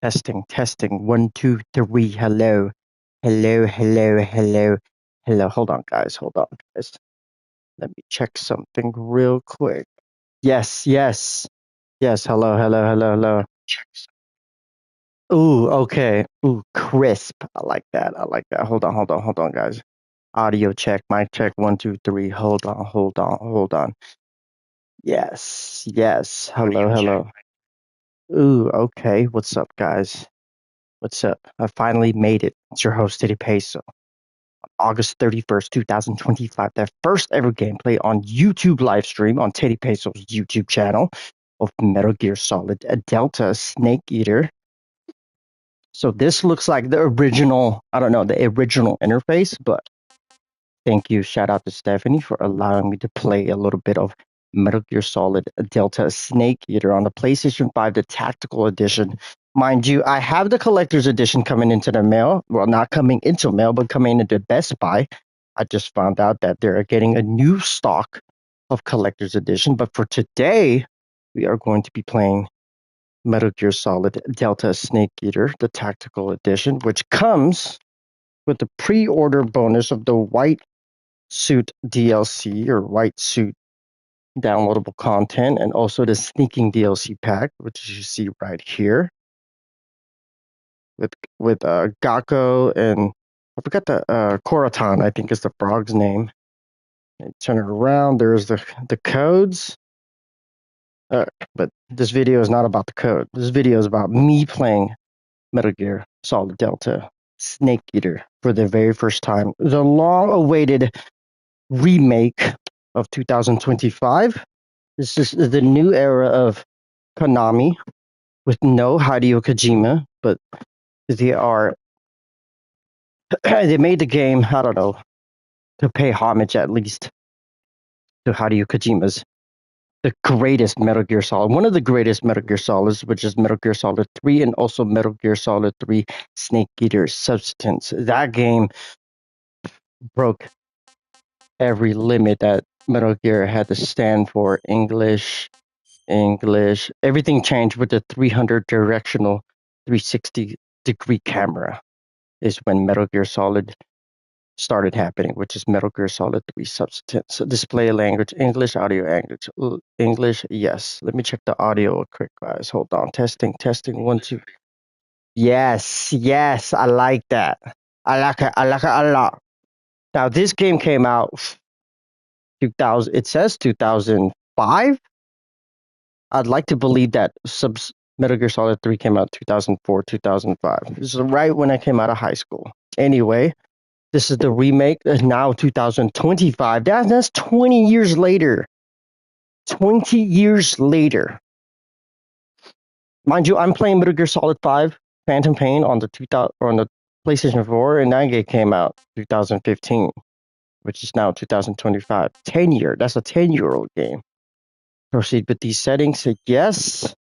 Testing, testing. One, two, three. Hello. Hello, hello, hello, hello. Hold on, guys. Hold on, guys. Let me check something real quick. Yes, yes. Yes, hello, hello, hello, hello. Check. Ooh, okay. Ooh, crisp. I like that. I like that. Hold on, guys. Audio check, mic check. One, two, three. Hold on. Yes, yes. Hello, hello. Ooh, okay. What's up, guys? What's up? I finally made it. It's your host, TeddyPESO. August 31st, 2025. Their first ever gameplay on YouTube live stream on TeddyPESO's YouTube channel of Metal Gear Solid Delta Snake Eater. So this looks like the original, I don't know, the original interface, but thank you. Shout out to Stephanie for allowing me to play a little bit of Metal Gear Solid Delta Snake Eater on the PlayStation 5, the Tactical Edition. Mind you, I have the Collector's Edition coming into the mail. Well, not coming into mail, but coming into Best Buy. I just found out that they're getting a new stock of Collector's Edition. But for today, we are going to be playing Metal Gear Solid Delta Snake Eater, the Tactical Edition, which comes with the pre-order bonus of the White Suit DLC or White Suit downloadable content, and also the Sneaking DLC pack, which you see right here with Gakko and I forgot the Koratan, I think is the frog's name. And turn it around. There's the codes. But this video is not about the code. This video is about me playing Metal Gear Solid Delta Snake Eater for the very first time. The long-awaited remake of 2025. This is the new era of Konami with no Hideo Kojima, but they are they made the game, I don't know, to pay homage at least to Hideo Kojima's the greatest Metal Gear Solid, one of the greatest Metal Gear Solids, which is Metal Gear Solid 3 and also Metal Gear Solid 3 Snake Eater Substance. That game broke every limit that Metal Gear had to stand for. English, everything changed with the 300 directional 360-degree camera is when Metal Gear Solid started happening, which is Metal Gear Solid 3 Substance. So display language, English, audio, English. English, yes. Let me check the audio quick, guys. Hold on. Testing, one, two. Yes, yes, I like that. I like it a lot. Now, this game came out 2000, it says 2005. I'd like to believe that Metal Gear Solid 3 came out 2004, 2005. This is right when I came out of high school. Anyway, this is the remake. Now 2025. That's 20 years later. 20 years later. Mind you, I'm playing Metal Gear Solid 5 Phantom Pain on the PlayStation 4, and that game came out 2015, which is now 2025. 10 year. That's a 10-year-old game. Proceed with these settings. Yes.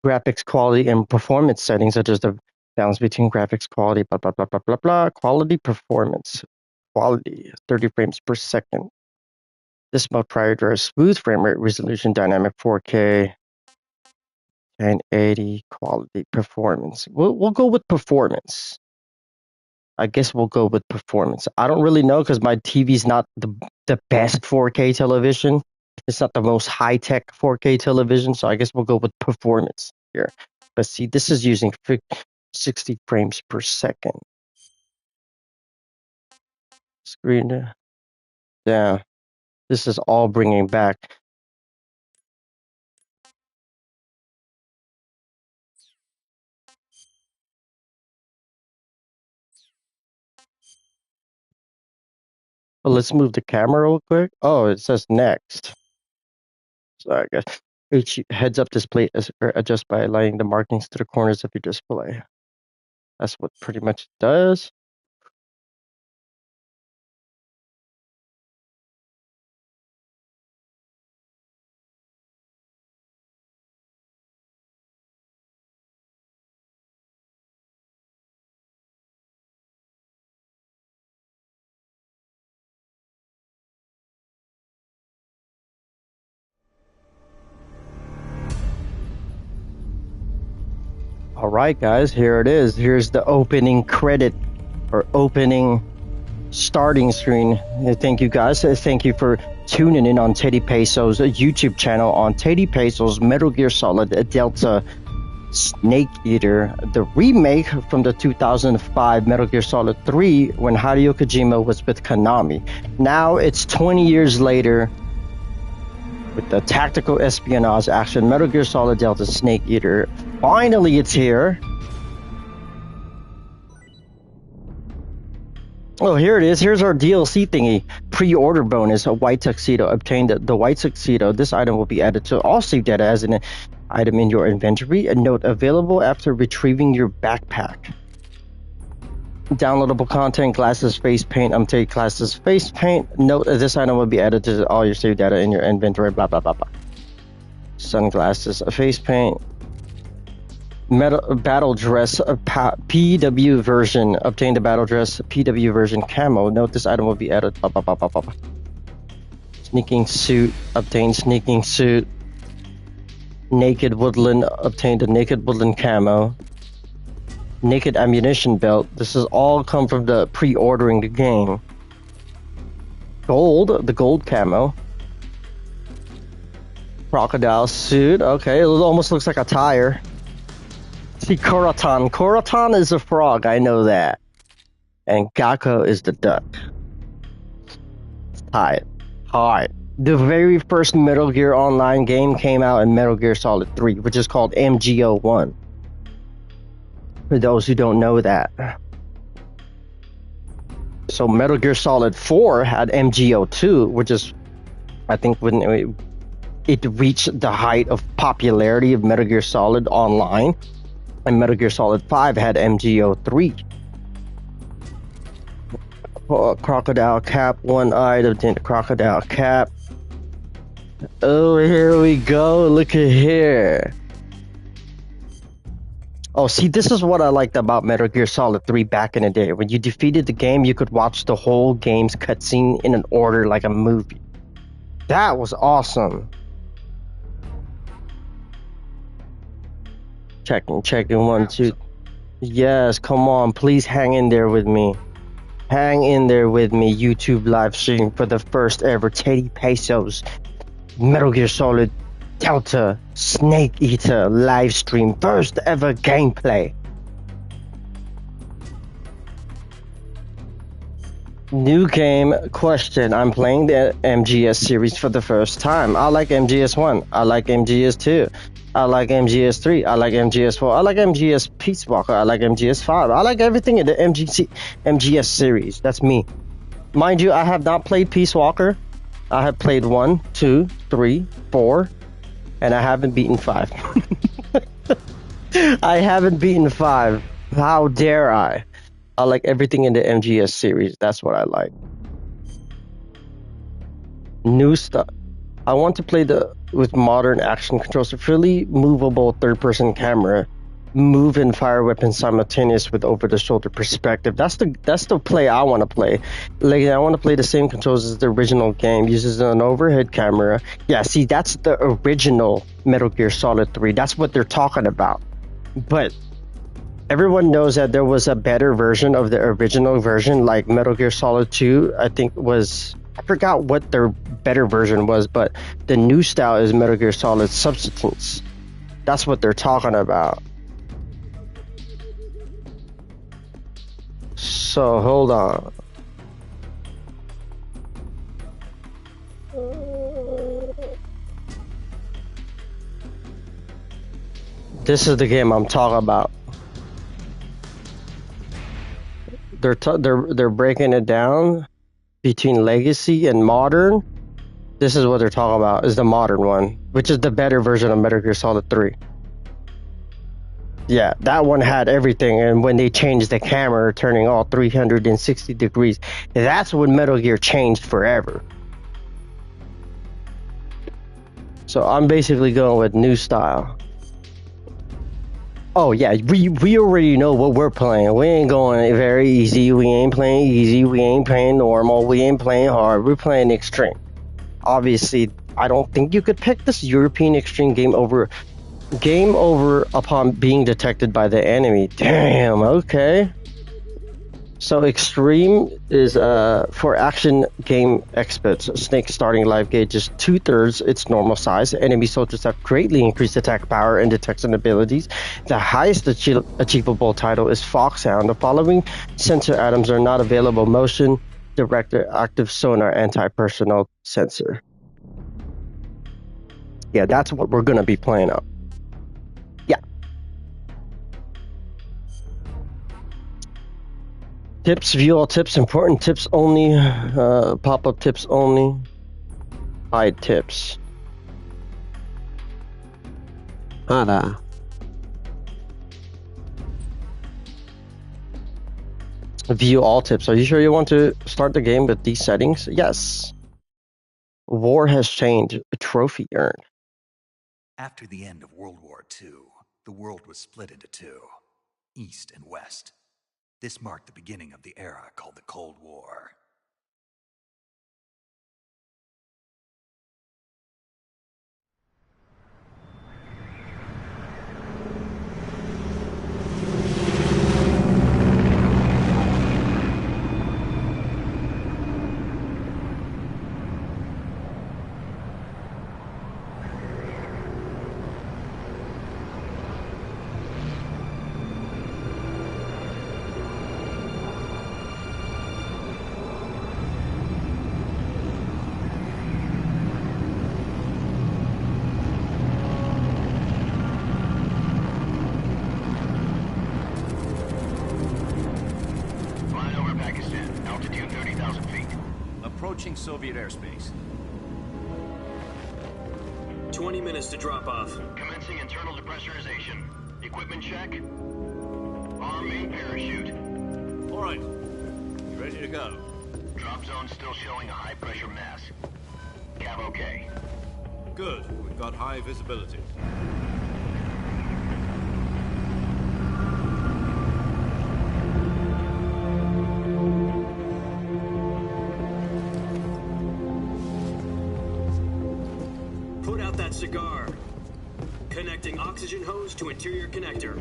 Graphics quality and performance settings, such as the balance between graphics quality, blah, blah, blah, blah, blah, blah. Quality performance. Quality, 30 frames per second. This mode prioritizes smooth frame rate resolution, dynamic 4K, 1080 quality performance. We'll go with performance. I guess we'll go with performance. I don't really know because my TV's not the best 4K television. It's not the most high-tech 4K television, so I guess we'll go with performance here. But see, this is using 60 frames per second. Screen, yeah. This is all bringing back. But let's move the camera real quick. Oh, it says next. So I guess each heads-up display is adjust by aligning the markings to the corners of your display. That's what pretty much it does. All right, guys, here it is. Here's the opening credit or opening starting screen. Thank you, guys. Thank you for tuning in on TeddyPESO's YouTube channel on TeddyPESO's Metal Gear Solid Delta Snake Eater, the remake from the 2005 Metal Gear Solid 3 when Hideo Kojima was with Konami. Now it's 20 years later with the tactical espionage action Metal Gear Solid Delta Snake Eater. Finally, it's here. Oh, here it is. Here's our DLC thingy. Pre-order bonus, a white tuxedo. Obtain the white tuxedo. This item will be added to all save data as an item in your inventory. A note available after retrieving your backpack. Downloadable content, glasses, face paint. Take glasses, face paint. Note this item will be added to all your save data in your inventory. Blah, blah, blah, blah. Sunglasses, face paint. Battle dress, PW version. Obtain the battle dress, PW version camo. Note this item will be added. Blah, blah, blah, blah, blah. Sneaking suit. Obtain sneaking suit. Naked woodland. Obtain the naked woodland camo. Naked ammunition belt. This is all come from the pre-ordering the game. Gold. The gold camo. Crocodile suit. Okay, it almost looks like a tire. See, Koratan. Koratan is a frog, I know that. And Gakko is the duck. Hi. The very first Metal Gear Online game came out in Metal Gear Solid 3, which is called MGO1. For those who don't know that. So Metal Gear Solid 4 had MGO2, which is, I think, when it reached the height of popularity of Metal Gear Solid Online. And Metal Gear Solid 5 had MGO3. Crocodile cap, one-eyed, obtain the crocodile cap. Oh, here we go. Look at here. Oh, see, this is what I liked about Metal Gear Solid 3 back in the day. When you defeated the game, you could watch the whole game's cutscene in an order like a movie. That was awesome. Checking, 1, 2. Yes, come on, please hang in there with me. Hang in there with me. YouTube live stream for the first ever TeddyPESO's Metal Gear Solid Delta Snake Eater live stream. First ever gameplay. New game question. I'm playing the MGS series for the first time. I like MGS1. I like MGS2. I like MGS3. I like MGS4. I like MGS Peace Walker. I like MGS5. I like everything in the MGS series. That's me. Mind you, I have not played Peace Walker. I have played 1, 2, 3, 4, and I haven't beaten 5. I haven't beaten 5. How dare I? I like everything in the MGS series. That's what I like. New stuff. I want to play with modern action controls, a fully movable third-person camera, move and fire weapons simultaneous with over-the-shoulder perspective. That's the play I want to play. Like, I want to play the same controls as the original game. Uses an overhead camera. Yeah, see, that's the original Metal Gear Solid 3. That's what they're talking about. But everyone knows that there was a better version of the original version, like Metal Gear Solid 2, I think was... I forgot what their better version was, but the new style is Metal Gear Solid Substance. That's what they're talking about. So, hold on. This is the game I'm talking about. They're breaking it down between legacy and modern. This is what they're talking about, is the modern one, which is the better version of Metal Gear Solid 3. Yeah, that one had everything, and when they changed the camera, turning all 360 degrees, that's when Metal Gear changed forever. So I'm basically going with new style. Oh yeah, we already know what we're playing. We ain't going very easy. We ain't playing easy. We ain't playing normal. We ain't playing hard. We're playing extreme. Obviously, I don't think you could pick this European extreme game over Game over upon being detected by the enemy. Damn, okay. So extreme is for action game experts. Snake starting life gauge is 2/3 its normal size. Enemy soldiers have greatly increased attack power and detection abilities. The highest achievable title is Foxhound. The following sensor items are not available: motion director, active sonar, anti-personnel sensor. Yeah, that's what we're gonna be playing on. Yeah. Tips, view all tips, important tips only, pop-up tips only, hide tips. Ada. View all tips. Are you sure you want to start the game with these settings? Yes. War has changed. A trophy earned. After the end of World War II, the world was split into two, East and West. This marked the beginning of the era called the Cold War. Approaching Soviet airspace. 20 minutes to drop off. Commencing internal depressurization. Equipment check. Arm main parachute. All right. You ready to go? Drop zone still showing a high pressure mass. Cav okay. Good. We've got high visibility. Put out that cigar. Connecting oxygen hose to interior connector.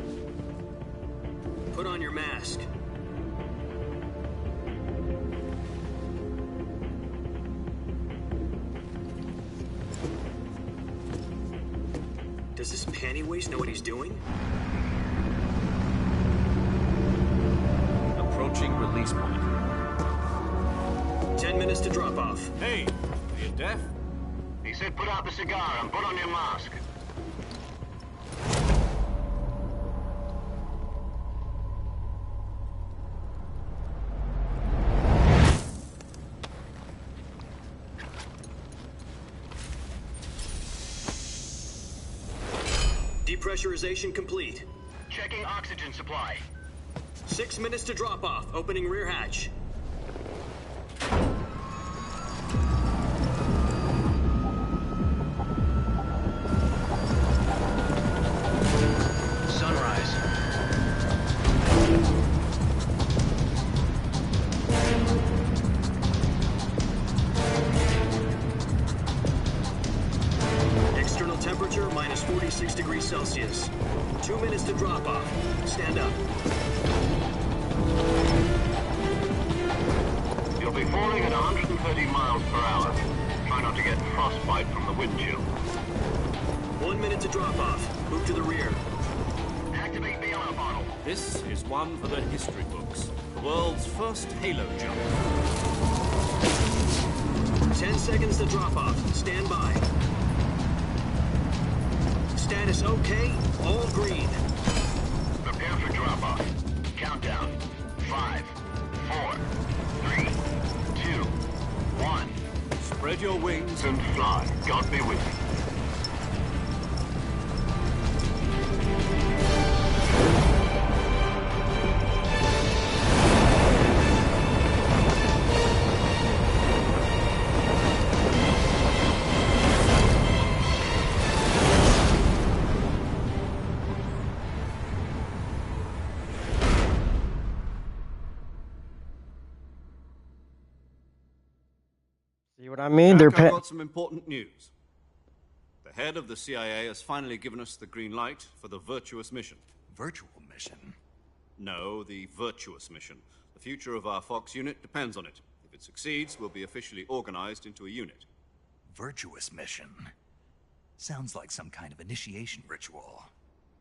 Put on your mask. Does this panty waste know what he's doing? Approaching release point. 10 minutes to drop off. Hey, are you deaf? He said put out the cigar and put on your mask. Depressurization complete. Checking oxygen supply. 6 minutes to drop off. Opening rear hatch. Sunrise. External temperature minus 46 degrees Celsius. 2 minutes to drop off. Stand up. You'll be falling at 130 miles per hour. Try not to get frostbite from the wind chill. 1 minute to drop off. Move to the rear. Activate the air bottle. This is one for the history books. The world's first halo jump. 10 seconds to drop off. Stand by. Status okay. All green. Prepare for drop-off. Countdown. 5, 4, 3, 2, 1. Spread your wings And fly. God be with you. See what I mean? Jack, I've got some important news. The head of the CIA has finally given us the green light for the virtuous mission. Virtual mission? No, the virtuous mission. The future of our Fox unit depends on it. If it succeeds, we'll be officially organized into a unit. Virtuous mission? Sounds like some kind of initiation ritual.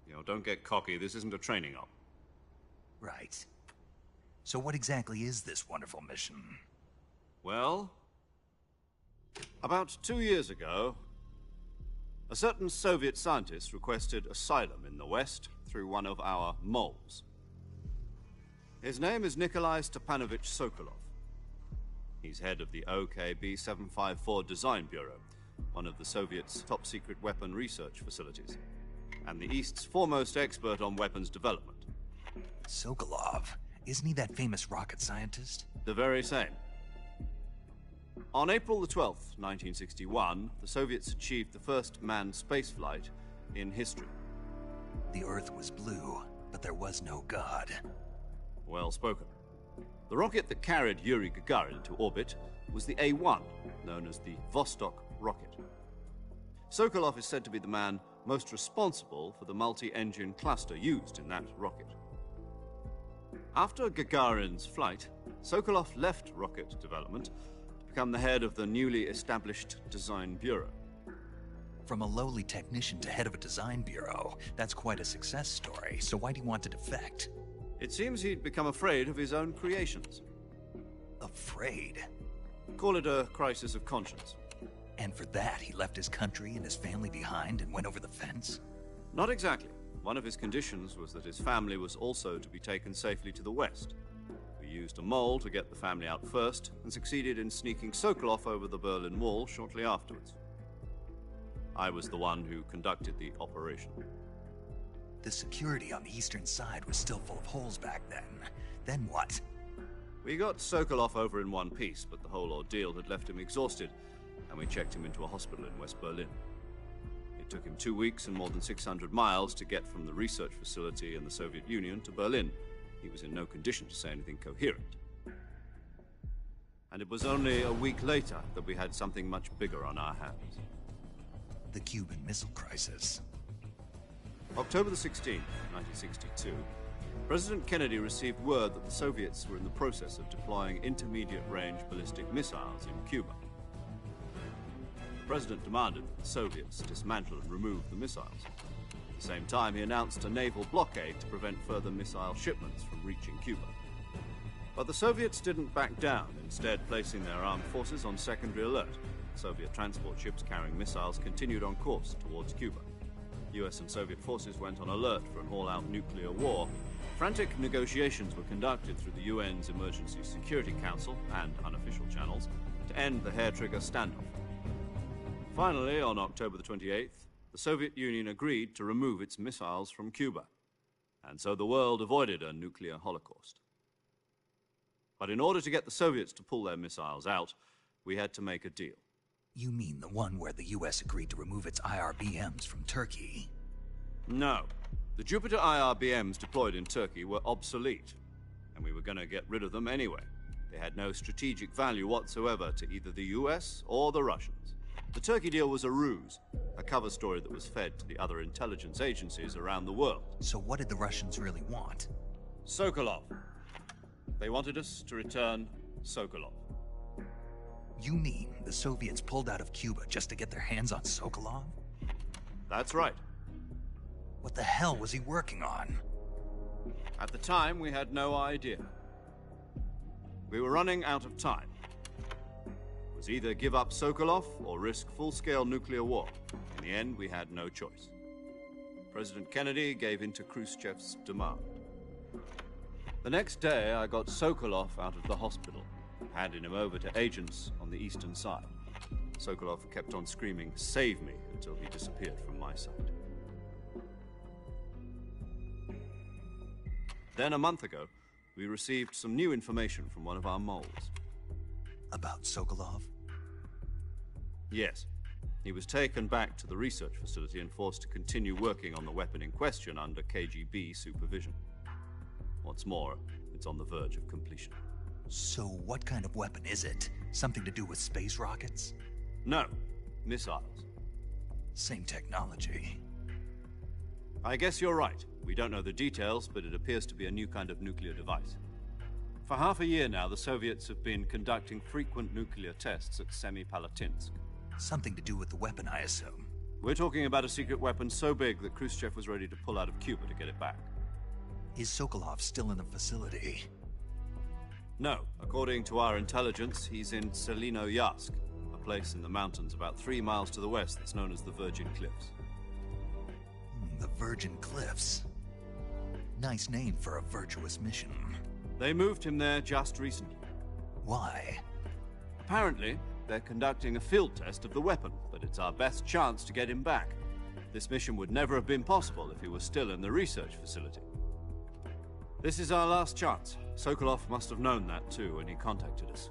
You know, don't get cocky. This isn't a training op. Right. So what exactly is this wonderful mission? Well, about 2 years ago, a certain Soviet scientist requested asylum in the West through one of our moles. His name is Nikolai Stepanovich Sokolov. He's head of the OKB 754 Design Bureau, one of the Soviets' top-secret weapon research facilities, and the East's foremost expert on weapons development. Sokolov? Isn't he that famous rocket scientist? The very same. On April the 12th, 1961, the Soviets achieved the first manned spaceflight in history. The Earth was blue, but there was no God. Well spoken. The rocket that carried Yuri Gagarin to orbit was the A-1, known as the Vostok rocket. Sokolov is said to be the man most responsible for the multi-engine cluster used in that rocket. After Gagarin's flight, Sokolov left rocket development to become the head of the newly established Design Bureau. From a lowly technician to head of a design bureau, that's quite a success story. So why do you want to defect? It seems he'd become afraid of his own creations. Afraid? Call it a crisis of conscience. And for that, he left his country and his family behind and went over the fence? Not exactly. One of his conditions was that his family was also to be taken safely to the West. We used a mole to get the family out first, and succeeded in sneaking Sokolov over the Berlin Wall shortly afterwards. I was the one who conducted the operation. The security on the eastern side was still full of holes back then. Then what? We got Sokolov over in one piece, but the whole ordeal had left him exhausted, and we checked him into a hospital in West Berlin. It took him 2 weeks and more than 600 miles to get from the research facility in the Soviet Union to Berlin. He was in no condition to say anything coherent. And it was only a week later that we had something much bigger on our hands. The Cuban Missile Crisis. October the 16th, 1962, President Kennedy received word that the Soviets were in the process of deploying intermediate-range ballistic missiles in Cuba. The President demanded that the Soviets dismantle and remove the missiles. At the same time, he announced a naval blockade to prevent further missile shipments from reaching Cuba. But the Soviets didn't back down, instead placing their armed forces on secondary alert. Soviet transport ships carrying missiles continued on course towards Cuba. US and Soviet forces went on alert for an all-out nuclear war. Frantic negotiations were conducted through the UN's Emergency Security Council and unofficial channels to end the hair-trigger standoff. Finally, on October the 28th, the Soviet Union agreed to remove its missiles from Cuba, and so the world avoided a nuclear holocaust. But in order to get the Soviets to pull their missiles out, we had to make a deal. You mean the one where the US agreed to remove its IRBMs from Turkey? No. The Jupiter IRBMs deployed in Turkey were obsolete, and we were going to get rid of them anyway. They had no strategic value whatsoever to either the US or the Russians. The Turkey deal was a ruse, a cover story that was fed to the other intelligence agencies around the world. So what did the Russians really want? Sokolov. They wanted us to return Sokolov. You mean the Soviets pulled out of Cuba just to get their hands on Sokolov? That's right. What the hell was he working on? At the time, we had no idea. We were running out of time. It was either give up Sokolov or risk full-scale nuclear war. In the end, we had no choice. President Kennedy gave in to Khrushchev's demand. The next day, I got Sokolov out of the hospital, handing him over to agents on the eastern side. Sokolov kept on screaming, "Save me," until he disappeared from my sight. Then, a month ago, we received some new information from one of our moles. About Sokolov? Yes. He was taken back to the research facility and forced to continue working on the weapon in question under KGB supervision. What's more, it's on the verge of completion. So what kind of weapon is it? Something to do with space rockets? No, missiles. Same technology. I guess you're right. We don't know the details, but it appears to be a new kind of nuclear device. For half a year now, the Soviets have been conducting frequent nuclear tests at Semipalatinsk. Something to do with the weapon, I assume. We're talking about a secret weapon so big that Khrushchev was ready to pull out of Cuba to get it back. Is Sokolov still in the facility? No. According to our intelligence, he's in Selino-Yarsk, a place in the mountains about 3 miles to the west that's known as the Virgin Cliffs. The Virgin Cliffs. Nice name for a virtuous mission. They moved him there just recently. Why? Apparently, they're conducting a field test of the weapon, but it's our best chance to get him back. This mission would never have been possible if he was still in the research facility. This is our last chance. Sokolov must have known that too when he contacted us.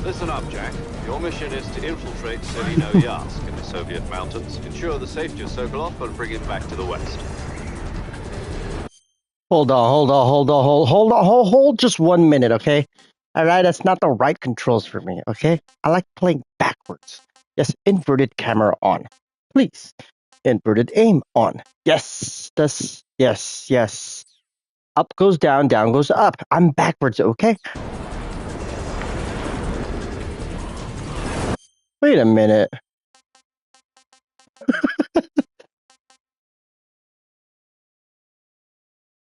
Listen up, Jack. Your mission is to infiltrate Selino-Yarsk in the Soviet mountains, ensure the safety of Sokolov, and bring him back to the west. Hold on, hold just 1 minute, okay? Alright, that's not the right controls for me, okay? I like playing backwards. Yes, inverted camera on. Please. Inverted aim on. Yes, yes. Up goes down, down goes up. I'm backwards, okay? Wait a minute.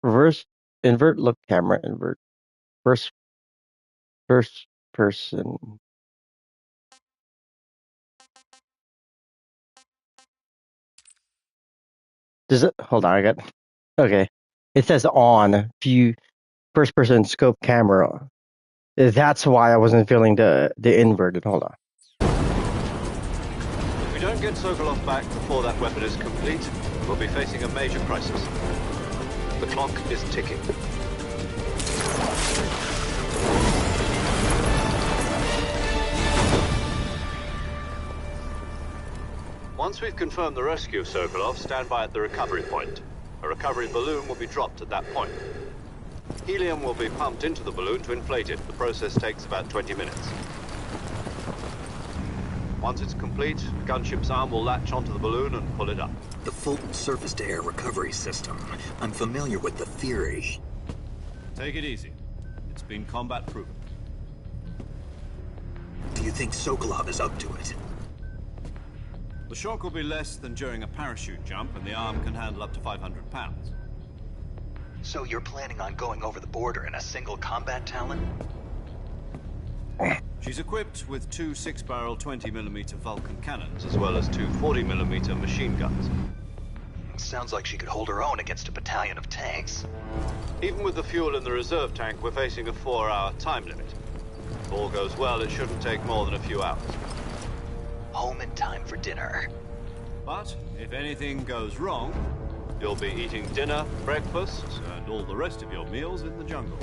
Reverse, invert look camera, invert. First person. Does it, hold on, okay. It says on, view, first person scope camera. That's why I wasn't feeling the inverted, hold on. If we don't get Sokolov back before that weapon is complete, we'll be facing a major crisis. The clock is ticking. Once we've confirmed the rescue of Sokolov, stand by at the recovery point. A recovery balloon will be dropped at that point. Helium will be pumped into the balloon to inflate it. The process takes about 20 minutes. Once it's complete, the gunship's arm will latch onto the balloon and pull it up. The Fulton surface-to-air recovery system. I'm familiar with the theory. Take it easy. It's been combat-proven. Do you think Sokolov is up to it? The shock will be less than during a parachute jump, and the arm can handle up to 500 pounds. So you're planning on going over the border in a single combat Talon? She's equipped with 2 6-barrel 20mm Vulcan cannons, as well as 2 40mm machine guns. Sounds like she could hold her own against a battalion of tanks. Even with the fuel in the reserve tank, we're facing a 4-hour time limit. If all goes well, it shouldn't take more than a few hours. Home in time for dinner. But if anything goes wrong, you'll be eating dinner, breakfast, and all the rest of your meals in the jungle.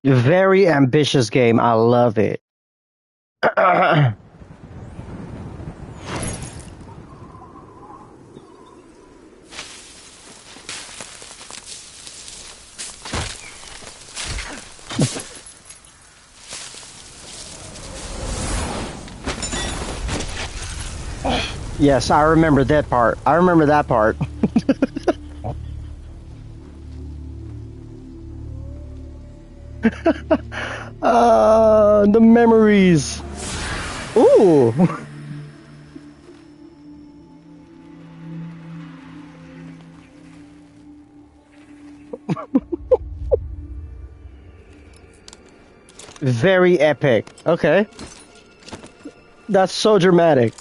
Very ambitious game. I love it. Yes, I remember that part. I remember that part. The memories. Ooh. Very epic. Okay. That's so dramatic.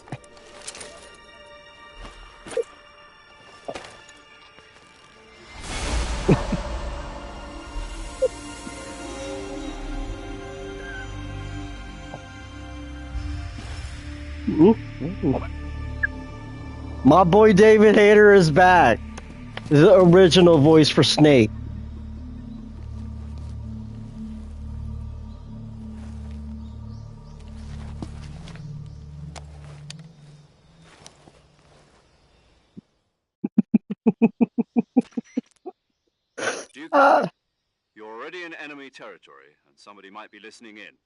Ooh. My boy David Hayter is back. The original voice for Snake. Duke, Ah. you're already in enemy territory, and somebody might be listening in.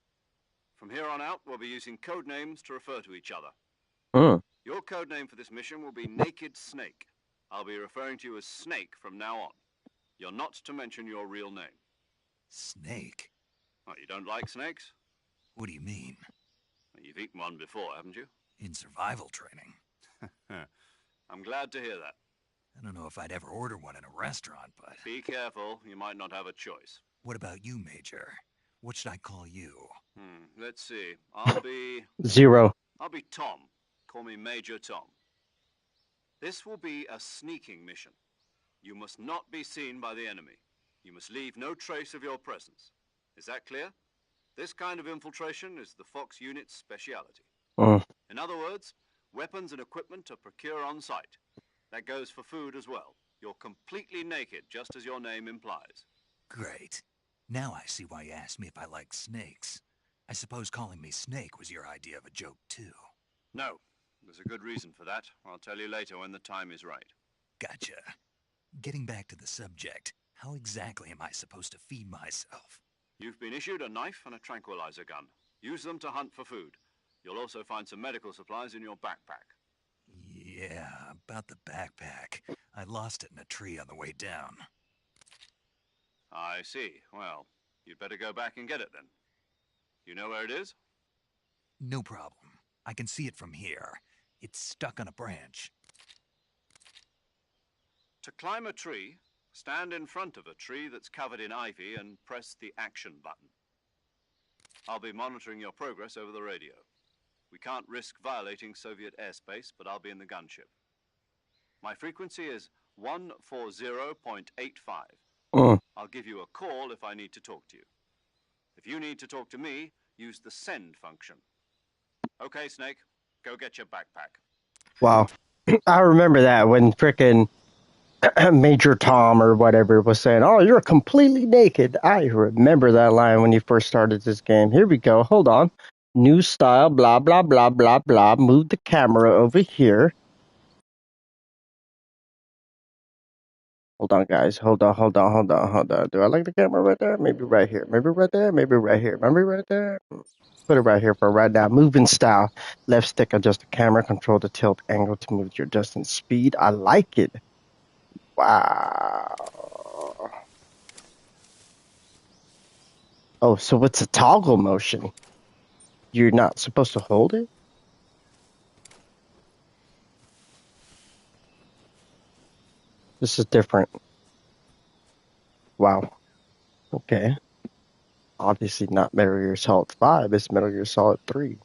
From here on out, we'll be using code names to refer to each other. Your code name for this mission will be Naked Snake. I'll be referring to you as Snake from now on. You're not to mention your real name. Snake? Oh, you don't like snakes? What do you mean? You've eaten one before, haven't you? In survival training. I'm glad to hear that. I don't know if I'd ever order one in a restaurant, but... Be careful, you might not have a choice. What about you, Major? What should I call you? Let's see. I'll be... 0. I'll be Tom. Call me Major Tom. This will be a sneaking mission. You must not be seen by the enemy. You must leave no trace of your presence. Is that clear? This kind of infiltration is the Fox unit's speciality. In other words, weapons and equipment are procured on site. That goes for food as well. You're completely naked, just as your name implies. Great. Now I see why you asked me if I like snakes. I suppose calling me Snake was your idea of a joke, too. No. There's a good reason for that. I'll tell you later when the time is right. Gotcha. Getting back to the subject, how exactly am I supposed to feed myself? You've been issued a knife and a tranquilizer gun. Use them to hunt for food. You'll also find some medical supplies in your backpack. Yeah, about the backpack. I lost it in a tree on the way down. I see. Well, you'd better go back and get it then. You know where it is? No problem. I can see it from here. It's stuck on a branch. To climb a tree, stand in front of a tree that's covered in ivy and press the action button. I'll be monitoring your progress over the radio. We can't risk violating Soviet airspace, but I'll be in the gunship. My frequency is 140.85. I'll give you a call if I need to talk to you. If you need to talk to me, use the send function. Okay, Snake, go get your backpack. Wow. I remember that when frickin' Major Tom or whatever was saying, "Oh, you're completely naked." I remember that line when you first started this game. Here we go. Hold on. New style, blah, blah, blah, blah, blah. Move the camera over here. Hold on, guys. Hold on. Do I like the camera right there? Maybe right here. Maybe right there. Maybe right here. Maybe right there. Put it right here for right now. Moving style. Left stick adjust the camera. Control the tilt angle to move your distance speed. I like it. Wow. Oh, so what's a toggle motion? You're not supposed to hold it? This is different. Wow. Okay. Obviously not Metal Gear Solid 5, it's Metal Gear Solid 3.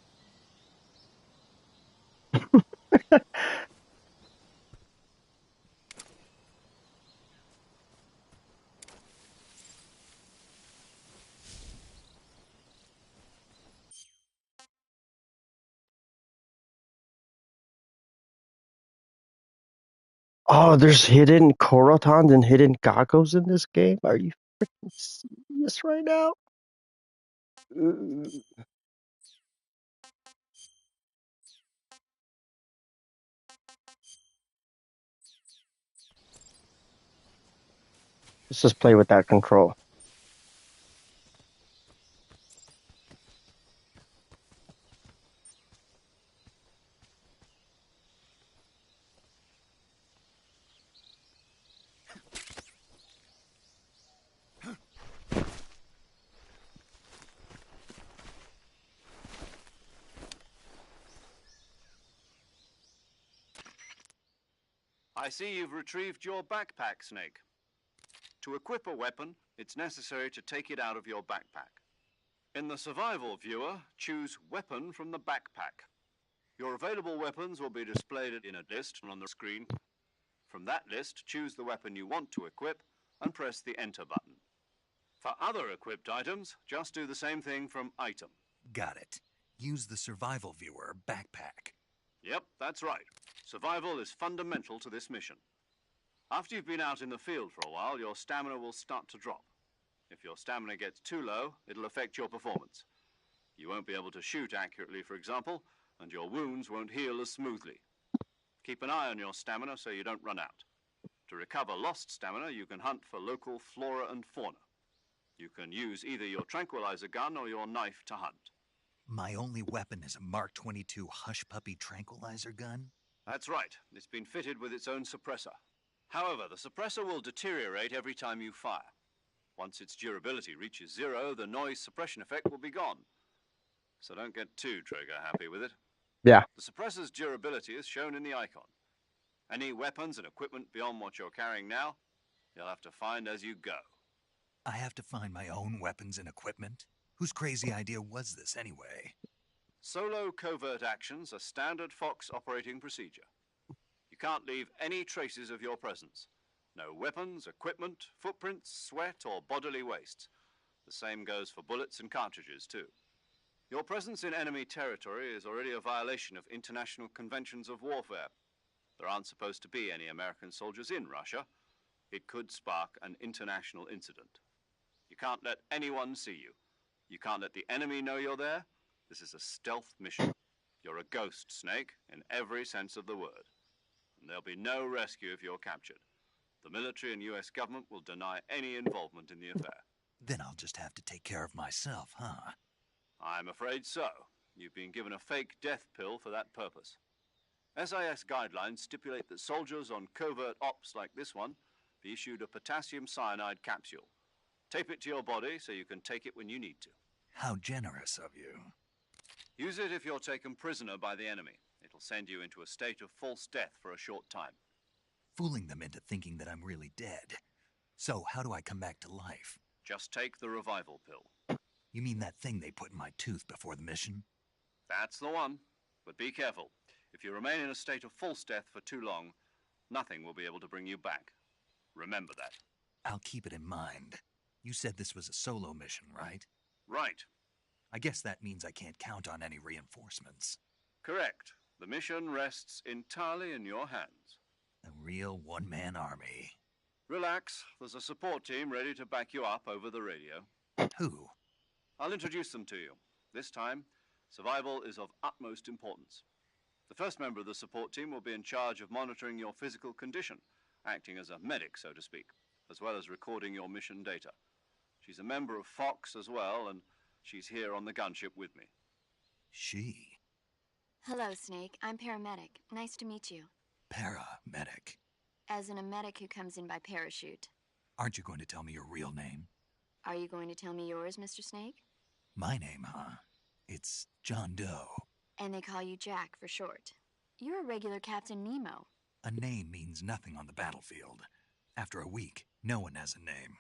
Oh, there's hidden Korotons and hidden Gagos in this game? Are you freaking serious right now? Let's just play with that control. I see you've retrieved your backpack, Snake. To equip a weapon, it's necessary to take it out of your backpack. In the survival viewer, choose Weapon from the backpack. Your available weapons will be displayed in a list on the screen. From that list, choose the weapon you want to equip and press the Enter button. For other equipped items, just do the same thing from Item. Got it. Use the survival viewer backpack. Yep, that's right. Survival is fundamental to this mission. After you've been out in the field for a while, your stamina will start to drop. If your stamina gets too low, it'll affect your performance. You won't be able to shoot accurately, for example, and your wounds won't heal as smoothly. Keep an eye on your stamina so you don't run out. To recover lost stamina, you can hunt for local flora and fauna. You can use either your tranquilizer gun or your knife to hunt. My only weapon is a Mark 22 Hush Puppy tranquilizer gun? That's right. It's been fitted with its own suppressor. However, the suppressor will deteriorate every time you fire. Once its durability reaches 0, the noise suppression effect will be gone. So don't get too trigger-happy with it. Yeah. The suppressor's durability is shown in the icon. Any weapons and equipment beyond what you're carrying now, you'll have to find as you go. I have to find my own weapons and equipment? Whose crazy idea was this anyway? Solo covert actions are standard Fox operating procedure. You can't leave any traces of your presence. No weapons, equipment, footprints, sweat, or bodily waste. The same goes for bullets and cartridges, too. Your presence in enemy territory is already a violation of international conventions of warfare. There aren't supposed to be any American soldiers in Russia. It could spark an international incident. You can't let anyone see you. You can't let the enemy know you're there. This is a stealth mission. You're a ghost, Snake, in every sense of the word. And there'll be no rescue if you're captured. The military and US government will deny any involvement in the affair. Then I'll just have to take care of myself, huh? I'm afraid so. You've been given a fake death pill for that purpose. SIS guidelines stipulate that soldiers on covert ops like this one be issued a potassium cyanide capsule. Tape it to your body so you can take it when you need to. How generous of you. Use it if you're taken prisoner by the enemy. It'll send you into a state of false death for a short time. Fooling them into thinking that I'm really dead. So how do I come back to life? Just take the revival pill. You mean that thing they put in my tooth before the mission? That's the one. But be careful. If you remain in a state of false death for too long, nothing will be able to bring you back. Remember that. I'll keep it in mind. You said this was a solo mission, right? Right. I guess that means I can't count on any reinforcements. Correct. The mission rests entirely in your hands. A real one-man army. Relax. There's a support team ready to back you up over the radio. Who? I'll introduce them to you. This time, survival is of utmost importance. The first member of the support team will be in charge of monitoring your physical condition, acting as a medic, so to speak, as well as recording your mission data. She's a member of Fox as well, and she's here on the gunship with me. She? Hello, Snake. I'm paramedic. Nice to meet you. Paramedic. As in a medic who comes in by parachute. Aren't you going to tell me your real name? Are you going to tell me yours, Mr. Snake? My name, huh? It's John Doe. And they call you Jack for short. You're a regular Captain Nemo. A name means nothing on the battlefield. After a week, no one has a name.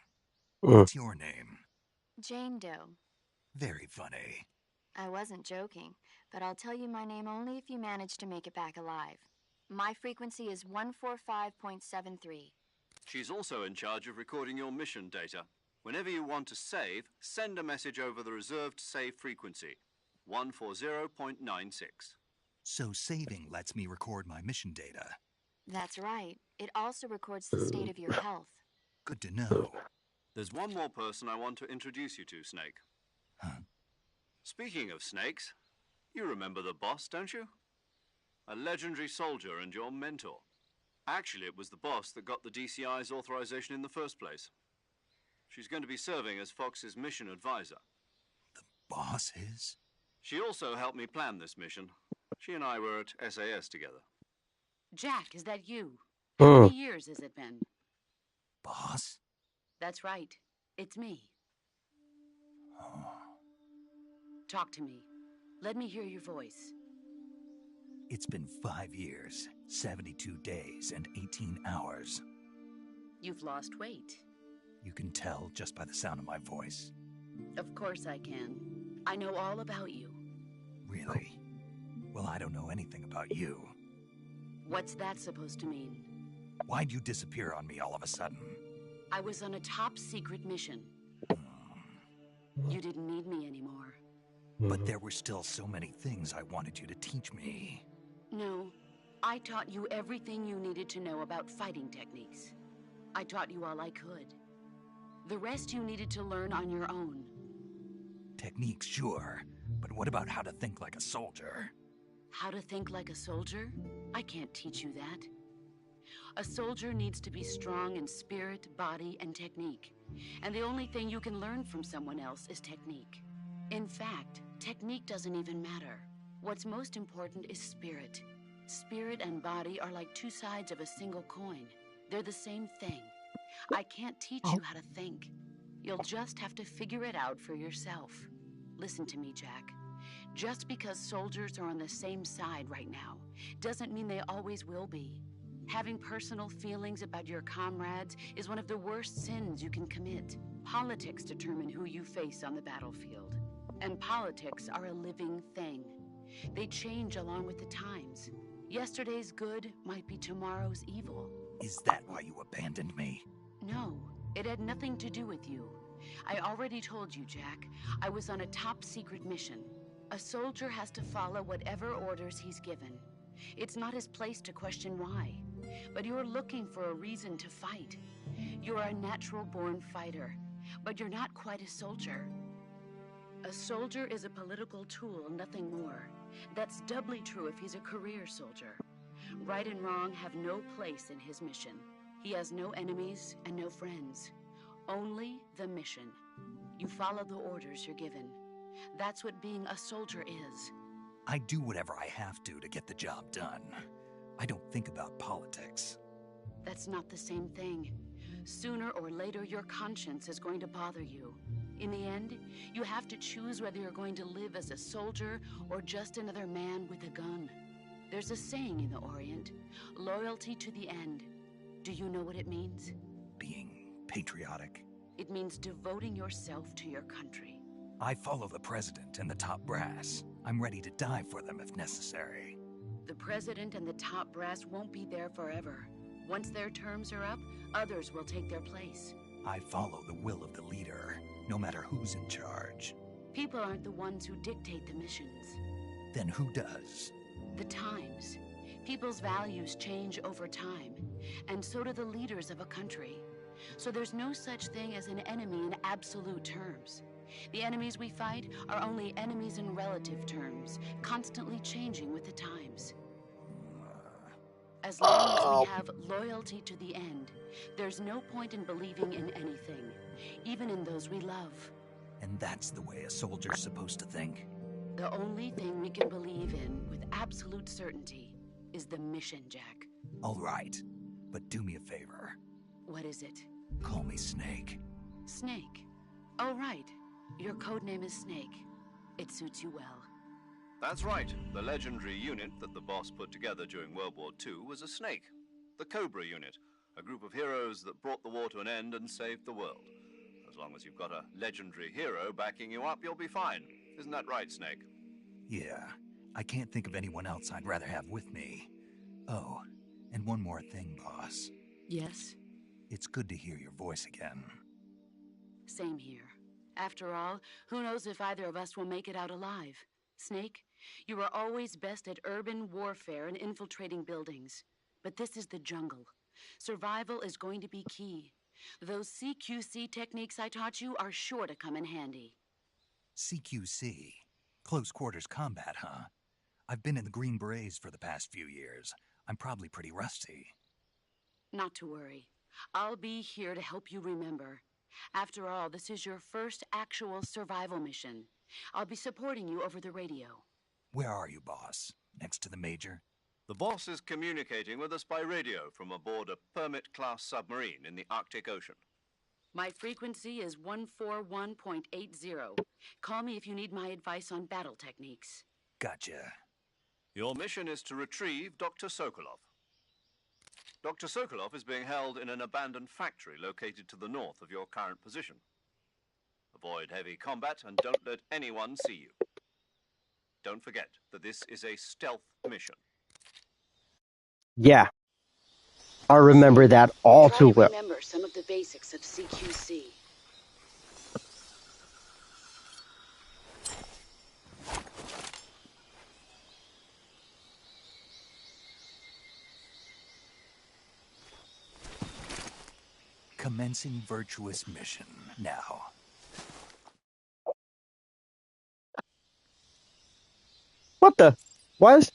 Ugh. What's your name? Jane Doe. Very funny. I wasn't joking, but I'll tell you my name only if you manage to make it back alive. My frequency is 145.73. She's also in charge of recording your mission data. Whenever you want to save, send a message over the reserved save frequency, 140.96. So saving lets me record my mission data. That's right. It also records the state of your health. Good to know. There's one more person I want to introduce you to, Snake. Huh? Speaking of snakes, you remember the boss, don't you? A legendary soldier and your mentor. Actually, it was the boss that got the DCI's authorization in the first place. She's going to be serving as Fox's mission advisor. The boss is? She also helped me plan this mission. She and I were at SAS together. Jack, is that you? How Ugh. many years has it been? Boss? That's right. It's me. Oh. Talk to me. Let me hear your voice. It's been 5 years, 72 days, and 18 hours. You've lost weight. You can tell just by the sound of my voice. Of course I can. I know all about you. Really? Well, I don't know anything about you. What's that supposed to mean? Why'd you disappear on me all of a sudden? I was on a top secret mission. You didn't need me anymore. But there were still so many things I wanted you to teach me. No, I taught you everything you needed to know about fighting techniques. I taught you all I could. The rest you needed to learn on your own. Techniques, sure. But what about how to think like a soldier? How to think like a soldier? I can't teach you that. A soldier needs to be strong in spirit, body, and technique. And the only thing you can learn from someone else is technique. In fact, technique doesn't even matter. What's most important is spirit. Spirit and body are like two sides of a single coin. They're the same thing. I can't teach you how to think. You'll just have to figure it out for yourself. Listen to me, Jack. Just because soldiers are on the same side right now doesn't mean they always will be. Having personal feelings about your comrades is one of the worst sins you can commit. Politics determine who you face on the battlefield. And politics are a living thing. They change along with the times. Yesterday's good might be tomorrow's evil. Is that why you abandoned me? No, it had nothing to do with you. I already told you, Jack. I was on a top-secret mission. A soldier has to follow whatever orders he's given. It's not his place to question why. But you're looking for a reason to fight. You're a natural-born fighter, but you're not quite a soldier. A soldier is a political tool, nothing more. That's doubly true if he's a career soldier. Right and wrong have no place in his mission. He has no enemies and no friends. Only the mission. You follow the orders you're given. That's what being a soldier is. I do whatever I have to get the job done. I don't think about politics. That's not the same thing. Sooner or later, your conscience is going to bother you. In the end, you have to choose whether you're going to live as a soldier or just another man with a gun. There's a saying in the Orient, loyalty to the end. Do you know what it means? Being patriotic. It means devoting yourself to your country. I follow the president and the top brass. I'm ready to die for them if necessary. The president and the top brass won't be there forever. Once their terms are up, others will take their place. I follow the will of the leader, no matter who's in charge. People aren't the ones who dictate the missions. Then who does? The times. People's values change over time, and so do the leaders of a country. So there's no such thing as an enemy in absolute terms. The enemies we fight are only enemies in relative terms, constantly changing with the times. As long as we have loyalty to the end, there's no point in believing in anything, even in those we love. And that's the way a soldier's supposed to think? The only thing we can believe in with absolute certainty is the mission, Jack. All right, but do me a favor. What is it? Call me Snake. Snake? Oh, right. Your codename is Snake. It suits you well. That's right. The legendary unit that the boss put together during World War II was a snake. The Cobra unit, a group of heroes that brought the war to an end and saved the world. As long as you've got a legendary hero backing you up, you'll be fine. Isn't that right, Snake? Yeah. I can't think of anyone else I'd rather have with me. Oh, and one more thing, boss. Yes? It's good to hear your voice again. Same here. After all, who knows if either of us will make it out alive? Snake, you are always best at urban warfare and infiltrating buildings. But this is the jungle. Survival is going to be key. Those CQC techniques I taught you are sure to come in handy. CQC? Close quarters combat, huh? I've been in the Green Berets for the past few years. I'm probably pretty rusty. Not to worry. I'll be here to help you remember. After all, this is your first actual survival mission. I'll be supporting you over the radio. Where are you, boss? Next to the Major? The boss is communicating with us by radio from aboard a Permit-class submarine in the Arctic Ocean. My frequency is 141.80. Call me if you need my advice on battle techniques. Gotcha. Your mission is to retrieve Dr. Sokolov. Dr. Sokolov is being held in an abandoned factory located to the north of your current position. Avoid heavy combat and don't let anyone see you. Don't forget that this is a stealth mission. Yeah. I remember that all too well. Remember some of the basics of CQC. commencing virtuous mission now. What the? What?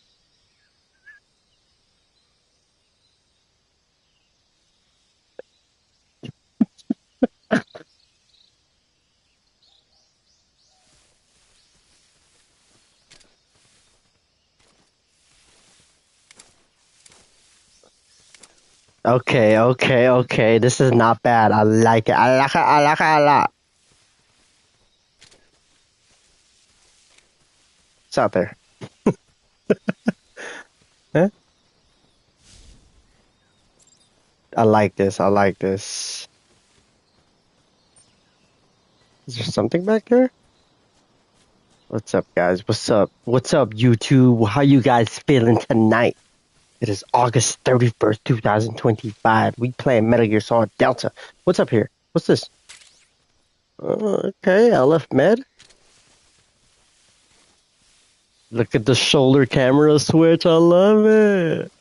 Okay, okay, okay. This is not bad. I like it. I like it. I like it a lot. It's out there. Huh? I like this. I like this. Is there something back there? What's up, guys? What's up? What's up, YouTube? How you guys feeling tonight? It is August 31st, 2025. We playing Metal Gear Solid Delta. What's up here? What's this? Okay, LF Med. Look at the shoulder camera switch. I love it.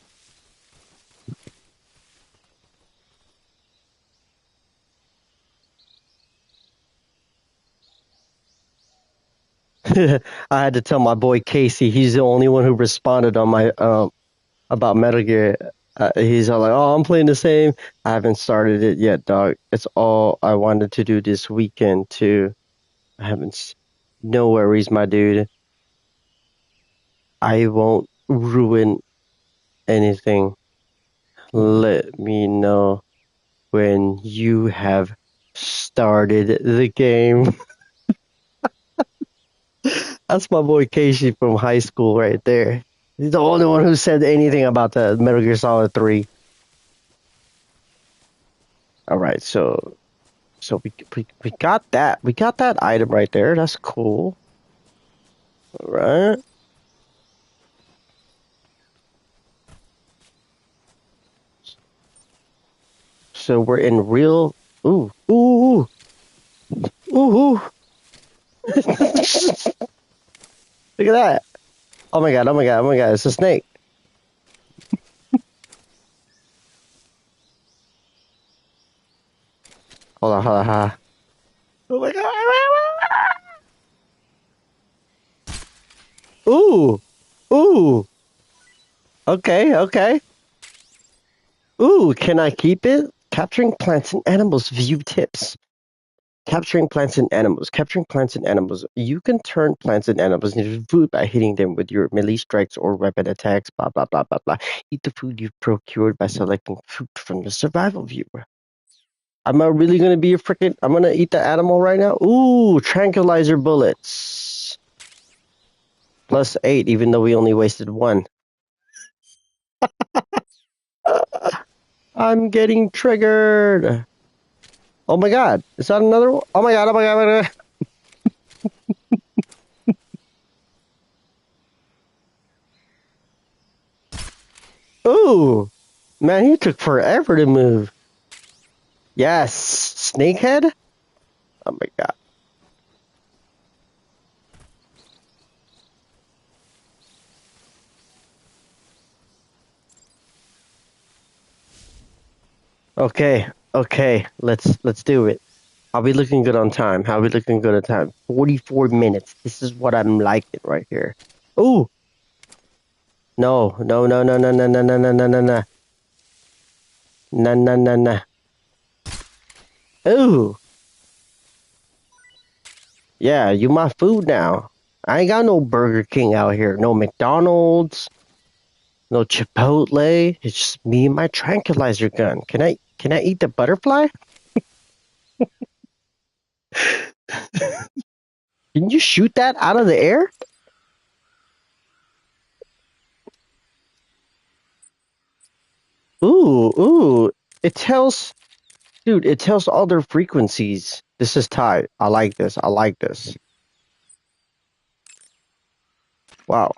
I had to tell my boy Casey. He's the only one who responded on my about Metal Gear. He's all like, "Oh, I'm playing the same. I haven't started it yet, dog. It's all I wanted to do this weekend too. I haven't. No worries, my dude. I won't ruin anything. Let me know when you have started the game." That's my boy Casey from high school right there. He's the only one who said anything about the Metal Gear Solid 3. All right, so we got that. We got that item right there. That's cool. All right. So we're in real. Ooh, ooh, ooh, ooh. Look at that. Oh my god, oh my god, oh my god, it's a snake. Hold on, hold on, hold on. Oh my god. Ooh, ooh. Okay, okay. Ooh, can I keep it? Capturing plants and animals. View tips. Capturing plants and animals. Capturing plants and animals. You can turn plants and animals into food by hitting them with your melee strikes or weapon attacks. Blah, blah, blah, blah, blah. Eat the food you've procured by selecting food from the survival view. Am I really going to be a freaking... I'm going to eat the animal right now? Ooh, tranquilizer bullets. +8, even though we only wasted 1. I'm getting triggered. Oh my god. Is that another one? Oh my god, oh my god, oh my god. Ooh. Man, he took forever to move. Yes. Snakehead? Oh my god. Okay. Okay. Let's do it. How we looking good on time? How we looking good on time? 44 minutes. This is what I'm liking right here. Ooh. No. No, no, no, no, no, no, no, no, no, no, no. No, no, no, no. Ooh. Yeah, you my food now. I ain't got no Burger King out here. No McDonald's. No Chipotle. It's just me and my tranquilizer gun. Can I eat the butterfly? Can you shoot that out of the air? Ooh, ooh. It tells, dude, it tells all their frequencies. This is tight. I like this. I like this. Wow.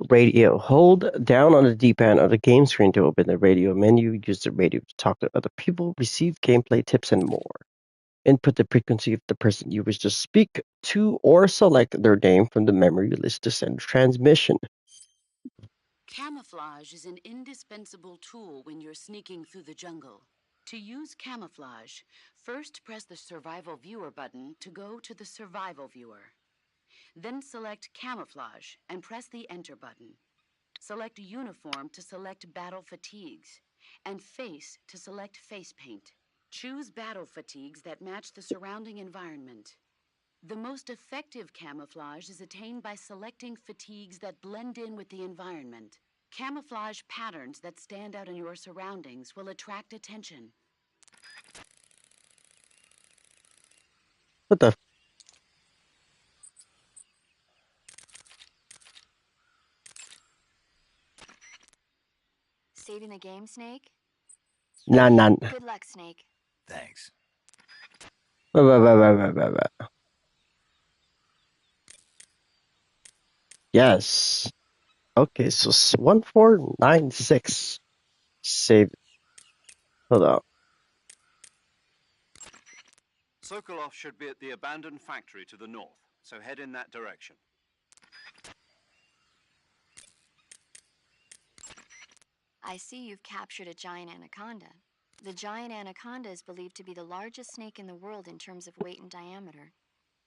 Radio. Hold down on the D-pad on the game screen to open the radio menu. Use the radio to talk to other people, receive gameplay tips, and more. Input the frequency of the person you wish to speak to or select their name from the memory list to send transmission. Camouflage is an indispensable tool when you're sneaking through the jungle. To use camouflage, first press the Survival Viewer button to go to the Survival Viewer. Then select Camouflage and press the Enter button. Select Uniform to select Battle Fatigues, and Face to select Face Paint. Choose battle fatigues that match the surrounding environment. The most effective camouflage is attained by selecting fatigues that blend in with the environment. Camouflage patterns that stand out in your surroundings will attract attention. What the? Saving the game, Snake? Nah, nah. Good luck, Snake. Thanks. Yes. Okay, so 1496. Save. Hold on. Sokolov should be at the abandoned factory to the north, so head in that direction. I see you've captured a giant anaconda. The giant anaconda is believed to be the largest snake in the world in terms of weight and diameter.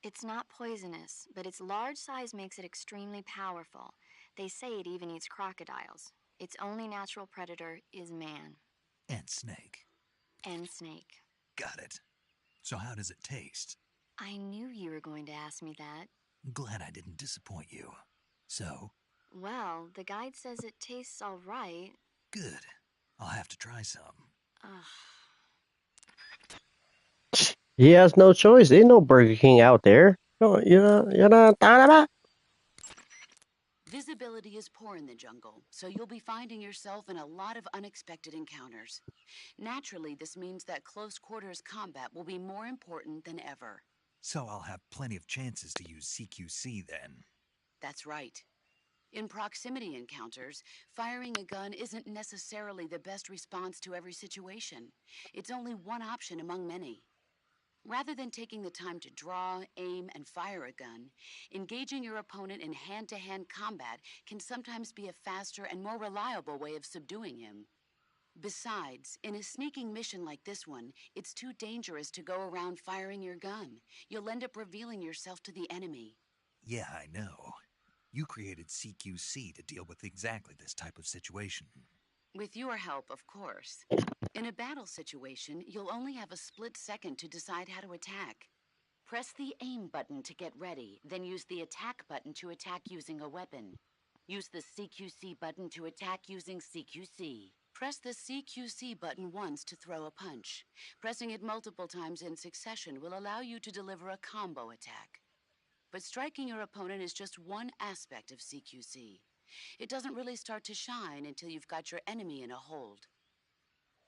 It's not poisonous, but its large size makes it extremely powerful. They say it even eats crocodiles. Its only natural predator is man. And snake. And snake. Got it. So how does it taste? I knew you were going to ask me that. Glad I didn't disappoint you. So? Well, the guide says it tastes all right. Good. I'll have to try some. Ugh. He has no choice. Ain't no Burger King out there. No, you're not talking about. Visibility is poor in the jungle, so you'll be finding yourself in a lot of unexpected encounters. Naturally, this means that close quarters combat will be more important than ever. So I'll have plenty of chances to use CQC then. That's right. In proximity encounters, firing a gun isn't necessarily the best response to every situation. It's only one option among many. Rather than taking the time to draw, aim, and fire a gun, engaging your opponent in hand-to-hand combat can sometimes be a faster and more reliable way of subduing him. Besides, in a sneaking mission like this one, it's too dangerous to go around firing your gun. You'll end up revealing yourself to the enemy. Yeah, I know. You created CQC to deal with exactly this type of situation. With your help, of course. In a battle situation, you'll only have a split second to decide how to attack. Press the aim button to get ready, then use the attack button to attack using a weapon. Use the CQC button to attack using CQC. Press the CQC button once to throw a punch. Pressing it multiple times in succession will allow you to deliver a combo attack. But striking your opponent is just one aspect of CQC. It doesn't really start to shine until you've got your enemy in a hold.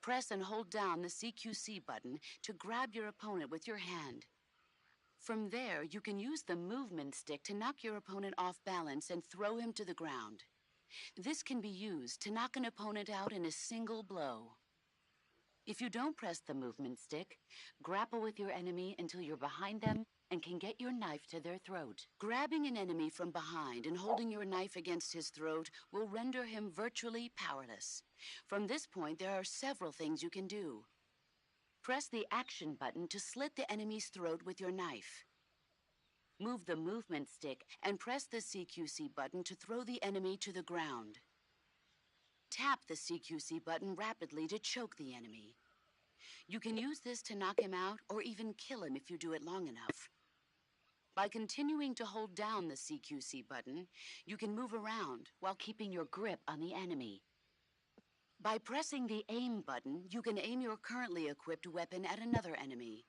Press and hold down the CQC button to grab your opponent with your hand. From there, you can use the movement stick to knock your opponent off balance and throw him to the ground. This can be used to knock an opponent out in a single blow. If you don't press the movement stick, grapple with your enemy until you're behind them and can get your knife to their throat. Grabbing an enemy from behind and holding your knife against his throat will render him virtually powerless. From this point, there are several things you can do. Press the action button to slit the enemy's throat with your knife. Move the movement stick and press the CQC button to throw the enemy to the ground. Tap the CQC button rapidly to choke the enemy. You can use this to knock him out or even kill him if you do it long enough. By continuing to hold down the CQC button, you can move around while keeping your grip on the enemy. By pressing the aim button, you can aim your currently equipped weapon at another enemy.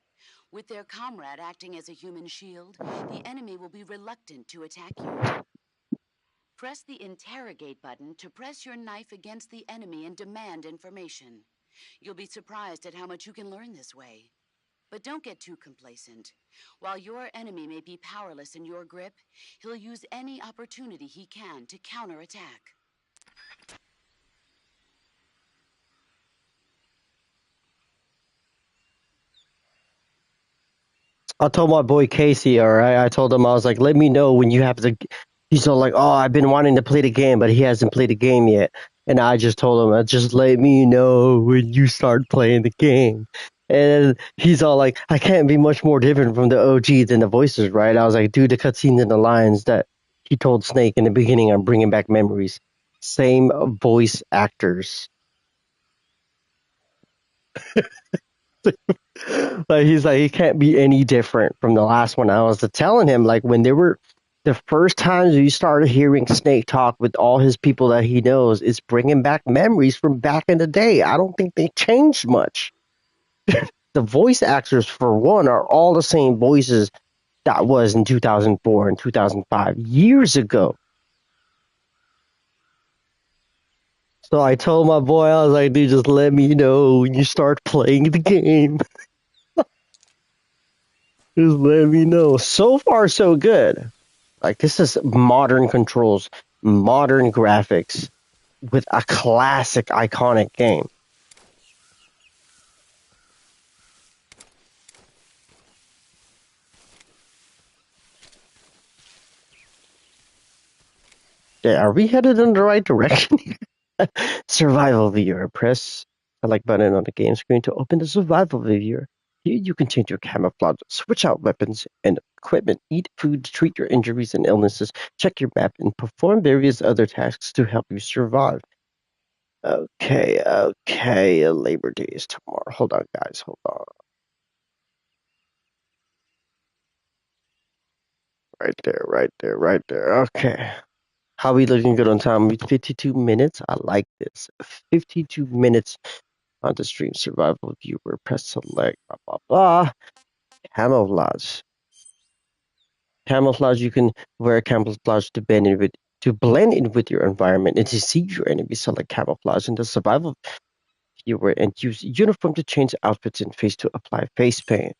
With their comrade acting as a human shield, the enemy will be reluctant to attack you. Press the interrogate button to press your knife against the enemy and demand information. You'll be surprised at how much you can learn this way. But don't get too complacent. While your enemy may be powerless in your grip, he'll use any opportunity he can to counterattack. I told my boy Casey, all right. I told him I was like, let me know when you have the. He's all like, oh, I've been wanting to play the game, but he hasn't played the game yet. And I just told him, just let me know when you start playing the game. And he's all like, I can't be much more different from the OG than the voices, right? I was like, dude, the cutscenes and the lines that he told Snake in the beginning are bringing back memories. Same voice actors. Like he's like he can't be any different from the last one. I was telling him like when they were the first times you started hearing Snake talk with all his people that he knows, it's bringing back memories from back in the day. I don't think they changed much. The voice actors for one are all the same voices that was in 2004 and 2005 years ago. So I told my boy, I was like, dude, just let me know when you start playing the game. Just let me know. So far, so good. Like this is modern controls, modern graphics with a classic iconic game. Yeah, are we headed in the right direction? Survival viewer. Press the like button on the game screen to open the survival viewer. Here you can change your camouflage, switch out weapons and equipment, eat food, treat your injuries and illnesses, check your map, and perform various other tasks to help you survive. Okay. Labor Day is tomorrow. Hold on, guys. Hold on. Right there. Okay. How we looking good on time? 52 minutes. I like this. 52 minutes on the stream. Survival viewer. Press select. Blah blah blah. Camouflage. Camouflage. You can wear camouflage to blend in with your environment and to see your enemy. Select camouflage in the survival viewer and use uniform to change outfits and face to apply face paint.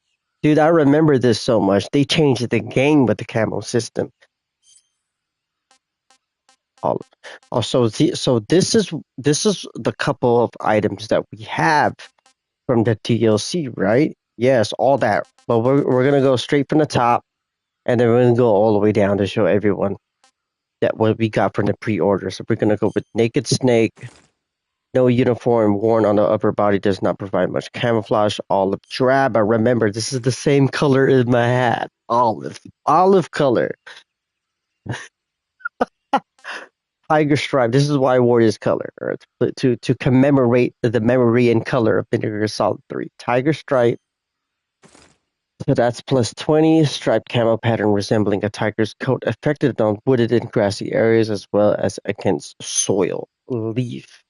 Dude, I remember this so much. They changed the game with the camo system. All also so this is the couple of items that we have from the DLC, right? Yes, all that. But we're gonna go straight from the top and then we're gonna go all the way down to show everyone that what we got from the pre-order. So we're gonna go with Naked Snake. No uniform worn on the upper body does not provide much camouflage. Olive drab. I remember this is the same color as my hat. Olive color. Tiger stripe. This is why I wore this color, or to commemorate the memory and color of Vinegar Solid 3. Tiger stripe. So that's plus 20. Striped camo pattern resembling a tiger's coat, affected on wooded and grassy areas as well as against soil. Leaf.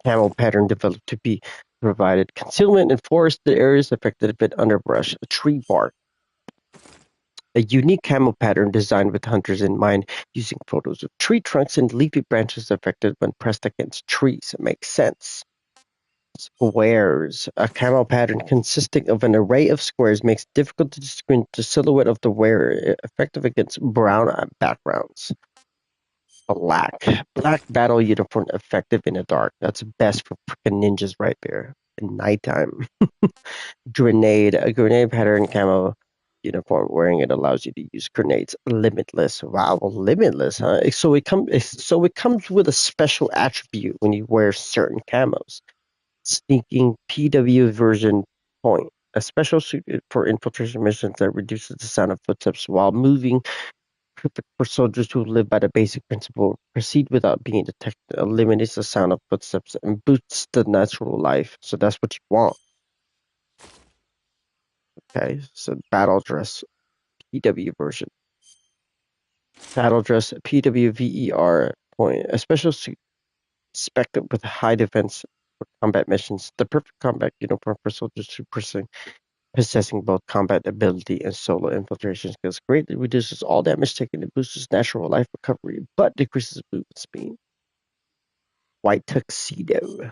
Camo pattern developed to be provided concealment in forested areas affected by underbrush. Tree bark. A unique camo pattern designed with hunters in mind, using photos of tree trunks and leafy branches affected when pressed against trees. It makes sense. Squares. A camo pattern consisting of an array of squares makes it difficult to distinguish the silhouette of the wearer, effective against brown backgrounds. Black. Black battle uniform effective in the dark. That's best for freaking ninjas right there. In nighttime. Grenade. A grenade pattern camo uniform. Wearing it allows you to use grenades limitless. Wow, limitless, huh? So it comes with a special attribute when you wear certain camos. Sneaking PW version point. A special suited for infiltration missions that reduces the sound of footsteps while moving. Perfect for soldiers who live by the basic principle: proceed without being detected, eliminates the sound of footsteps, and boosts the natural life. So that's what you want. Okay, so battle dress PW version. Battle dress PWVER point. A special suit spec with high defense for combat missions. The perfect combat uniform for soldiers who possessing both combat ability and solo infiltration skills. Greatly reduces all damage taken and boosts natural life recovery, but decreases movement speed. White tuxedo.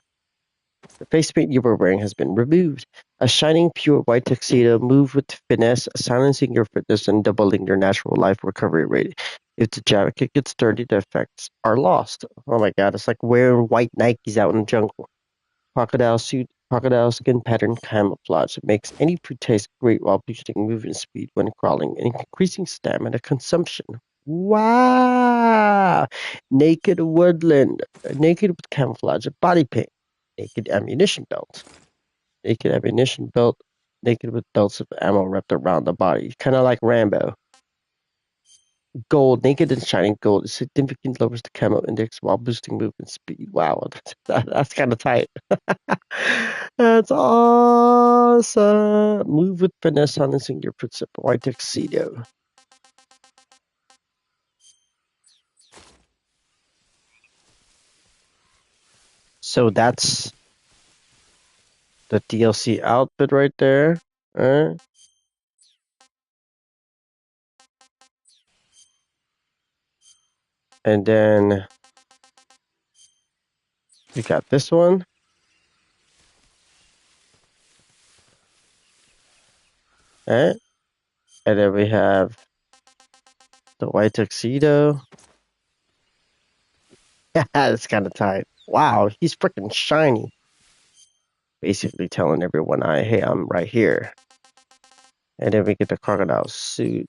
The face paint you were wearing has been removed. A shining, pure white tuxedo. Move with finesse, silencing your fitness and doubling your natural life recovery rate. If the jacket gets dirty, the effects are lost. Oh my god, it's like wearing white Nikes out in the jungle. Crocodile suit, crocodile skin pattern camouflage. It makes any food taste great while boosting movement speed when crawling and increasing stamina consumption. Wow! Naked woodland. Naked with camouflage. Body paint. Naked ammunition belt. Naked ammunition belt. Naked with belts of ammo wrapped around the body. Kind of like Rambo. Gold. Naked and shining gold. It significantly lowers the camo index while boosting movement speed. Wow, that's kind of tight. That's awesome. Move with finesse, silencing your footstep. White tuxedo. So that's the DLC outfit right there. And then we got this one. And then we have the white tuxedo. Yeah, that's kind of tight. Wow, he's freaking shiny. Basically telling everyone, hey, I'm right here. And then we get the crocodile suit.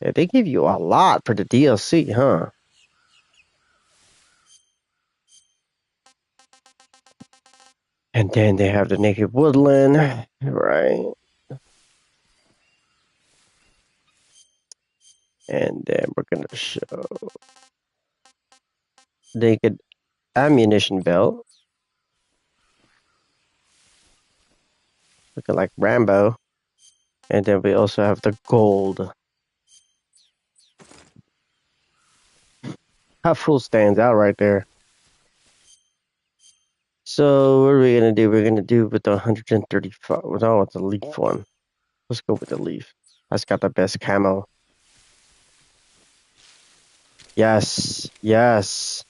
Yeah, they give you a lot for the DLC, huh? And then they have the naked woodland, right? And then we're gonna show naked ammunition belt, looking like Rambo. And then we also have the gold. That full stands out right there. So what are we gonna do? We're gonna do with the 135. No, with the leaf one. Let's go with the leaf. That's got the best camo. Yes, yes.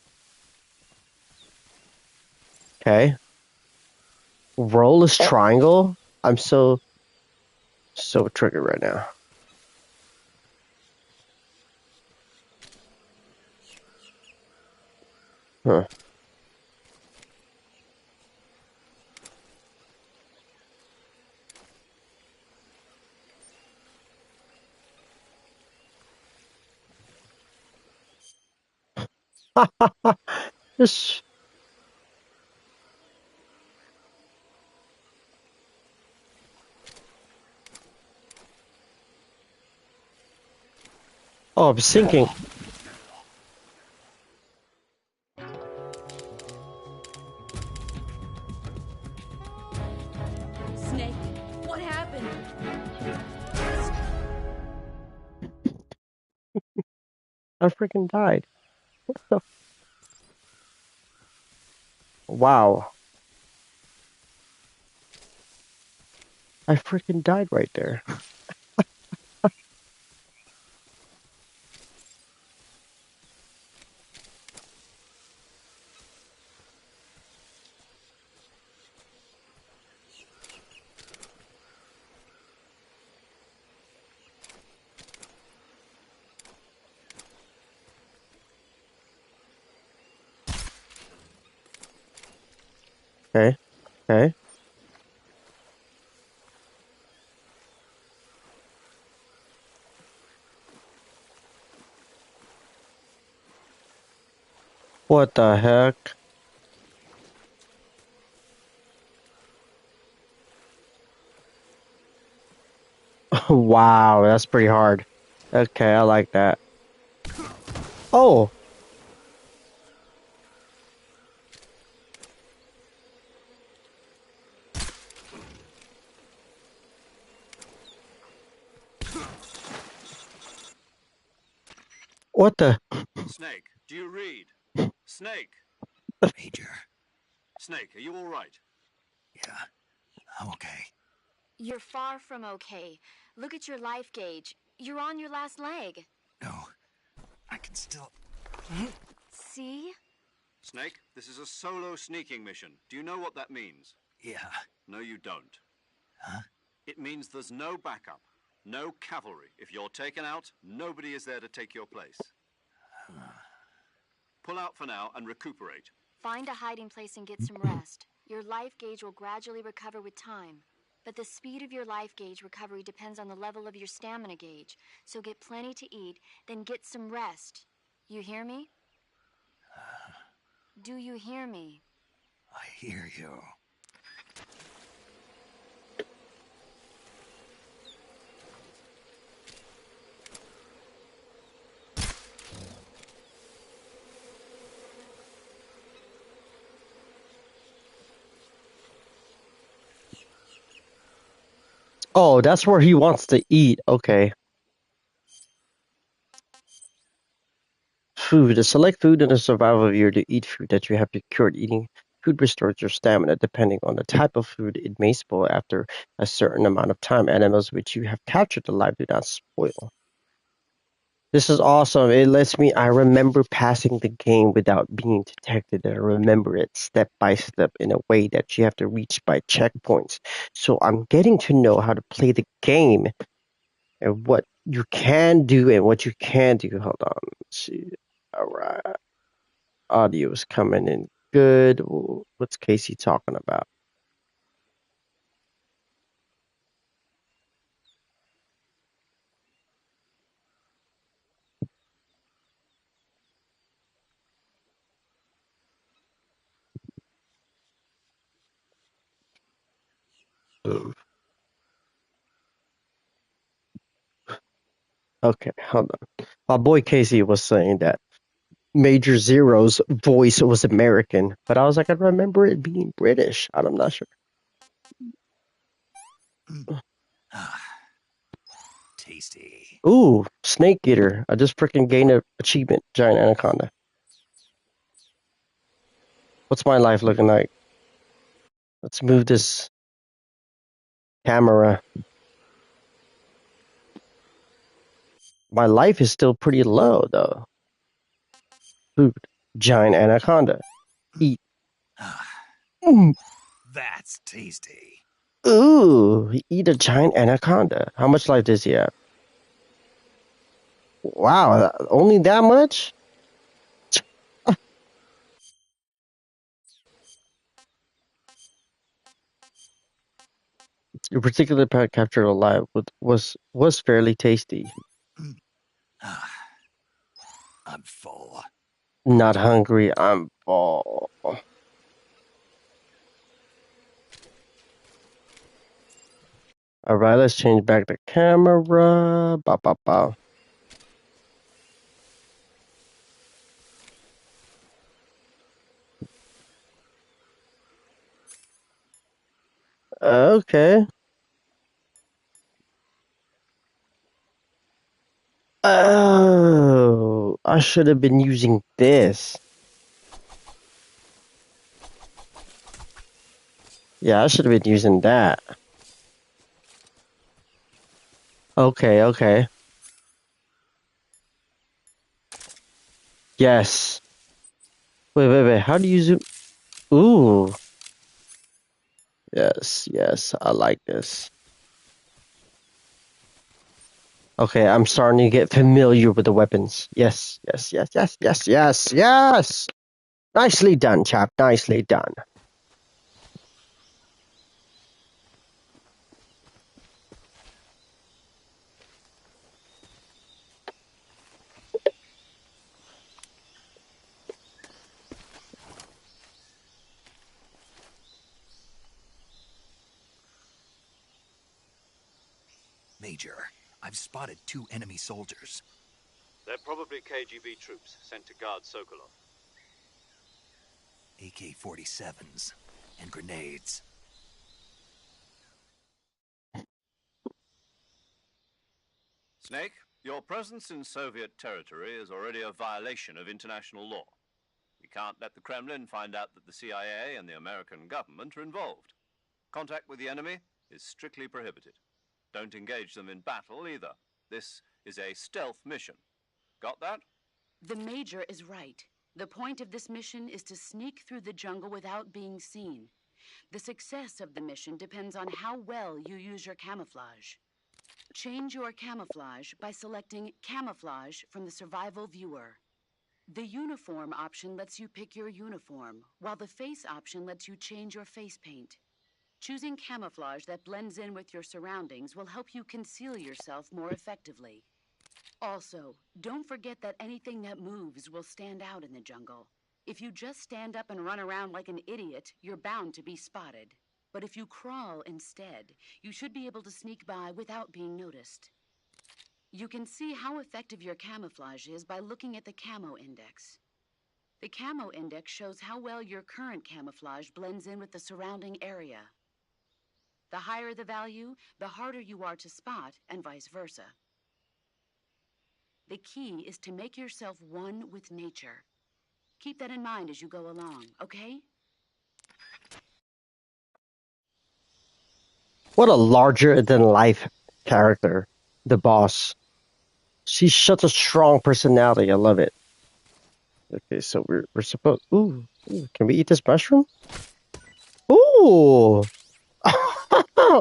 Okay. Roll is triangle. I'm so triggered right now. Huh. This. Oh, I'm sinking. Snake, what happened? I freaking died. What the? Wow. I freaking died right there. Okay. Okay. What the heck? Wow, that's pretty hard. Okay, I like that. Oh, what the? Snake, do you read? Snake! Major. Snake, are you all right? Yeah, I'm okay. You're far from okay. Look at your life gauge. You're on your last leg. No, I can still... See? Snake, this is a solo sneaking mission. Do you know what that means? Yeah. No, you don't. Huh? It means there's no backup, no cavalry. If you're taken out, nobody is there to take your place. Pull out for now and recuperate. Find a hiding place and get some rest. Your life gauge will gradually recover with time. But the speed of your life gauge recovery depends on the level of your stamina gauge. So get plenty to eat, then get some rest. You hear me? Do you hear me? I hear you. Oh, that's where he wants to eat. Okay. Food. Select food in the survival year to eat food that you have procured. Eating food restores your stamina. Depending on the type of food, it may spoil after a certain amount of time. Animals which you have captured alive do not spoil. This is awesome. It lets me. I remember passing the game without being detected. And I remember it step by step in a way that you have to reach by checkpoints. So I'm getting to know how to play the game and what you can do and what you can't do. Hold on. Let's see. All right. Audio is coming in good. What's Casey talking about? Okay, hold on. My boy Casey was saying that Major Zero's voice was American, but I was like, I remember it being British. I'm not sure. Tasty. Ooh, Snake Eater. I just freaking gained an achievement. Giant Anaconda. What's my life looking like? Let's move this camera. My life is still pretty low, though. Food. Giant Anaconda. Eat. Mm. That's tasty. Ooh, eat a giant anaconda. How much life does he have? Wow, only that much? Your particular pet captured alive was fairly tasty. I'm full. Not hungry, I'm full. Alright, let's change back the camera. Ba ba ba. Okay. Oh, I should have been using this. Yeah, I should have been using that. Okay, okay. Yes. Wait. How do you zoom? Ooh. Yes. I like this. Okay, I'm starting to get familiar with the weapons. Yes. Nicely done, chap. Nicely done. Major, I've spotted 2 enemy soldiers. They're probably KGB troops sent to guard Sokolov. AK-47s and grenades. Snake, your presence in Soviet territory is already a violation of international law. We can't let the Kremlin find out that the CIA and the American government are involved. Contact with the enemy is strictly prohibited. Don't engage them in battle either. This is a stealth mission. Got that? The Major is right. The point of this mission is to sneak through the jungle without being seen. The success of the mission depends on how well you use your camouflage. Change your camouflage by selecting Camouflage from the Survival Viewer. The Uniform option lets you pick your uniform, while the Face option lets you change your face paint. Choosing camouflage that blends in with your surroundings will help you conceal yourself more effectively. Also, don't forget that anything that moves will stand out in the jungle. If you just stand up and run around like an idiot, you're bound to be spotted. But if you crawl instead, you should be able to sneak by without being noticed. You can see how effective your camouflage is by looking at the Camo Index. The Camo Index shows how well your current camouflage blends in with the surrounding area. The higher the value, the harder you are to spot, and vice versa. The key is to make yourself one with nature. Keep that in mind as you go along, okay? What a larger than life character, the boss. She's such a strong personality. I love it. Okay, so we're supposed. Ooh, can we eat this mushroom? Ooh.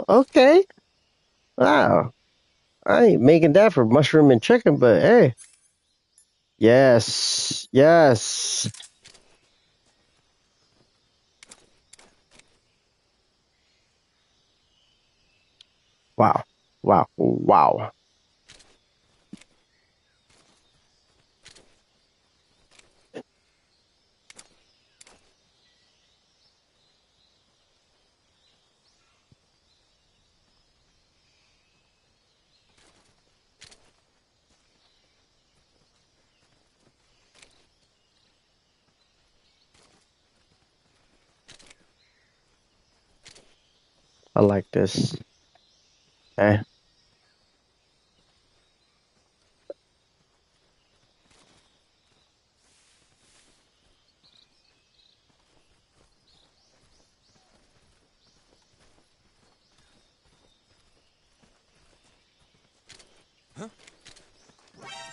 Okay. Wow. I ain't making that for mushroom and chicken, but hey. Yes. Yes. Wow. Wow. Wow. I like this. Okay.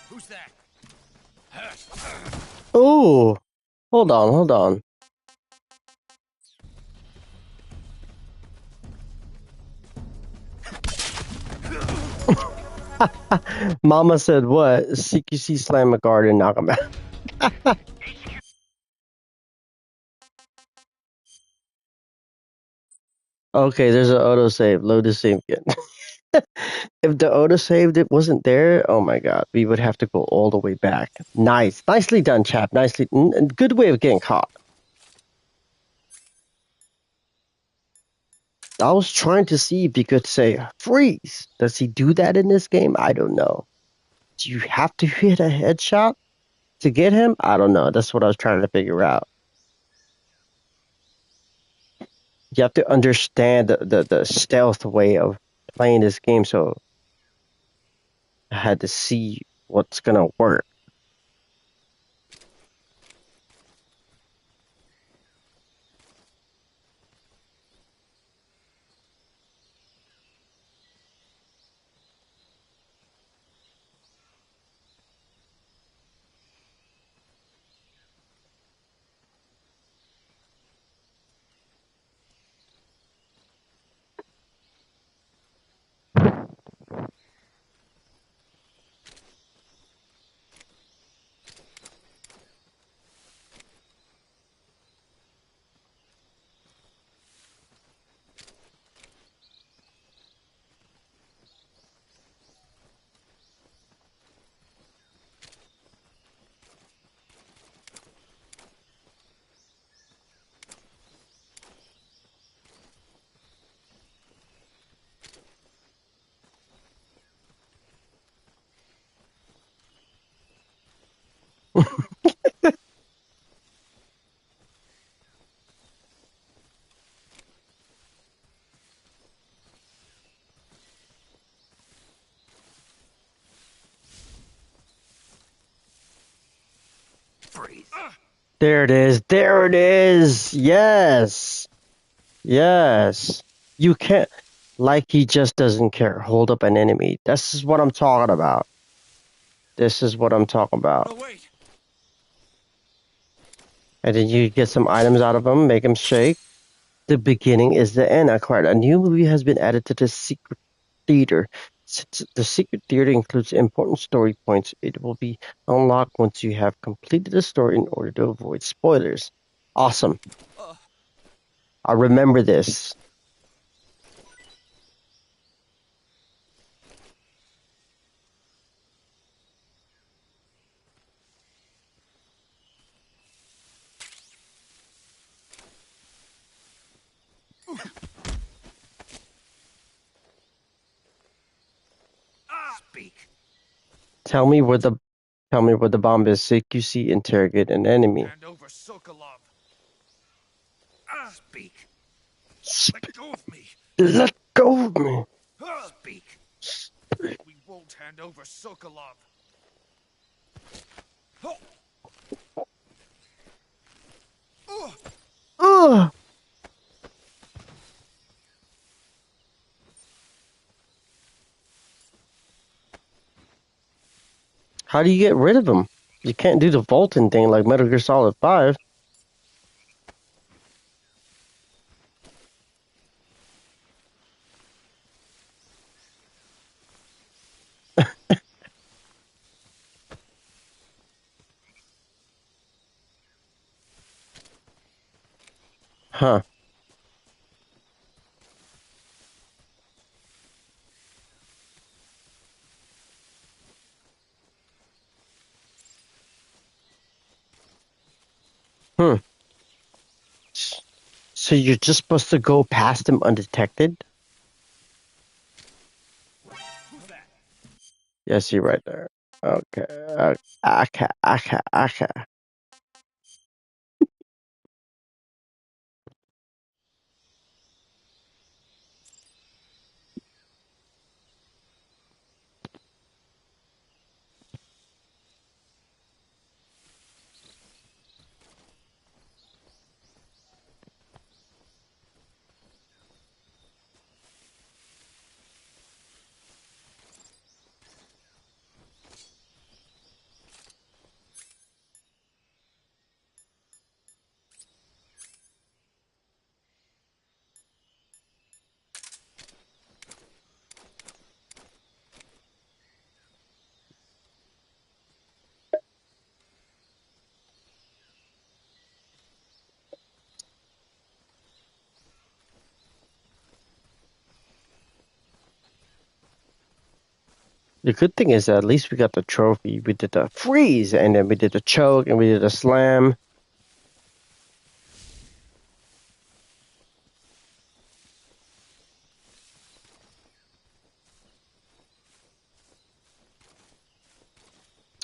Who's that? Ooh. Hold on. Hold on. Mama said what? CQC slam a guard and knock him out. Okay, there's an autosave. Load the save again. If the autosave that wasn't there, oh my god, we would have to go all the way back. Nice. Nicely done, chap. Nicely. Good way of getting caught. I was trying to see if you could say freeze. Does he do that in this game? I don't know. Do you have to hit a headshot to get him? I don't know. That's what I was trying to figure out. You have to understand the stealth way of playing this game, so I had to see what's gonna work. Freeze. There it is. There it is. Yes. Yes. You can't. Like he just doesn't care. Hold up an enemy. This is what I'm talking about. This is what I'm talking about. Oh, wait. And then you get some items out of them, make them shake. The beginning is the end. Acquired. A new movie has been added to the secret theater. Since the secret theater includes important story points, it will be unlocked once you have completed the story in order to avoid spoilers. Awesome. I remember this. Speak. Tell me where the bomb is. CQC interrogate an enemy. Hand over Sokolov. Speak. Let go of me. Let go of me. Speak. We won't hand over Sokolov. Ugh. How do you get rid of him? You can't do the Volton thing like Metal Gear Solid 5. Huh. Hmm. So you're just supposed to go past him undetected? Yes, you're right there. Okay. Okay. The good thing is that at least we got the trophy. We did the freeze, and then we did the choke, and we did the slam.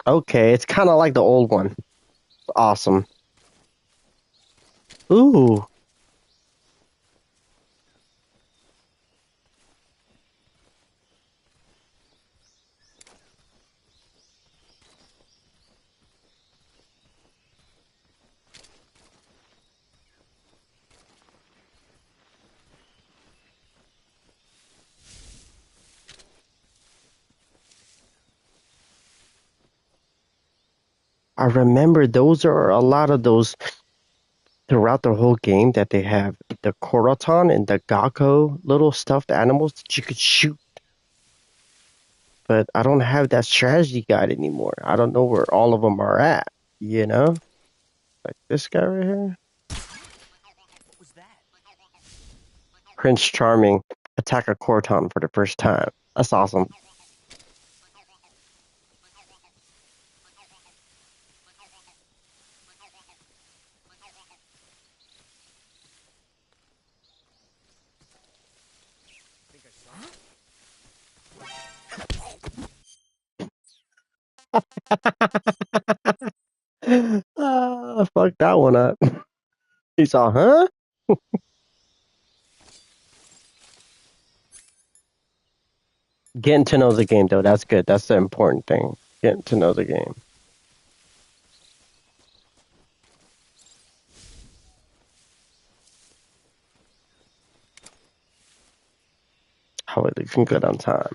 Okay, it's kind of like the old one. Awesome. Ooh. I remember those are a lot of those throughout the whole game that they have the Koroton and the Gakko little stuffed animals that you could shoot. But I don't have that strategy guide anymore. I don't know where all of them are at, you know? Like this guy right here. What was that? Prince Charming attack a Koroton for the first time. That's awesome. Fuck that one up. He's all, huh? Getting to know the game, though, that's good. That's the important thing. Getting to know the game. How you can good on time.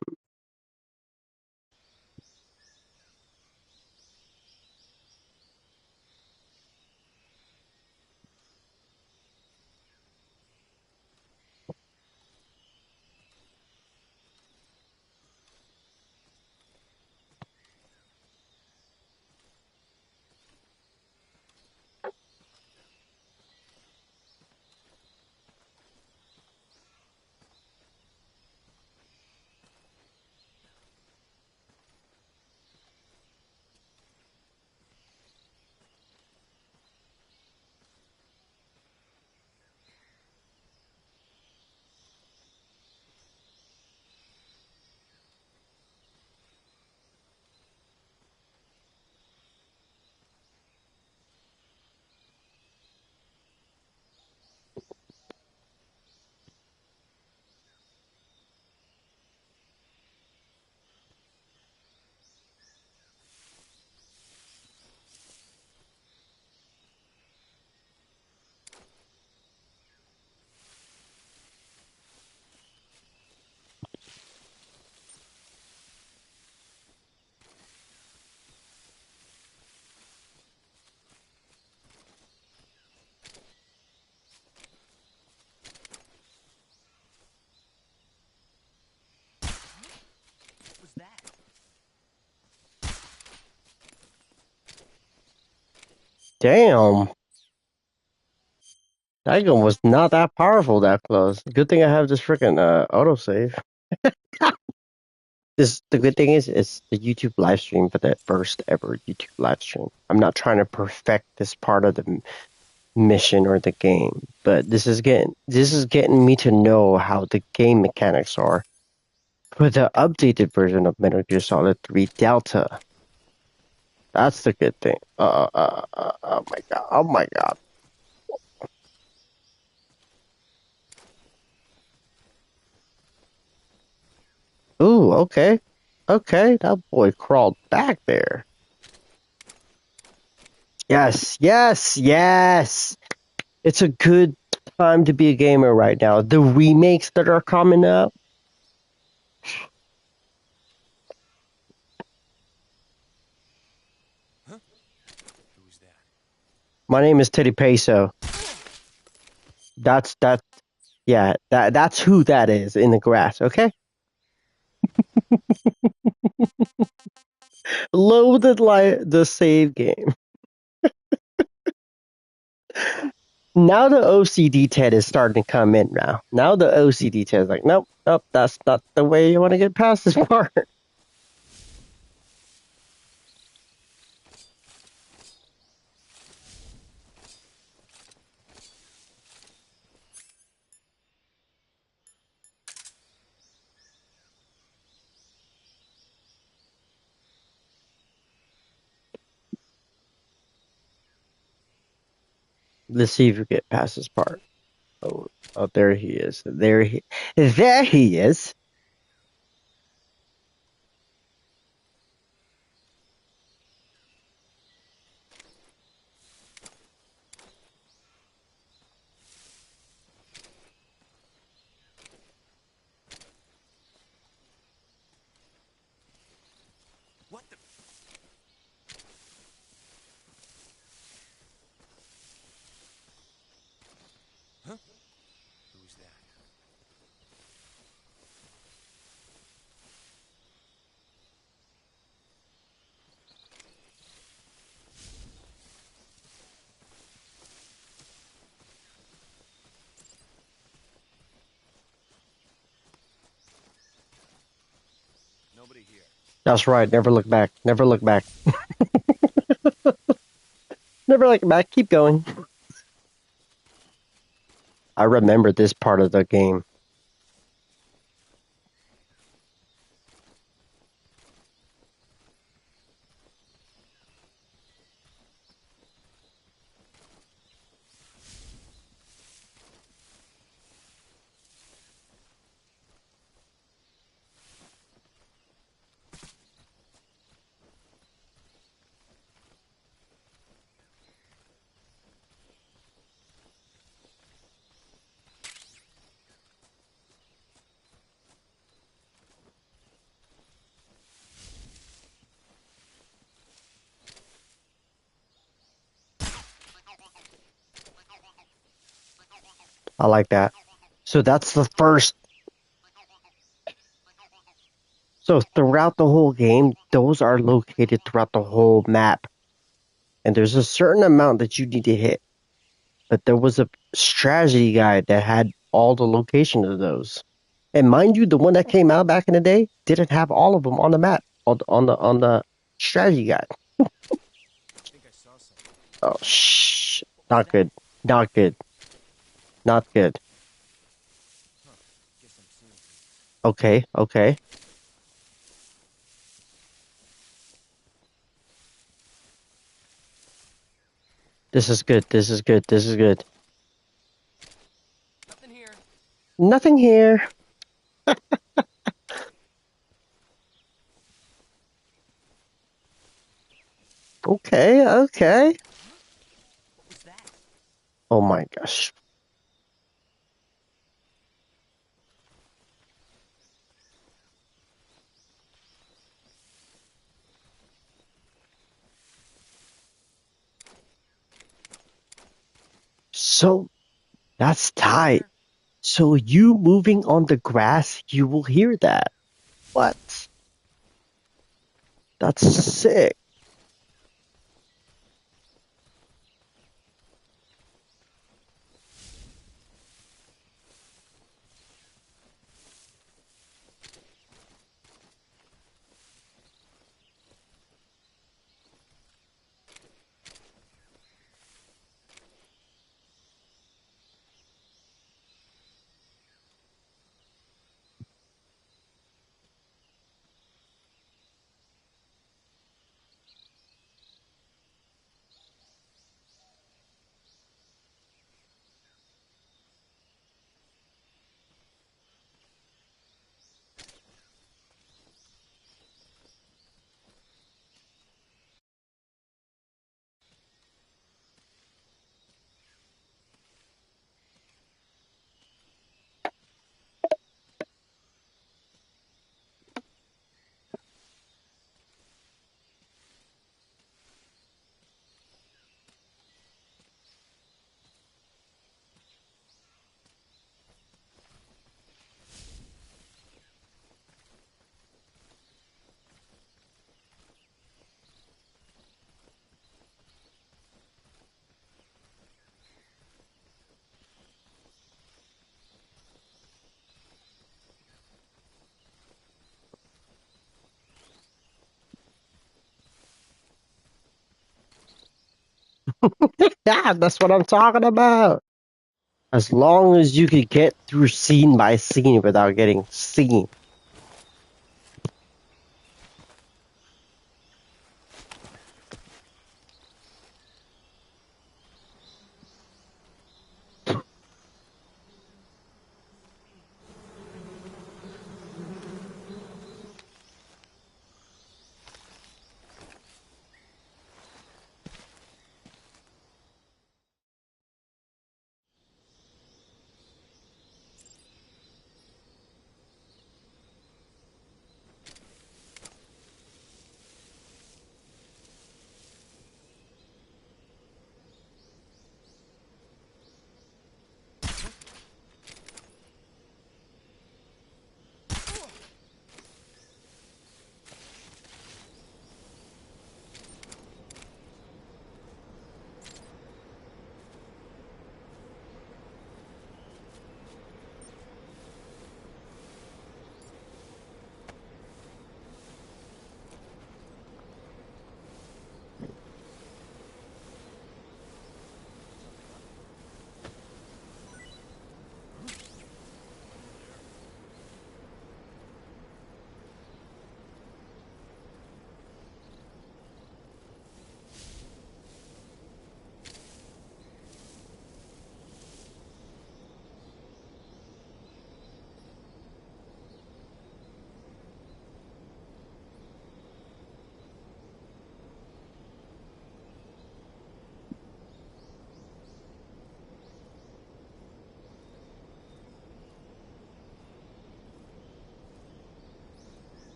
Damn. That gun was not that powerful that close. Good thing I have this freaking autosave. The good thing is it's the YouTube live stream for the first ever YouTube live stream. I'm not trying to perfect this part of the mission or the game, but this is getting me to know how the game mechanics are for the updated version of Metal Gear Solid 3 Delta. That's the good thing. Oh my god. Oh my god. Ooh, okay. Okay, that boy crawled back there. Yes, yes, yes. It's a good time to be a gamer right now. The remakes that are coming up. Huh? Who's that? My name is TeddyPESO. That's who that is in the grass, okay? Loaded like the save game. Now the OCD Ted is starting to come in now. Now the OCD Ted is like, nope, nope, that's not the way you want to get past this part. Let's see if we get past this part. Oh, oh, there he is. There he is. What the? Huh? Who's that? Nobody here. That's right. Never look back. Never look back. Never look back. Keep going. I remember this part of the game. I like that. So that's the first. So throughout the whole game, those are located throughout the whole map. And there's a certain amount that you need to hit. But there was a strategy guide that had all the locations of those. And mind you, the one that came out back in the day didn't have all of them on the map, on the strategy guide. I think I saw something. Oh, shh. Not good. Not good. Not good. Huh. Guess I'm seeing things. Okay, okay. This is good. This is good. This is good. Nothing here. Nothing here. Okay, okay. What was that? Oh my gosh. So that's tight. So you moving on the grass, you will hear that. What? That's sick. Yeah, that's what I'm talking about. As long as you could get through scene by scene without getting seen.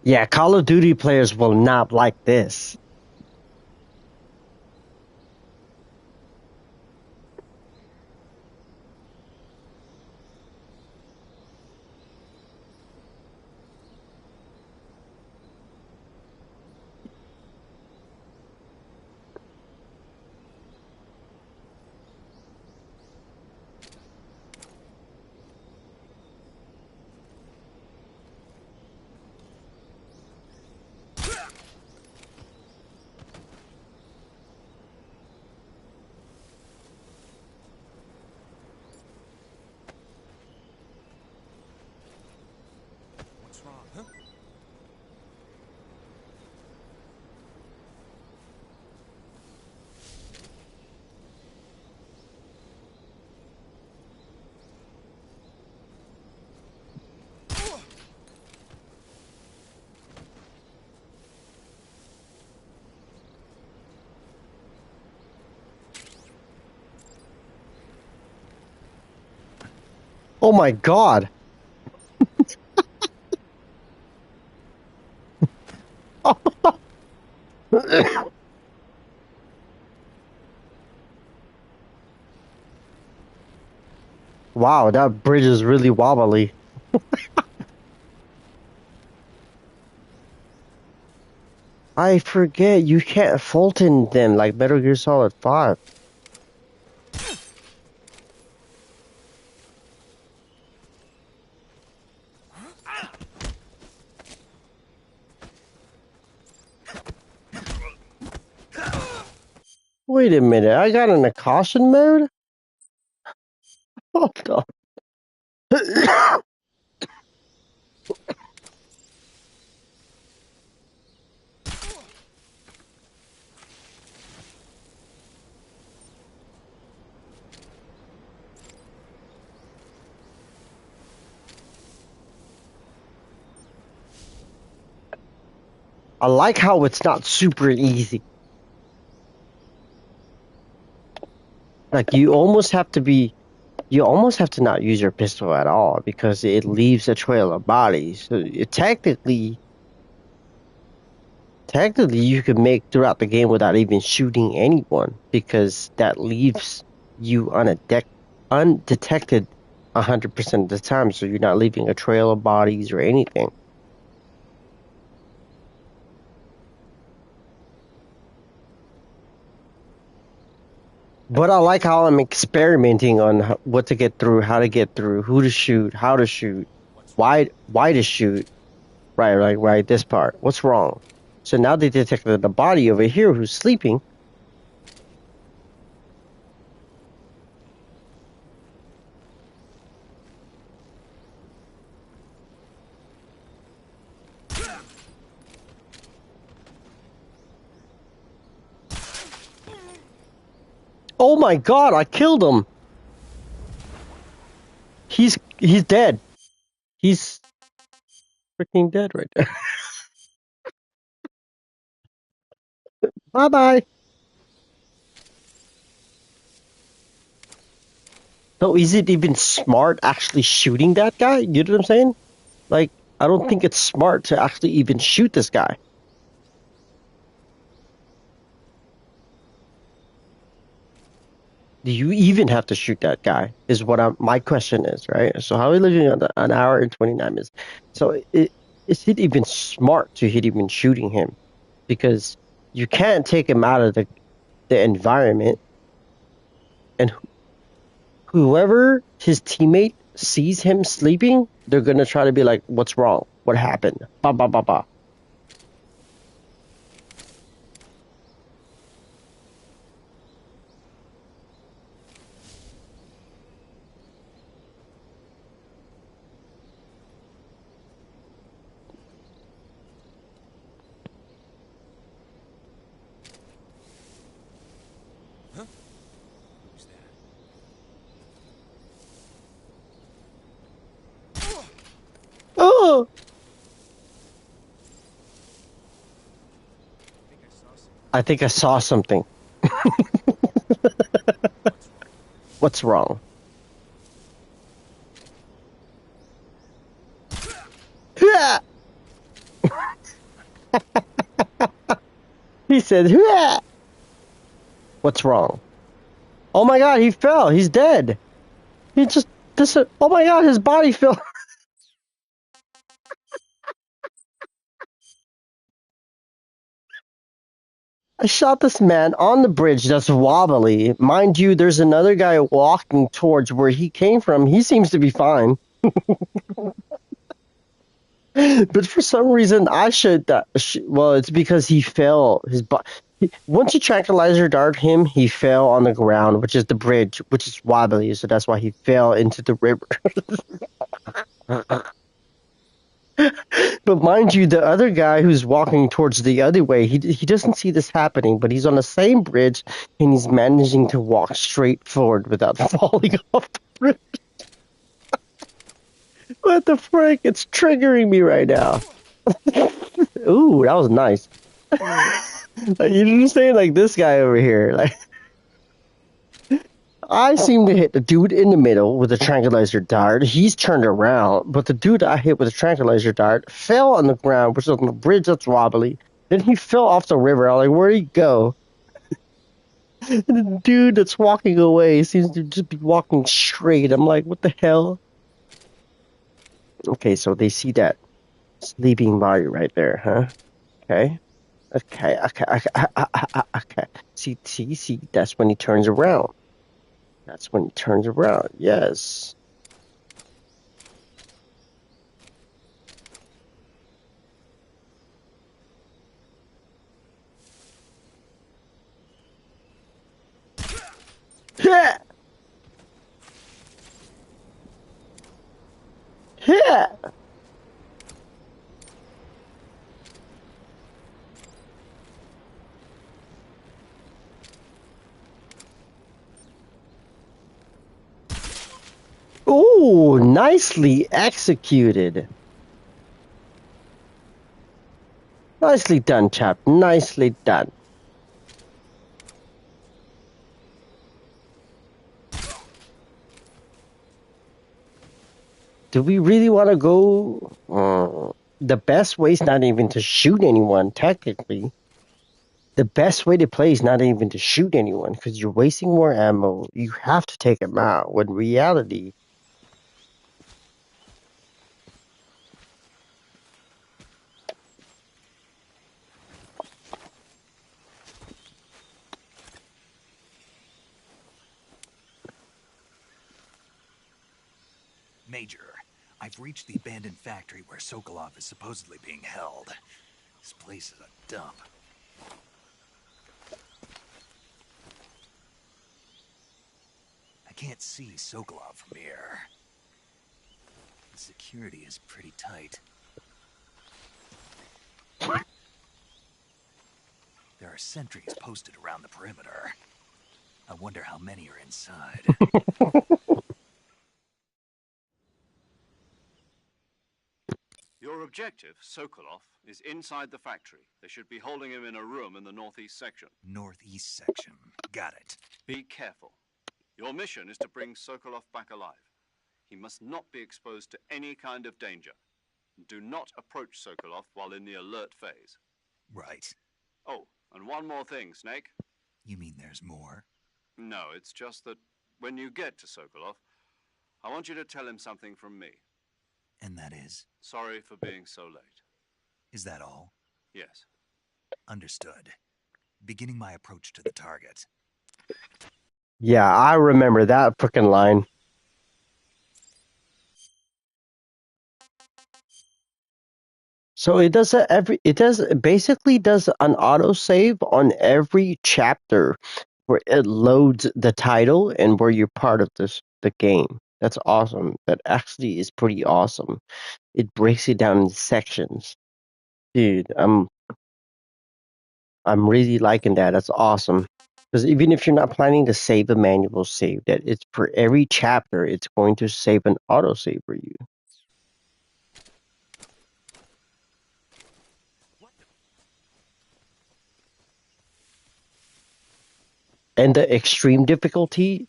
Yeah, Call of Duty players will not like this. What's wrong, huh? Oh my god. Wow, that bridge is really wobbly. I forget you can't Fulton them like Metal Gear Solid 5. Wait a minute, I got in a caution mode? Hold on. I like how it's not super easy. Like you almost have to not use your pistol at all because it leaves a trail of bodies. So technically you could make throughout the game without even shooting anyone, because that leaves you undetected 100% of the time, so you're not leaving a trail of bodies or anything. But I like how I'm experimenting on what to get through, how to get through, who to shoot, how to shoot, why to shoot. Right, this part. What's wrong? So now they detected the body over here who's sleeping. Oh my god, I killed him. He's dead. He's freaking dead right there. Bye bye. So is it even smart actually shooting that guy? You know what I'm saying? Like, I don't think it's smart to actually even shoot this guy. Do you even have to shoot that guy? Is what my question is, right? So how are we looking at an hour and 29 minutes? So is it even smart to hit even shooting him? Because you can't take him out of the environment, and whoever his teammate sees him sleeping, they're gonna try to be like, "What's wrong? What happened?" Ba ba ba ba. Oh, I think I saw something. What's wrong? Yeah. He said, "Yeah." What's wrong? Oh my god, he fell. He's dead. He just oh my god, his body fell. I shot this man on the bridge that's wobbly. Mind you, there's another guy walking towards where he came from. He seems to be fine. But for some reason, I should. Well, it's because he fell. Once you tranquilizer dart him, he fell on the ground, which is the bridge, which is wobbly. So that's why he fell into the river. But mind you, the other guy who's walking towards the other way, he doesn't see this happening, but he's on the same bridge and he's managing to walk straight forward without falling off the bridge. What the frick? It's triggering me right now. Ooh, that was nice. Like, you understand, like this guy over here, like I seem to hit the dude in the middle with a tranquilizer dart. He's turned around, but the dude I hit with a tranquilizer dart fell on the ground, which is on the bridge that's wobbly. Then he fell off the river. I'm like, where'd he go? And the dude that's walking away seems to just be walking straight. I'm like, what the hell? Okay, so they see that sleeping body right there, huh? Okay. Okay. See, that's when he turns around. That's when he turns around. Yes. Yeah. Yeah. Ooh, nicely executed. Nicely done, chap. Nicely done. Do we really want to go? the best way is not even to shoot anyone, technically. The best way to play is not even to shoot anyone, because you're wasting more ammo. You have to take them out, when reality... Major, I've reached the abandoned factory where Sokolov is supposedly being held. This place is a dump. I can't see Sokolov from here. The security is pretty tight. There are sentries posted around the perimeter. I wonder how many are inside. Your objective, Sokolov, is inside the factory. They should be holding him in a room in the northeast section. Northeast section. Got it. Be careful. Your mission is to bring Sokolov back alive. He must not be exposed to any kind of danger. Do not approach Sokolov while in the alert phase. Right. Oh, and one more thing, Snake. You mean there's more? No, it's just that when you get to Sokolov, I want you to tell him something from me. And that is? Sorry for being so late. Is that all? Yes. Understood. Beginning my approach to the target. Yeah, I remember that freaking line. So it does basically does an autosave on every chapter where it loads the title and where you're part of the game. That's awesome. That actually is pretty awesome. It breaks it down in sections. Dude, I'm really liking that. That's awesome. Because even if you're not planning to save a manual save, that it's for every chapter, it's going to save an autosave for you. And the extreme difficulty,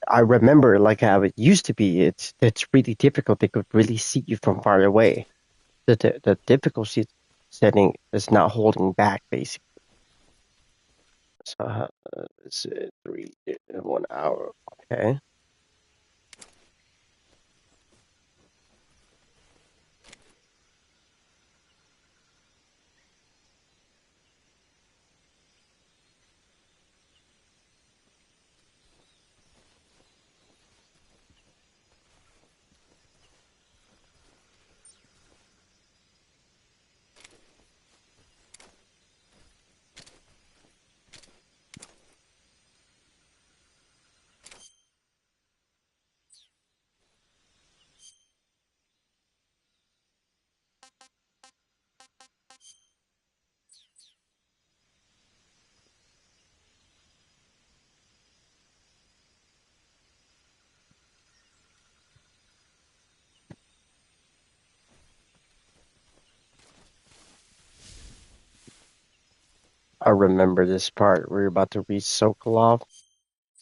I remember like how it used to be. It's really difficult. They could really see you from far away. The difficulty setting is not holding back, basically. So it's 1 hour. Okay. I remember this part. We're about to reach Sokolov.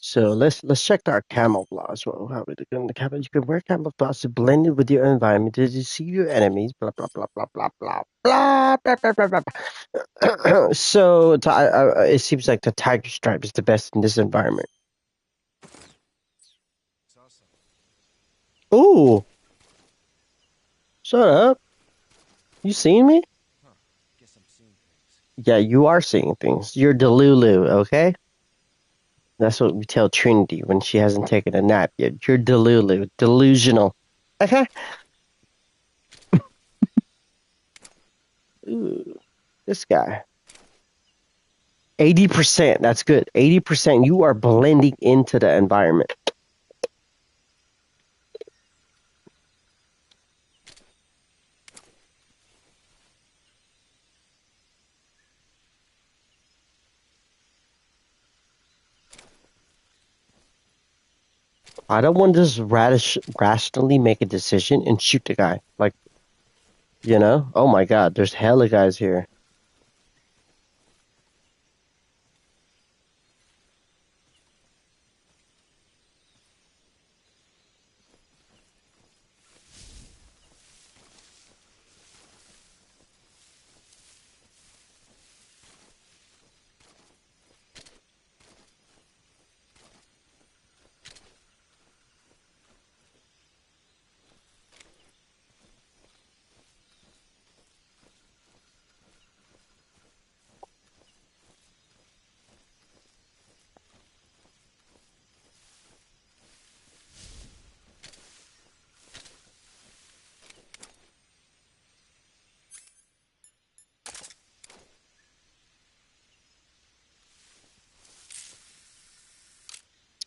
So let's check our camouflage. Well, how we doing the camouflage? You can wear camouflage to blend in with your environment to deceive your enemies. Blah blah blah blah blah blah blah blah blah blah blah. Blah. So it seems like the tiger stripe is the best in this environment. Ooh, shut up! You seeing me? Yeah, you are seeing things. You're Delulu, okay? That's what we tell Trinity when she hasn't taken a nap yet. You're Delulu, delusional. Okay. Ooh, this guy. 80%, that's good. 80%, you are blending into the environment. I don't want to just rationally make a decision and shoot the guy. Like, oh my god, there's hella guys here.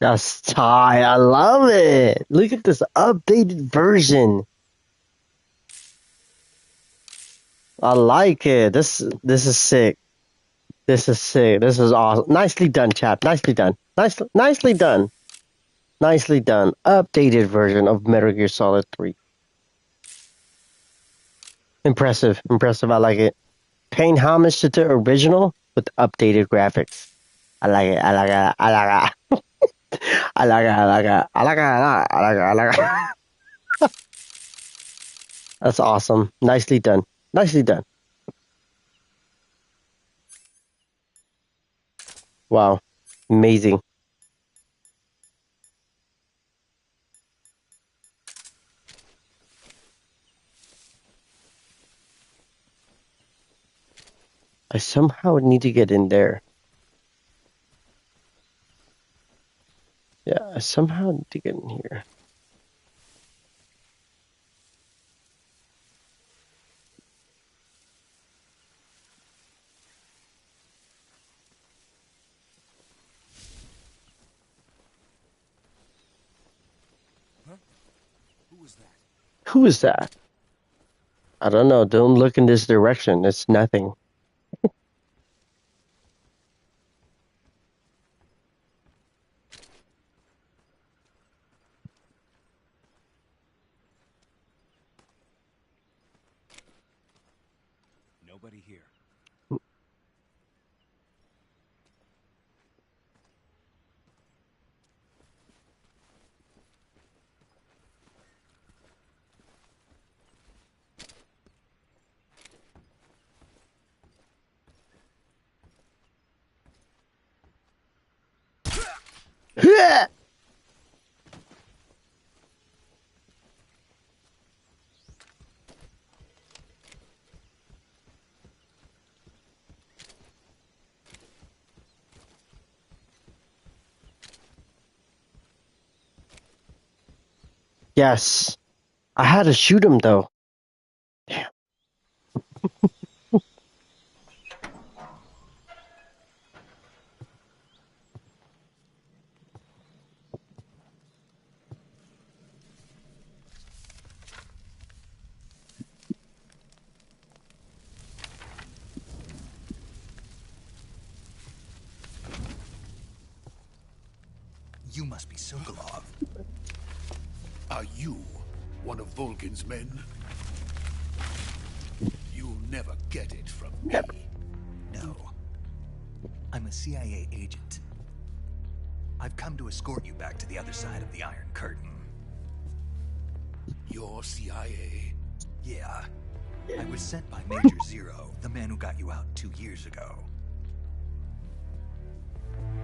That's tight. I love it. Look at this updated version. I like it. This is sick. This is sick. This is awesome. Nicely done, chap. Nicely done. Nicely done. Nicely done. Updated version of Metal Gear Solid 3. Impressive. Impressive. I like it. Paying homage to the original with updated graphics. I like it. I like it. I like it. I like it. I like it. I like it. I like it. I like it. That's awesome. Nicely done. Nicely done. Wow. Amazing. I somehow need to get in there. Yeah, I somehow need to get in here. Huh? Who was that? Who is that? I don't know. Don't look in this direction. It's nothing. Nobody here. Yes. I had to shoot him though. Damn. You must be Sokolov. Are you one of Volgin's men? You'll never get it from me. No. I'm a CIA agent. I've come to escort you back to the other side of the Iron Curtain. You're CIA? Yeah. I was sent by Major Zero, the man who got you out 2 years ago.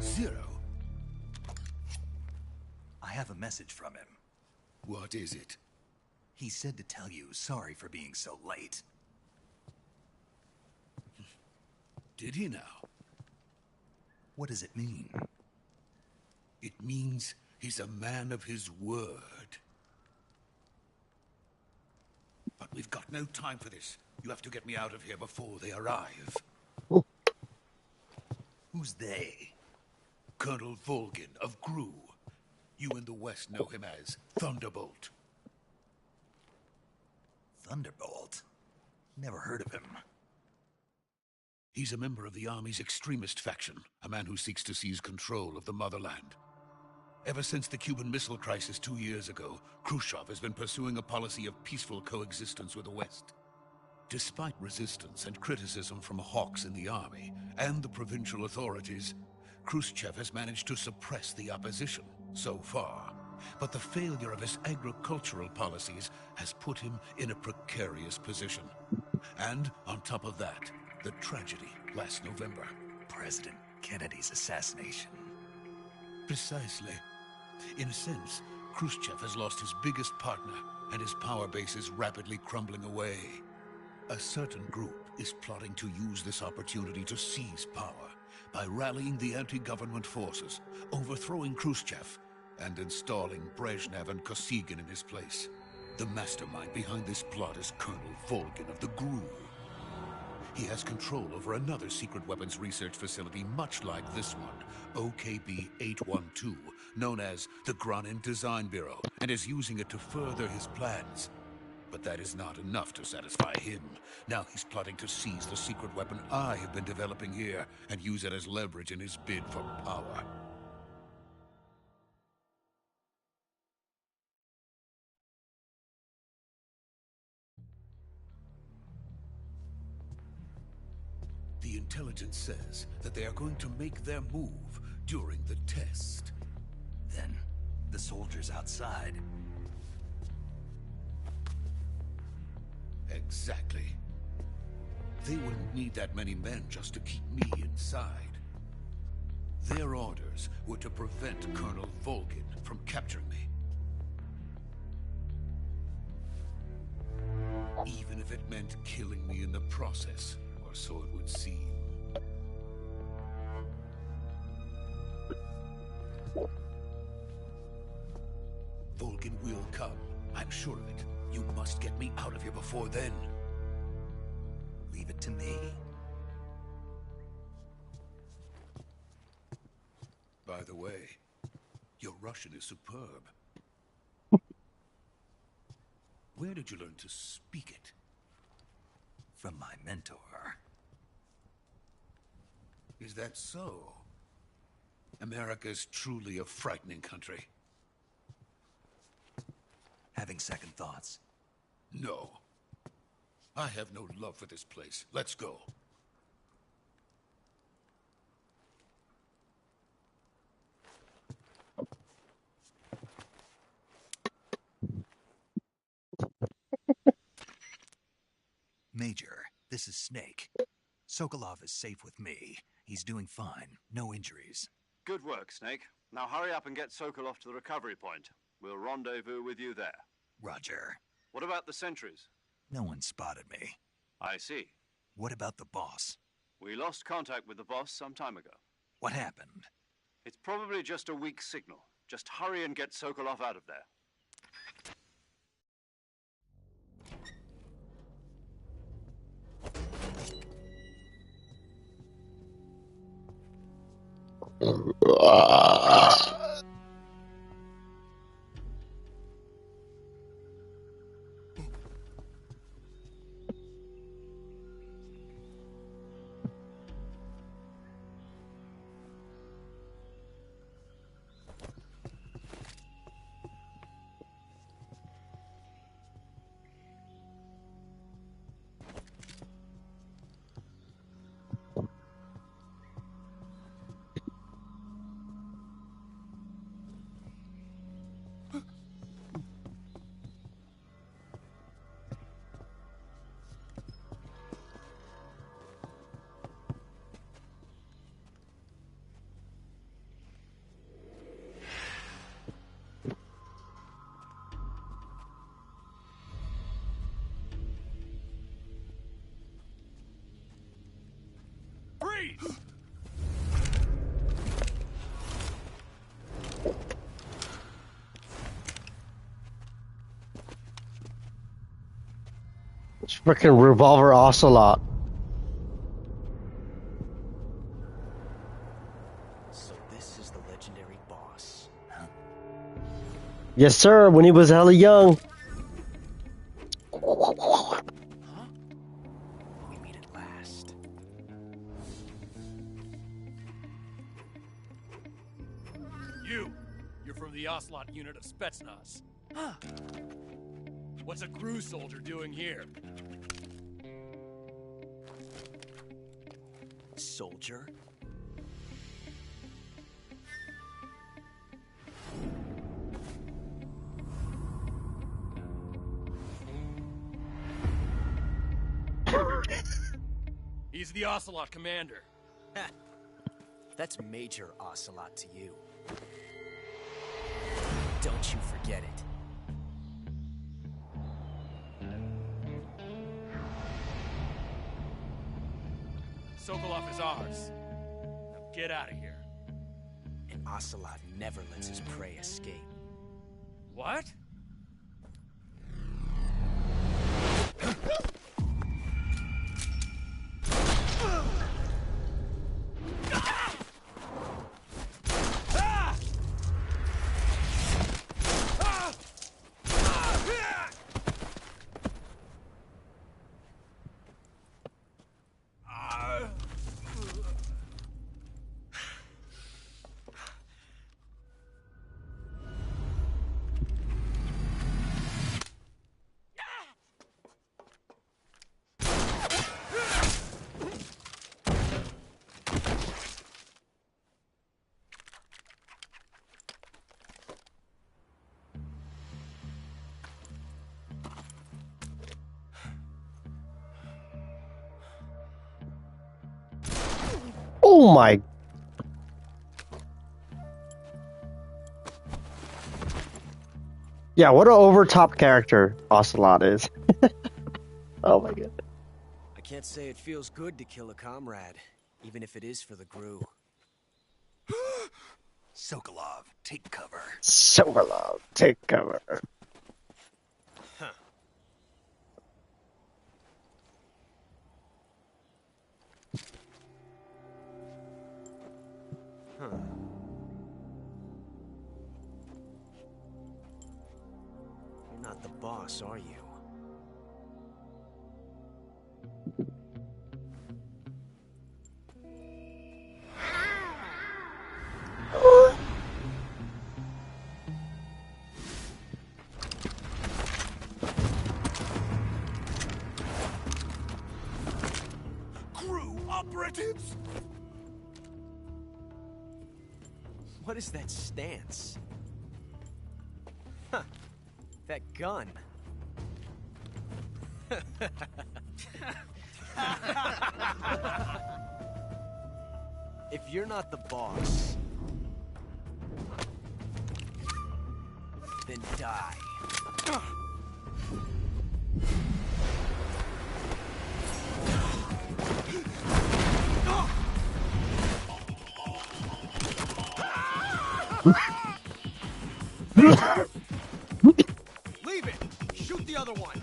Zero? I have a message from him. What is it? He said to tell you sorry for being so late. Did he now? What does it mean? It means he's a man of his word. But we've got no time for this. You have to get me out of here before they arrive. Who's they? Colonel Volgin of GRU. You in the West know him as Thunderbolt. Thunderbolt? Never heard of him. He's a member of the Army's extremist faction, a man who seeks to seize control of the motherland. Ever since the Cuban Missile Crisis 2 years ago, Khrushchev has been pursuing a policy of peaceful coexistence with the West. Despite resistance and criticism from hawks in the army and the provincial authorities, Khrushchev has managed to suppress the opposition so far. But the failure of his agricultural policies has put him in a precarious position. And on top of that, the tragedy last November. President Kennedy's assassination. Precisely. In a sense, Khrushchev has lost his biggest partner, and his power base is rapidly crumbling away. A certain group is plotting to use this opportunity to seize power by rallying the anti-government forces, overthrowing Khrushchev, and installing Brezhnev and Kosygin in his place. The mastermind behind this plot is Colonel Volgin of the GRU. he has control over another secret weapons research facility much like this one, OKB-812, known as the Granin Design Bureau, and is using it to further his plans. But that is not enough to satisfy him. Now he's plotting to seize the secret weapon I have been developing here and use it as leverage in his bid for power. The intelligence says that they are going to make their move during the test. Then, the soldiers outside. Exactly. They wouldn't need that many men just to keep me inside. Their orders were to prevent Colonel Volgin from capturing me. Even if it meant killing me in the process, or so it would seem. Volgin will come. I'm sure of it. You must get me out of here before then. Leave it to me. By the way, your Russian is superb. Where did you learn to speak it? From my mentor. Is that so? America's truly a frightening country. Having second thoughts? No. I have no love for this place. Let's go. Major, this is Snake. Sokolov is safe with me. He's doing fine. No injuries. Good work, Snake. Now hurry up and get Sokolov to the recovery point. We'll rendezvous with you there. Roger. What about the sentries? No one spotted me. I see. What about the boss? We lost contact with the boss some time ago. What happened? It's probably just a weak signal. Just hurry and get Sokolov out of there. Freeze! It's freaking Revolver Ocelot. So this is the legendary boss. Huh? Yes, sir, when he was hella young. Huh? We meet at last. You're from the Ocelot unit of Spetsnaz. Huh. What's a crew soldier doing here? Soldier? He's the Ocelot commander. That's Major Ocelot to you. Don't you forget it. Sokolov is ours. Now get out of here. And Ocelot never lets his prey escape. What? Oh my. Yeah, what an overtop character Ocelot is. Oh my god. I can't say it feels good to kill a comrade, even if it is for the Gru. Sokolov, take cover. Sokolov, take cover. Huh. Huh. You're not the boss, are you? Crew operatives! What is that stance? Huh. That gun. If you're not the boss, then die. Leave it! Shoot the other one!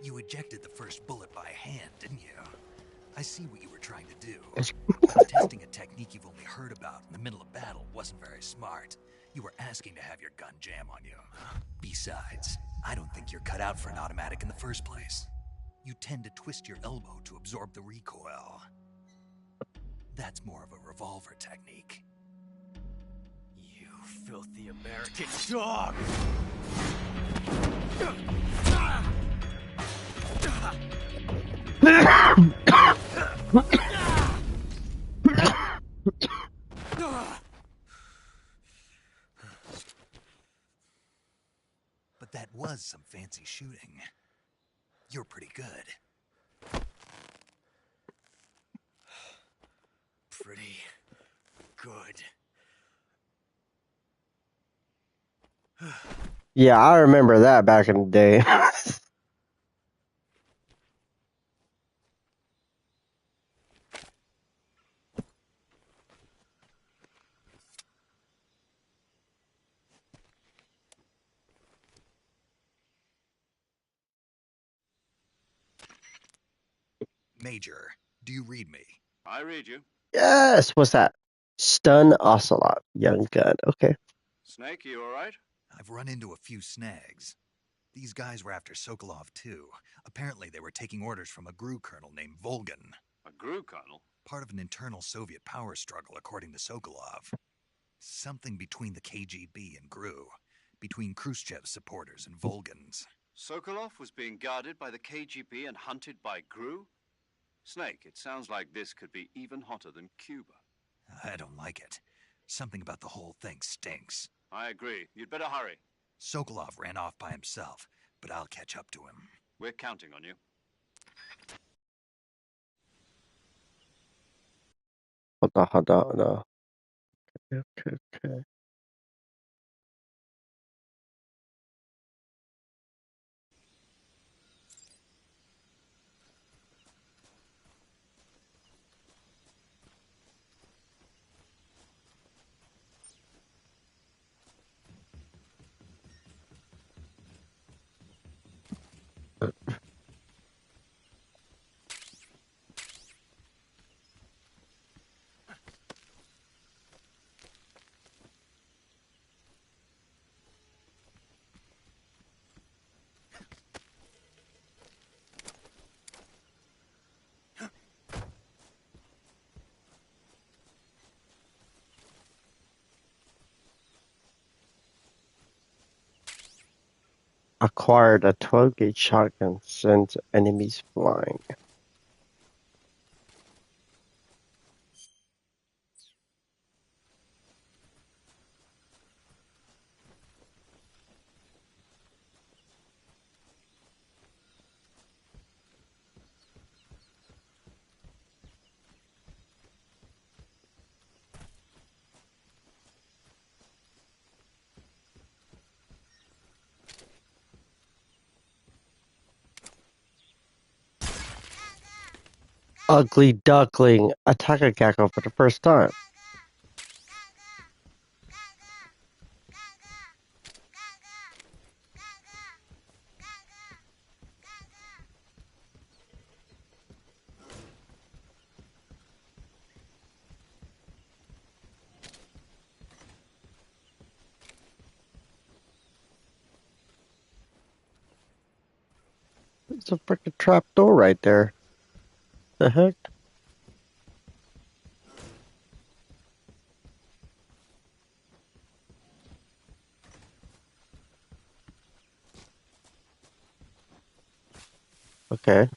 You ejected the first bullet by hand, didn't you? I see what you were trying to do. It's- But testing a technique you've only heard about in the middle of battle wasn't very smart. You were asking to have your gun jam on you. Besides, I don't think you're cut out for an automatic in the first place. You tend to twist your elbow to absorb the recoil. That's more of a revolver technique. You filthy American dog! But that was some fancy shooting. You're pretty good. Pretty good. Yeah, I remember that back in the day. Major, do you read me? I read you. Yes, what's that? Stun Ocelot, young gun. Okay. Snake, you all right? I've run into a few snags. These guys were after Sokolov too. Apparently they were taking orders from a GRU colonel named Volgan. A GRU colonel? Part of an internal Soviet power struggle, according to Sokolov. Something between the KGB and GRU. Between Khrushchev's supporters and Volgan's. Sokolov was being guarded by the KGB and hunted by GRU? Snake, it sounds like this could be even hotter than Cuba. I don't like it. Something about the whole thing stinks. I agree. You'd better hurry. Sokolov ran off by himself, but I'll catch up to him. We're counting on you. Hold on, no. Okay. Okay. Acquired a 12-gauge shotgun, sends enemies flying. Ugly duckling, attack a gecko for the first time. It's a freaking trap door right there. The heck? Okay,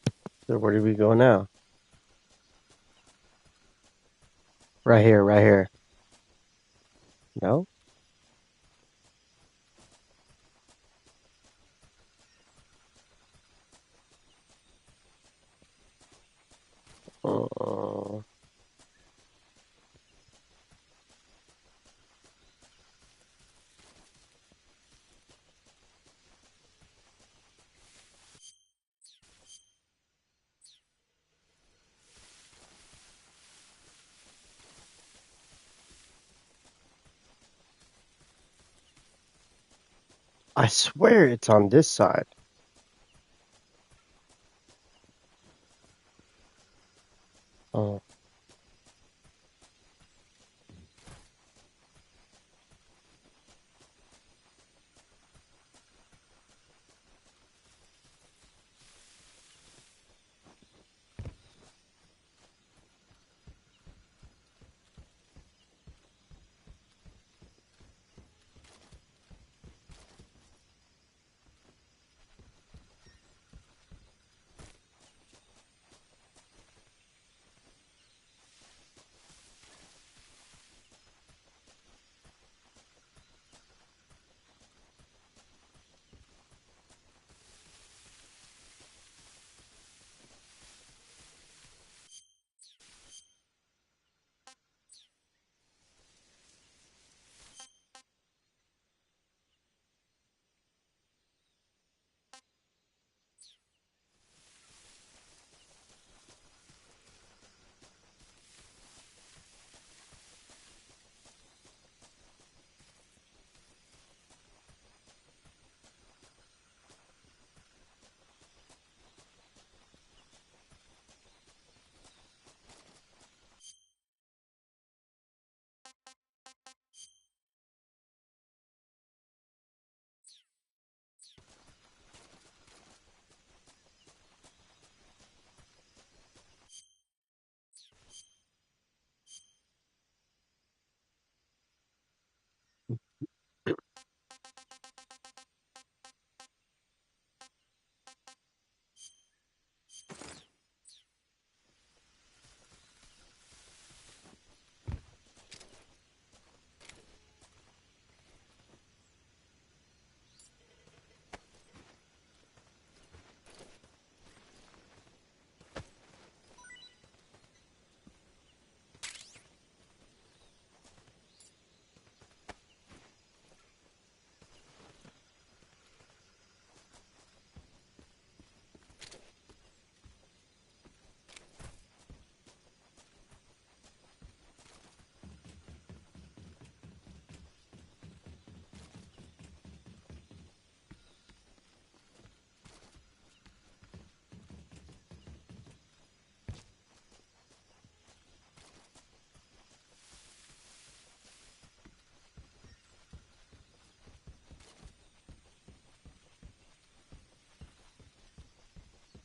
so where do we go now? Right here, right here. No? Uh, I swear it's on this side. Oh.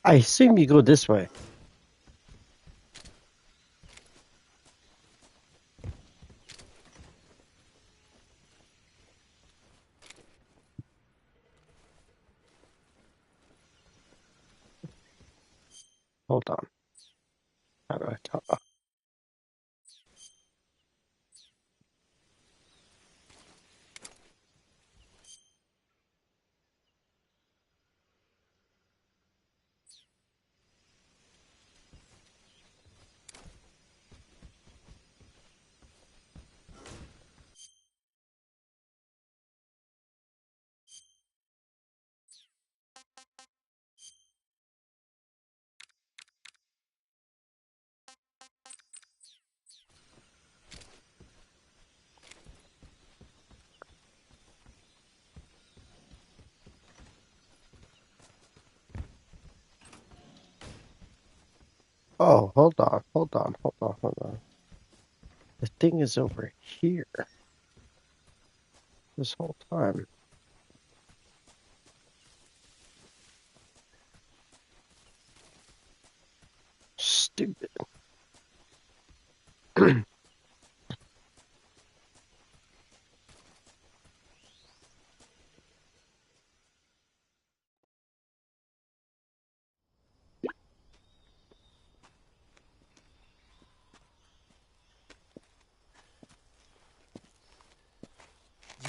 I assume you go this way. hold on. How do I talk? Oh, hold on. The thing is over here this whole time. Stupid.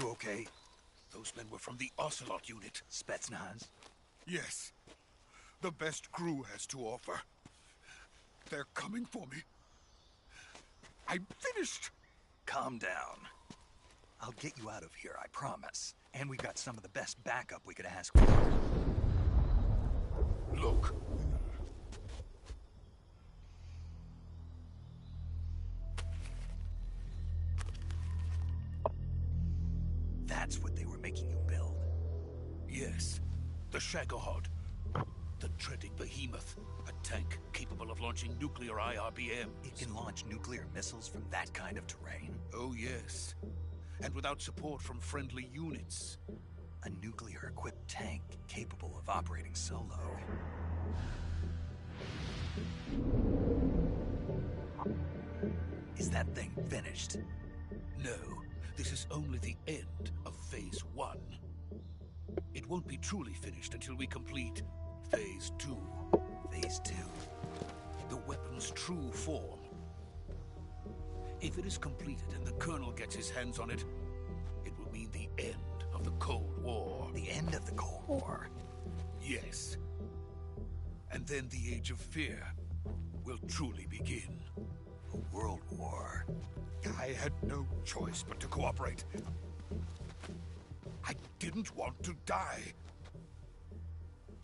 You okay? Those men were from the Ocelot unit. Spetsnaz? Yes. The best crew has to offer. They're coming for me. I'm finished. Calm down. I'll get you out of here, I promise. And we got some of the best backup we could ask for. Look. That's what they were making you build? Yes. The Shagohod. The treading behemoth. A tank capable of launching nuclear IRBM. It can launch nuclear missiles from that kind of terrain? Oh, yes. And without support from friendly units. A nuclear-equipped tank capable of operating solo. Is that thing finished? No. This is only the end of Phase 1. It won't be truly finished until we complete Phase 2. Phase 2? The weapon's true form. If it is completed and the Colonel gets his hands on it, it will mean the end of the Cold War. The end of the Cold War? Yes. And then the Age of Fear will truly begin. A world war? I had no choice but to cooperate. I didn't want to die.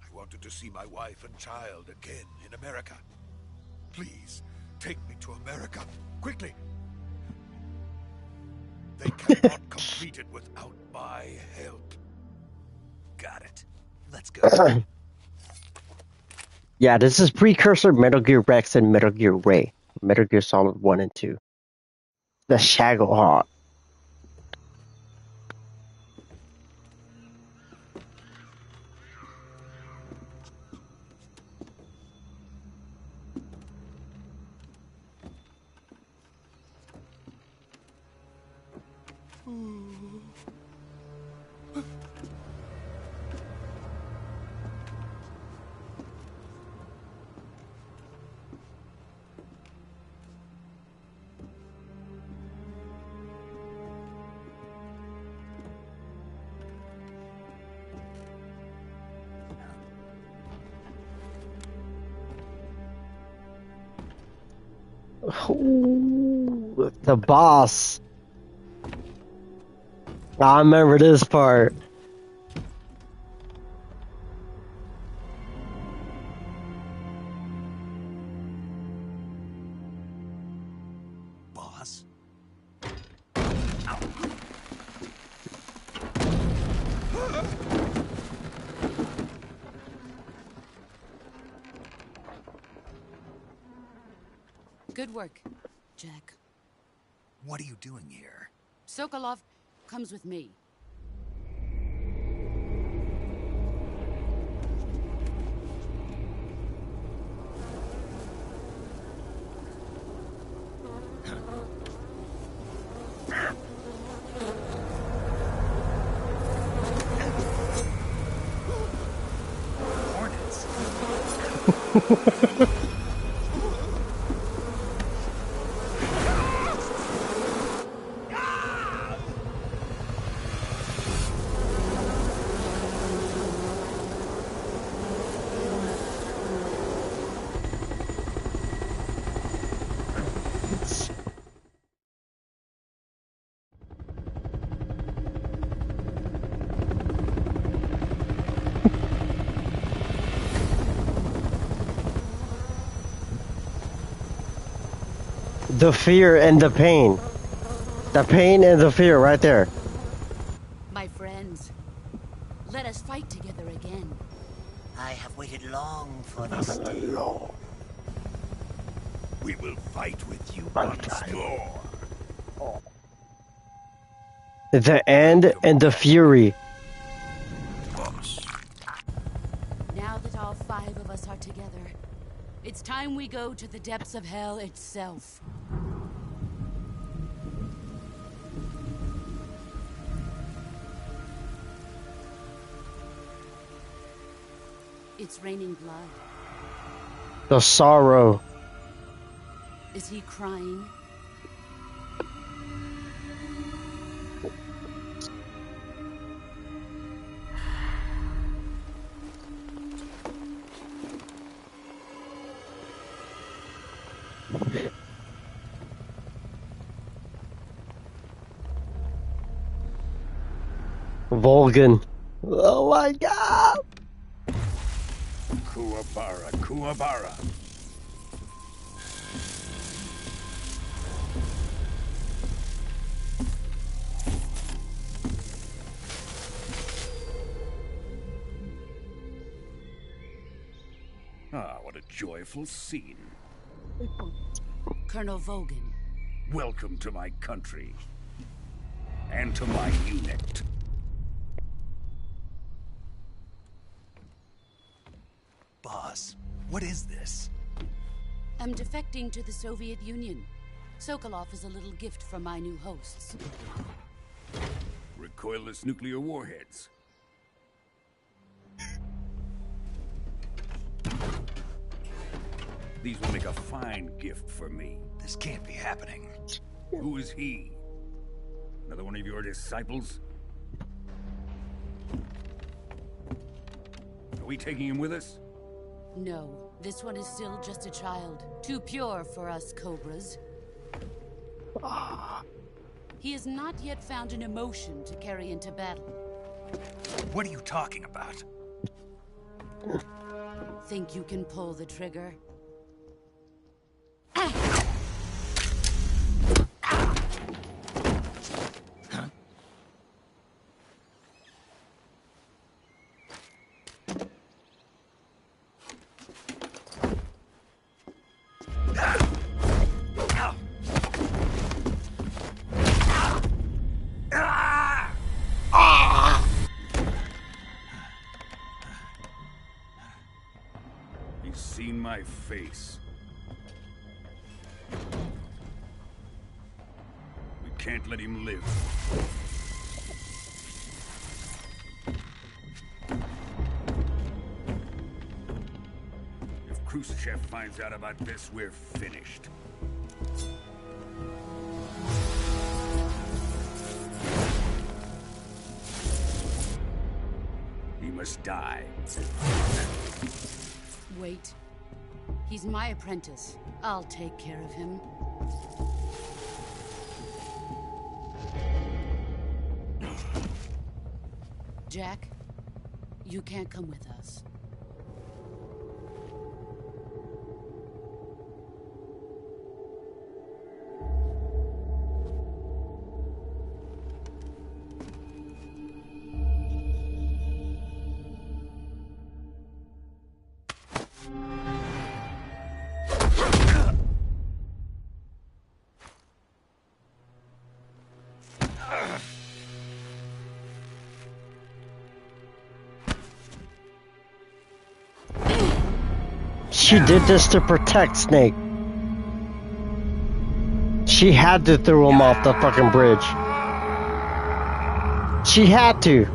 I wanted to see my wife and child again in America. Please, take me to America, quickly. They cannot complete it without my help. Got it. Let's go. Yeah, this is precursor Metal Gear Rex and Metal Gear Ray. Metal Gear Solid 1 and 2. The Shagohod. Ooh, the boss. I remember this part. Boss? Good work, Jack. What are you doing here? Sokolov comes with me. Hornets? The fear and the pain. The pain and the fear right there. My friends, let us fight together again. I have waited long for this day. We will fight with you once more. The end and the fury. Now that all 5 of us are together, it's time we go to the depths of hell itself. It's raining blood. The sorrow. Is he crying? Volgan. Oh my god! Kuwabara, Kuwabara. Ah, what a joyful scene. Colonel Vogan. Welcome to my country. And to my unit. Boss, what is this? I'm defecting to the Soviet Union. Sokolov is a little gift from my new hosts. Recoilless nuclear warheads. These will make a fine gift for me. This can't be happening. Who is he? Another one of your disciples? Are we taking him with us? No, this one is still just a child. Too pure for us Cobras. He has not yet found an emotion to carry into battle. What are you talking about? Think you can pull the trigger? He's seen my face. We can't let him live. If Khrushchev finds out about this, we're finished. He must die. Wait. He's my apprentice. I'll take care of him. Jack, you can't come with us. She did this to protect Snake. She had to throw him off the fucking bridge. She had to.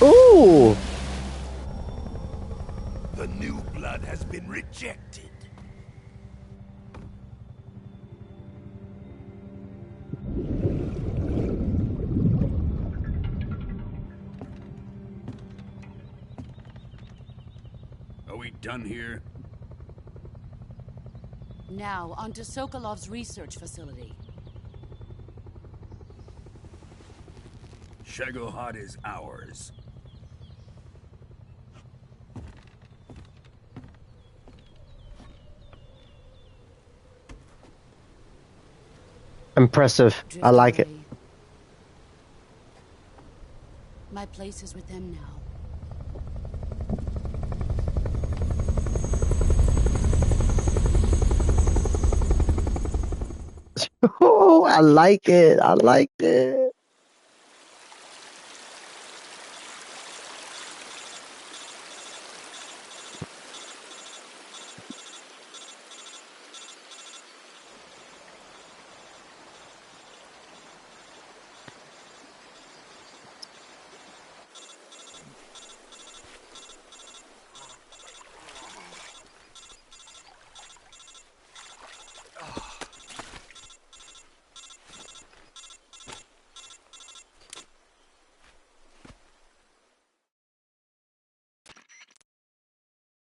Ooh. The new blood has been rejected. Are we done here? Now, onto Sokolov's research facility. Shagohod is ours. Impressive. I Drift like it. away. My place is with them now. Oh, I like it. I like it.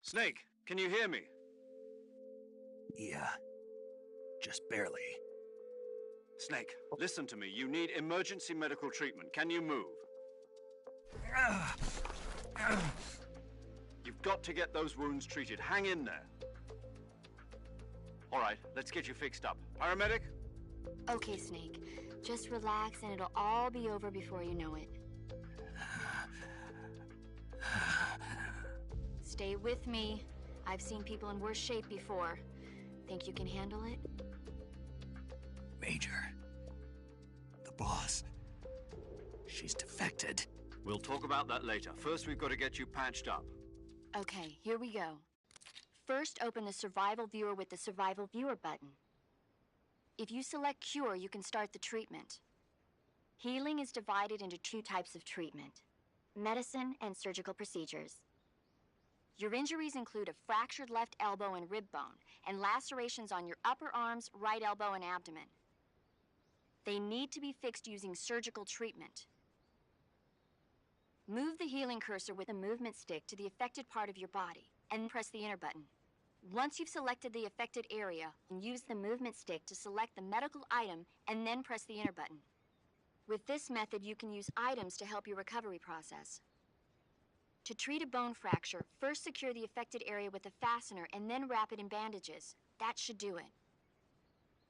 Snake, can you hear me? Yeah. Just barely. Snake, listen to me. You need emergency medical treatment. Can you move? You've got to get those wounds treated. Hang in there. All right, let's get you fixed up. Paramedic? Okay, Snake. Just relax and it'll all be over before you know it. Stay with me. I've seen people in worse shape before. Think you can handle it? Major. The boss. She's defected. We'll talk about that later. First, we've got to get you patched up. Okay, here we go. First, open the Survival Viewer with the Survival Viewer button. If you select Cure, you can start the treatment. Healing is divided into two types of treatment: medicine and surgical procedures. Your injuries include a fractured left elbow and rib bone, and lacerations on your upper arms, right elbow, and abdomen. They need to be fixed using surgical treatment. Move the healing cursor with a movement stick to the affected part of your body, and press the enter button. Once you've selected the affected area, use the movement stick to select the medical item, and then press the enter button. With this method, you can use items to help your recovery process. To treat a bone fracture, first secure the affected area with a fastener and then wrap it in bandages. That should do it.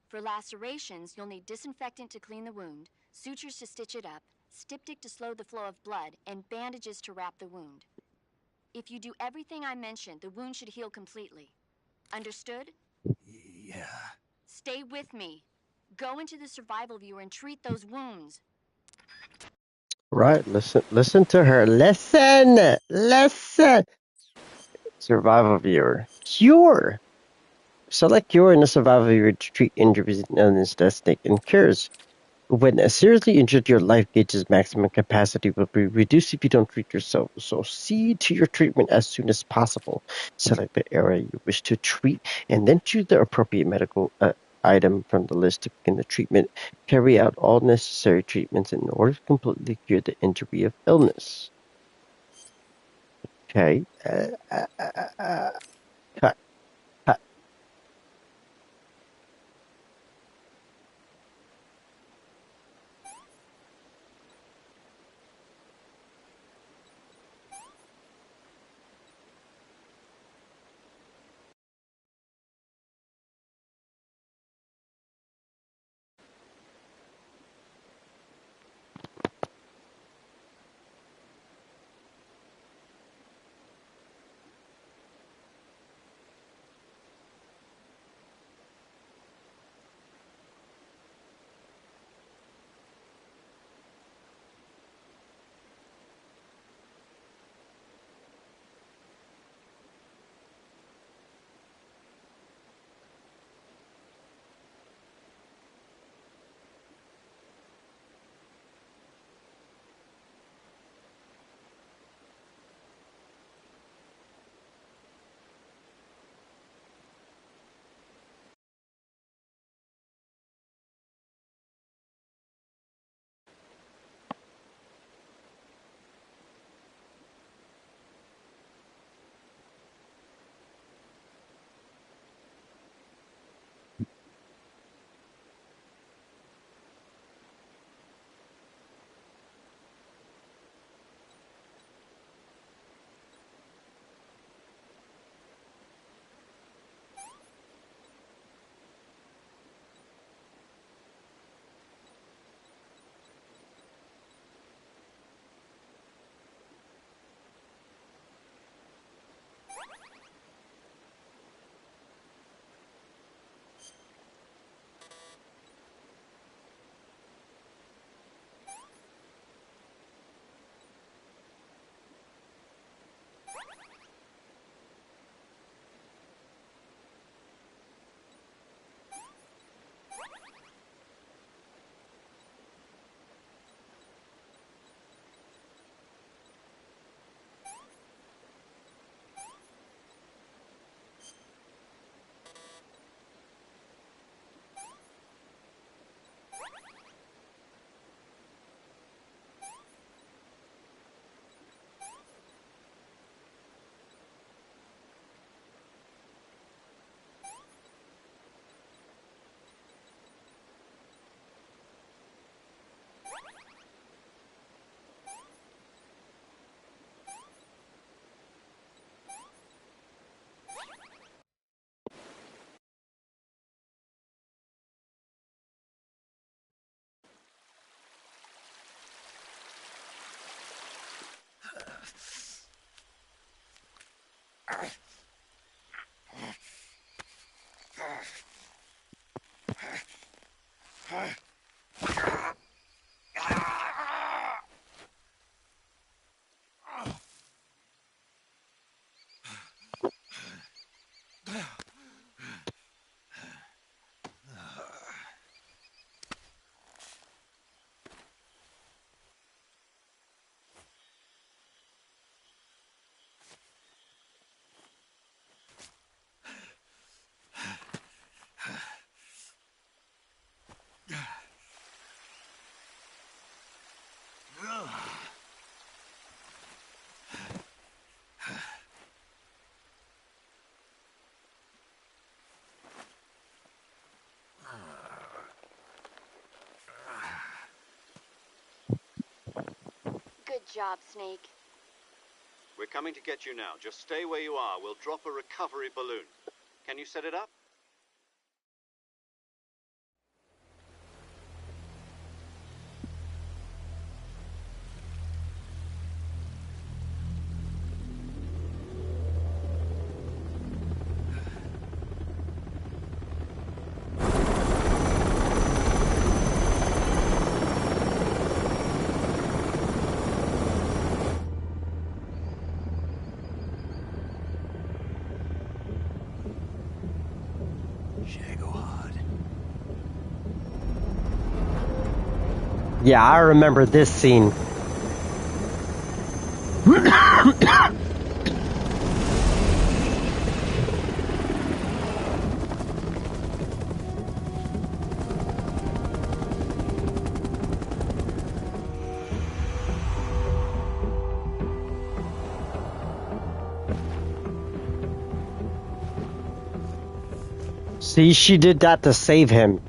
For lacerations, you'll need disinfectant to clean the wound, sutures to stitch it up, styptic to slow the flow of blood, and bandages to wrap the wound. If you do everything I mentioned, the wound should heal completely. Understood? Yeah. Stay with me. Go into the Survival Viewer and treat those wounds. Right. Listen to her. Listen. Survival Viewer. Cure. Select Cure in the Survival Viewer to treat injuries known as death, snake, and cures. When seriously injured, your life gauge's maximum capacity will be reduced if you don't treat yourself, so see to your treatment as soon as possible. Select the area you wish to treat, and then choose the appropriate medical item from the list to begin the treatment. Carry out all necessary treatments in order to completely cure the injury of illness. Okay. Cut. Cut. Good job, Snake. We're coming to get you now. Just stay where you are. We'll drop a recovery balloon. Can you set it up? Yeah, I remember this scene. See, she did that to save him.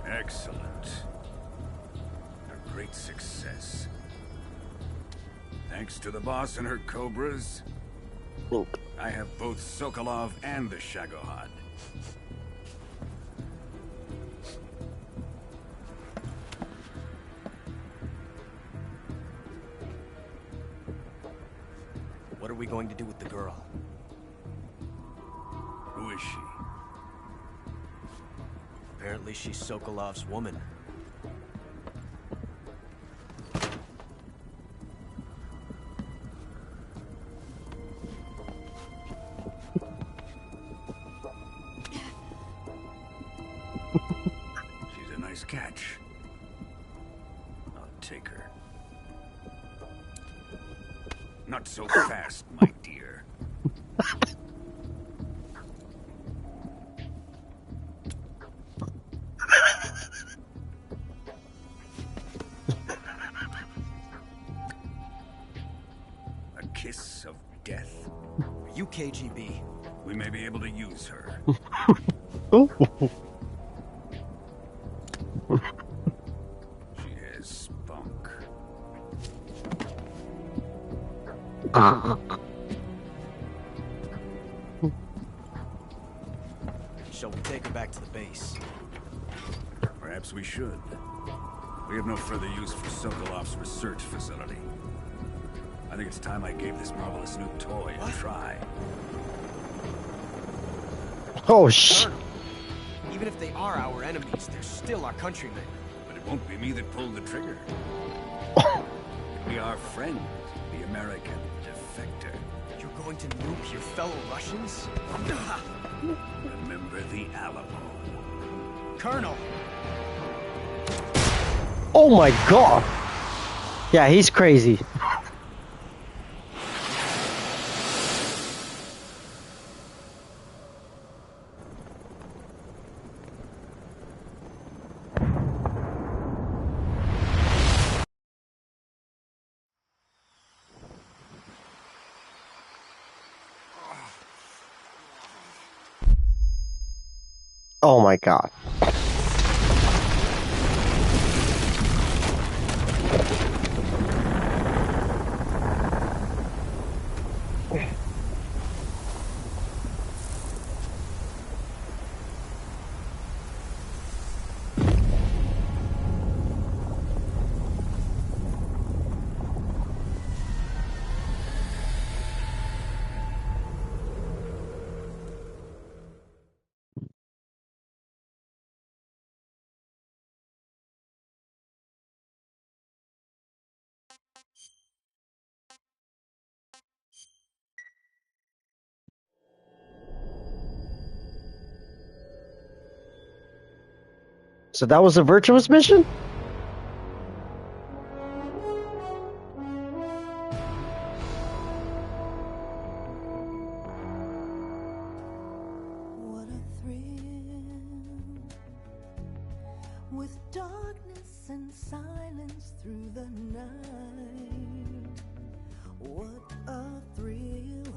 Excellent. A great success. Thanks to the boss and her cobras, I have both Sokolov and the Shagohod. What are we going to do with the girl? Who is she? Apparently she's Sokolov's woman. She's a nice catch. I'll take her. Not so fast, my dear. A kiss of death? Are you KGB? We may be able to use her. Oh. She has spunk. Shall we take her back to the base? Perhaps we should. We have no further use for Sokolov's research facility. I think it's time I gave this marvelous new toy a try. Oh, shit. Even if they are our enemies, they're still our countrymen. But it won't be me that pulled the trigger. It'll be our friend, the American defector. You're going to nuke your fellow Russians? Remember the Alamo. Colonel! Oh my god! Yeah, he's crazy. Oh my god. So that was a virtuous mission? What a thrill, with darkness and silence through the night. What a thrill.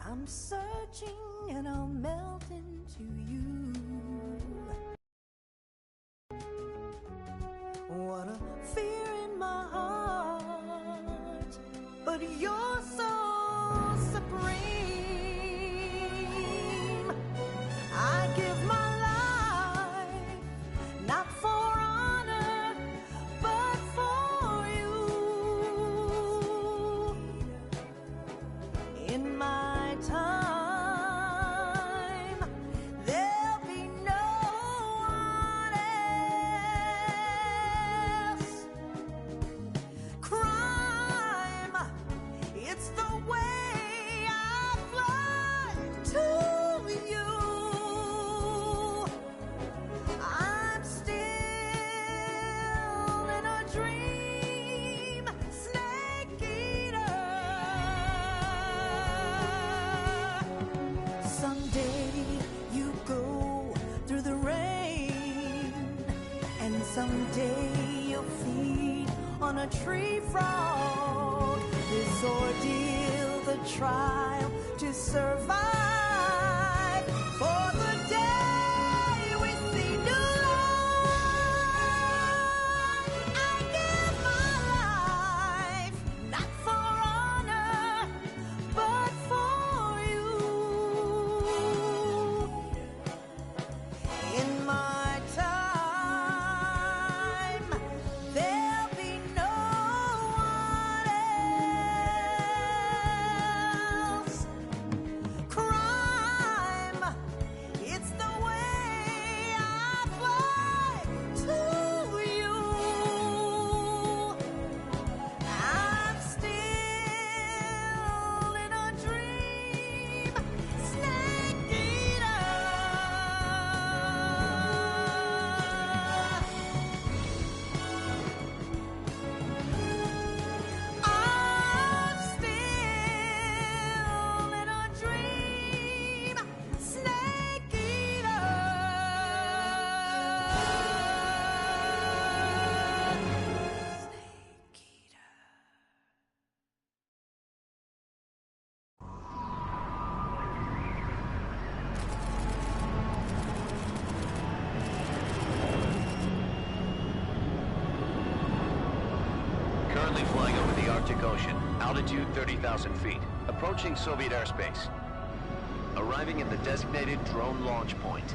I'm searching and I'll melt into you. What a fear in my heart, but you're so supreme. I give my life, not for honor, but for you. In my time, there'll be no one else. Crime, it's the way I fly to you. I'm still in a dream, snake eater. Someday you go through the rain, and someday you'll feed on a tree frog. This ordeal, the trial to survive, for the day we see new light. I give my life, not for honor, but for you. In my time, there'll be no one else. Crime, it's the way I fly to you. I'm still in a dream, snake eater. I'm still in a dream, snake eater. Currently flying over the Arctic Ocean, altitude 30,000 feet, approaching Soviet airspace. Arriving at the designated drone launch point.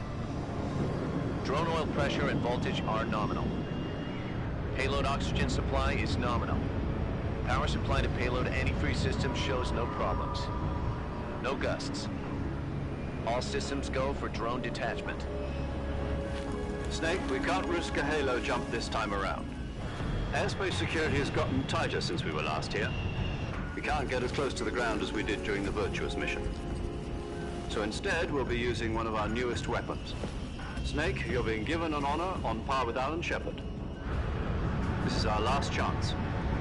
Drone oil pressure and voltage are nominal. Payload oxygen supply is nominal. Power supply to payload antifreeze system shows no problems. No gusts. All systems go for drone detachment. Snake, we can't risk a halo jump this time around. Airspace security has gotten tighter since we were last here. We can't get as close to the ground as we did during the virtuous mission. So instead, we'll be using one of our newest weapons. Snake, you're being given an honor on par with Alan Shepard. This is our last chance.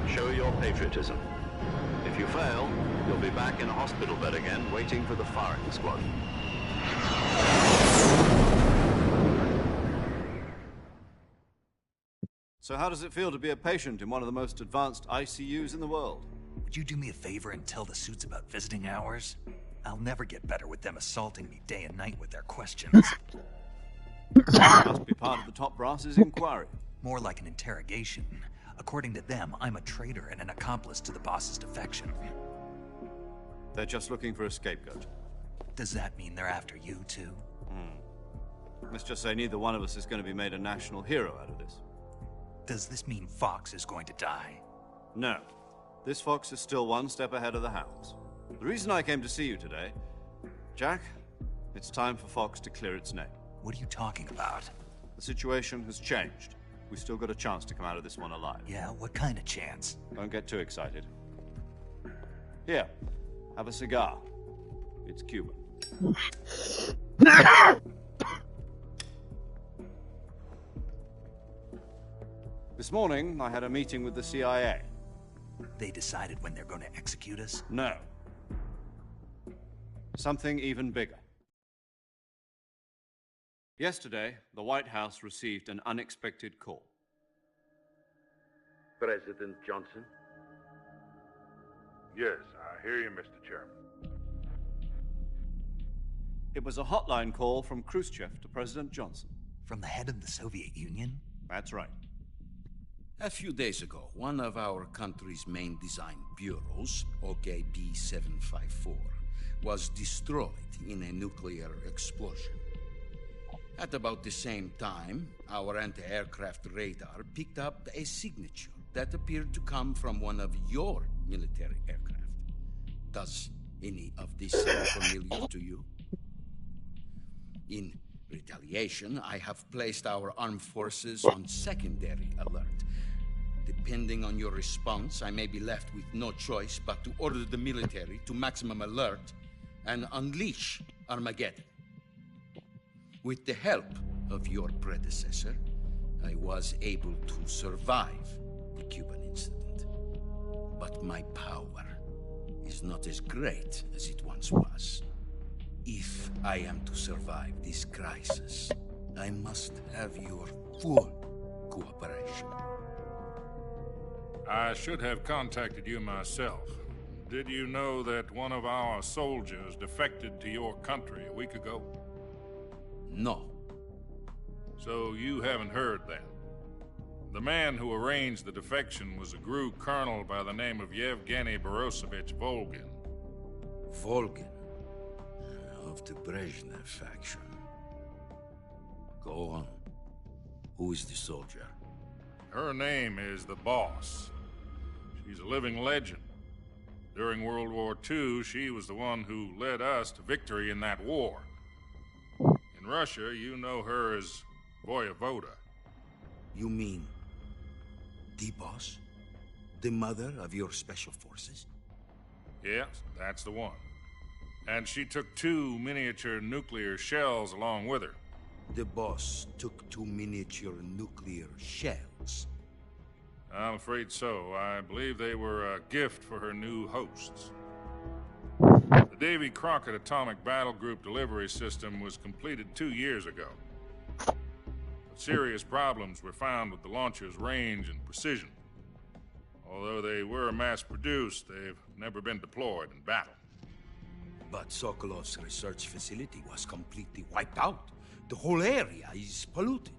Show your patriotism. If you fail, you'll be back in a hospital bed again, waiting for the firing squad. So how does it feel to be a patient in one of the most advanced ICUs in the world? Would you do me a favor and tell the suits about visiting hours? I'll never get better with them assaulting me day and night with their questions. Must be part of the top brass's inquiry. More like an interrogation. According to them, I'm a traitor and an accomplice to the boss's defection. They're just looking for a scapegoat. Does that mean they're after you, too? Let's just say neither one of us is going to be made a national hero out of this. Does this mean Fox is going to die? No. This fox is still one step ahead of the hounds. The reason I came to see you today, Jack, it's time for Fox to clear its name. What are you talking about? The situation has changed. We've still got a chance to come out of this one alive. Yeah, what kind of chance? Don't get too excited. Here, have a cigar. It's Cuban. This morning, I had a meeting with the CIA. They decided when they're going to execute us? No. Something even bigger. Yesterday, the White House received an unexpected call. President Johnson? Yes, I hear you, Mr. Chairman. It was a hotline call from Khrushchev to President Johnson. From the head of the Soviet Union? That's right. A few days ago, one of our country's main design bureaus, OKB 754, was destroyed in a nuclear explosion. At about the same time, our anti-aircraft radar picked up a signature that appeared to come from one of your military aircraft. Does any of this sound familiar to you? In retaliation, I have placed our armed forces on secondary alert. Depending on your response, I may be left with no choice but to order the military to maximum alert and unleash Armageddon. With the help of your predecessor, I was able to survive the Cuban incident. But my power is not as great as it once was. If I am to survive this crisis, I must have your full cooperation. I should have contacted you myself. Did you know that one of our soldiers defected to your country a week ago? No. So you haven't heard then? The man who arranged the defection was a GRU colonel by the name of Yevgeny Borosovich Volgin. Volgin? Of the Brezhnev faction. Go on. Who is the soldier? Her name is the Boss. She's a living legend. During World War II, she was the one who led us to victory in that war. In Russia, you know her as Voyevoda. You mean the Boss? The mother of your special forces? Yes, that's the one. And she took 2 miniature nuclear shells along with her. The Boss took 2 miniature nuclear shells? I'm afraid so. I believe they were a gift for her new hosts. The Davy Crockett Atomic Battle Group delivery system was completed 2 years ago. But serious problems were found with the launcher's range and precision. Although they were mass-produced, they've never been deployed in battle. But Sokolov's research facility was completely wiped out. The whole area is polluted.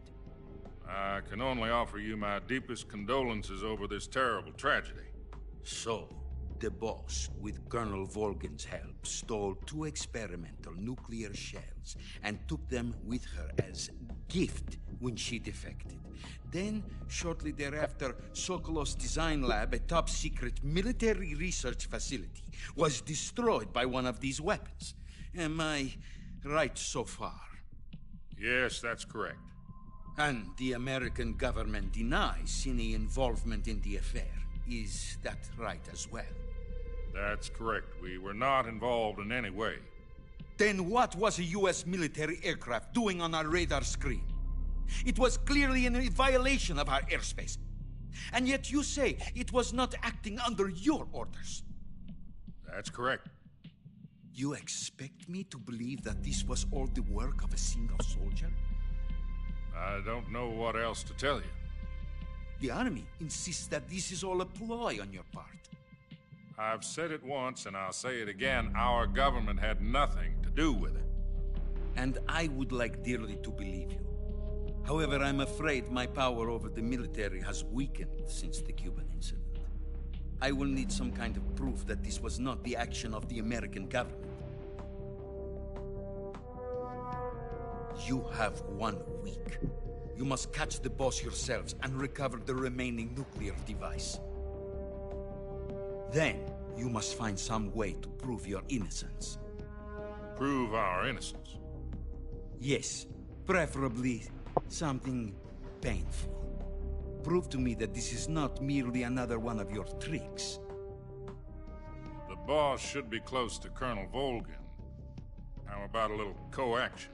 I can only offer you my deepest condolences over this terrible tragedy. So, the Boss, with Colonel Volgin's help, stole 2 experimental nuclear shells and took them with her as gift when she defected. Then, shortly thereafter, Sokolov's design lab, a top-secret military research facility, was destroyed by one of these weapons. Am I right so far? Yes, that's correct. And the American government denies any involvement in the affair. Is that right as well? That's correct. We were not involved in any way. Then what was a US military aircraft doing on our radar screen? It was clearly in violation of our airspace. And yet you say it was not acting under your orders. That's correct. You expect me to believe that this was all the work of a single soldier? I don't know what else to tell you. The Army insists that this is all a ploy on your part. I've said it once, and I'll say it again. Our government had nothing to do with it. And I would like dearly to believe you. However, I'm afraid my power over the military has weakened since the Cuban incident. I will need some kind of proof that this was not the action of the American government. You have 1 week. You must catch the boss yourselves and recover the remaining nuclear device. Then, you must find some way to prove your innocence. Prove our innocence? Yes, preferably something painful. Prove to me that this is not merely another one of your tricks. The boss should be close to Colonel Volgin. How about a little co-action?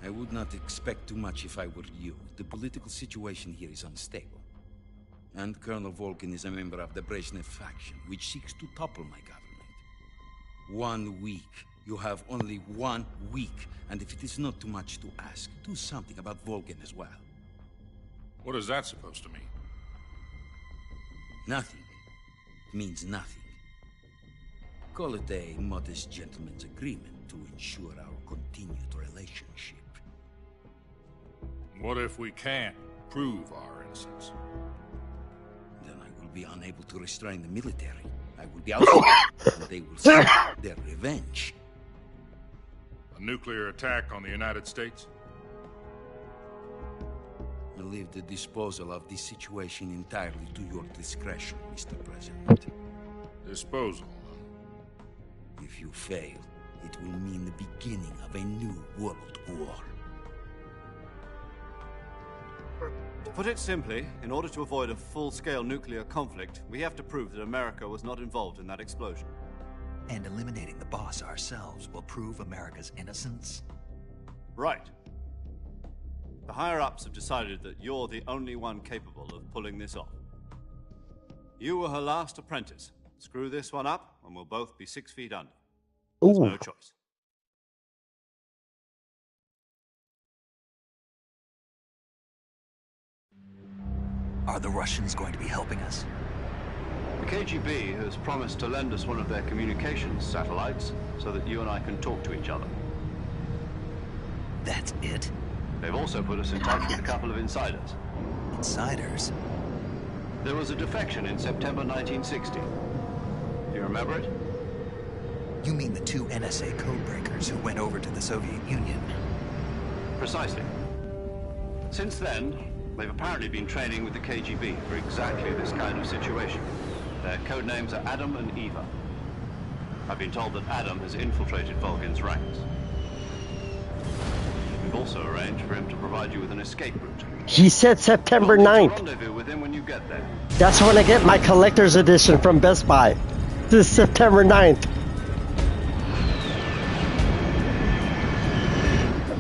I would not expect too much if I were you. The political situation here is unstable. And Colonel Volgin is a member of the Brezhnev faction, which seeks to topple my government. 1 week. You have only 1 week. And if it is not too much to ask, do something about Volgin as well. What is that supposed to mean? Nothing. It means nothing. Call it a modest gentleman's agreement to ensure our continued relationship. What if we can't prove our innocence? Then I will be unable to restrain the military. I will be outside, and they will seek their revenge. A nuclear attack on the United States? I leave the disposal of this situation entirely to your discretion, Mr. President. Disposal? If you fail, it will mean the beginning of a new world war. To put it simply, in order to avoid a full-scale nuclear conflict, we have to prove that America was not involved in that explosion. And eliminating the boss ourselves will prove America's innocence? Right. The higher-ups have decided that you're the only one capable of pulling this off. You were her last apprentice. Screw this one up, and we'll both be 6 feet under. There's no choice. Are the Russians going to be helping us? The KGB has promised to lend us one of their communications satellites so that you and I can talk to each other. That's it? They've also put us in touch with a couple of insiders. Insiders? There was a defection in September 1960. Do you remember it? You mean the 2 NSA codebreakers who went over to the Soviet Union? Precisely. Since then, they've apparently been training with the KGB for exactly this kind of situation. Their code names are Adam and Eva. I've been told that Adam has infiltrated Volgin's ranks. We've also arranged for him to provide you with an escape route. He said September 9th. Rendezvous with him when you get there. That's when I get my collector's edition from Best Buy. This is September 9th.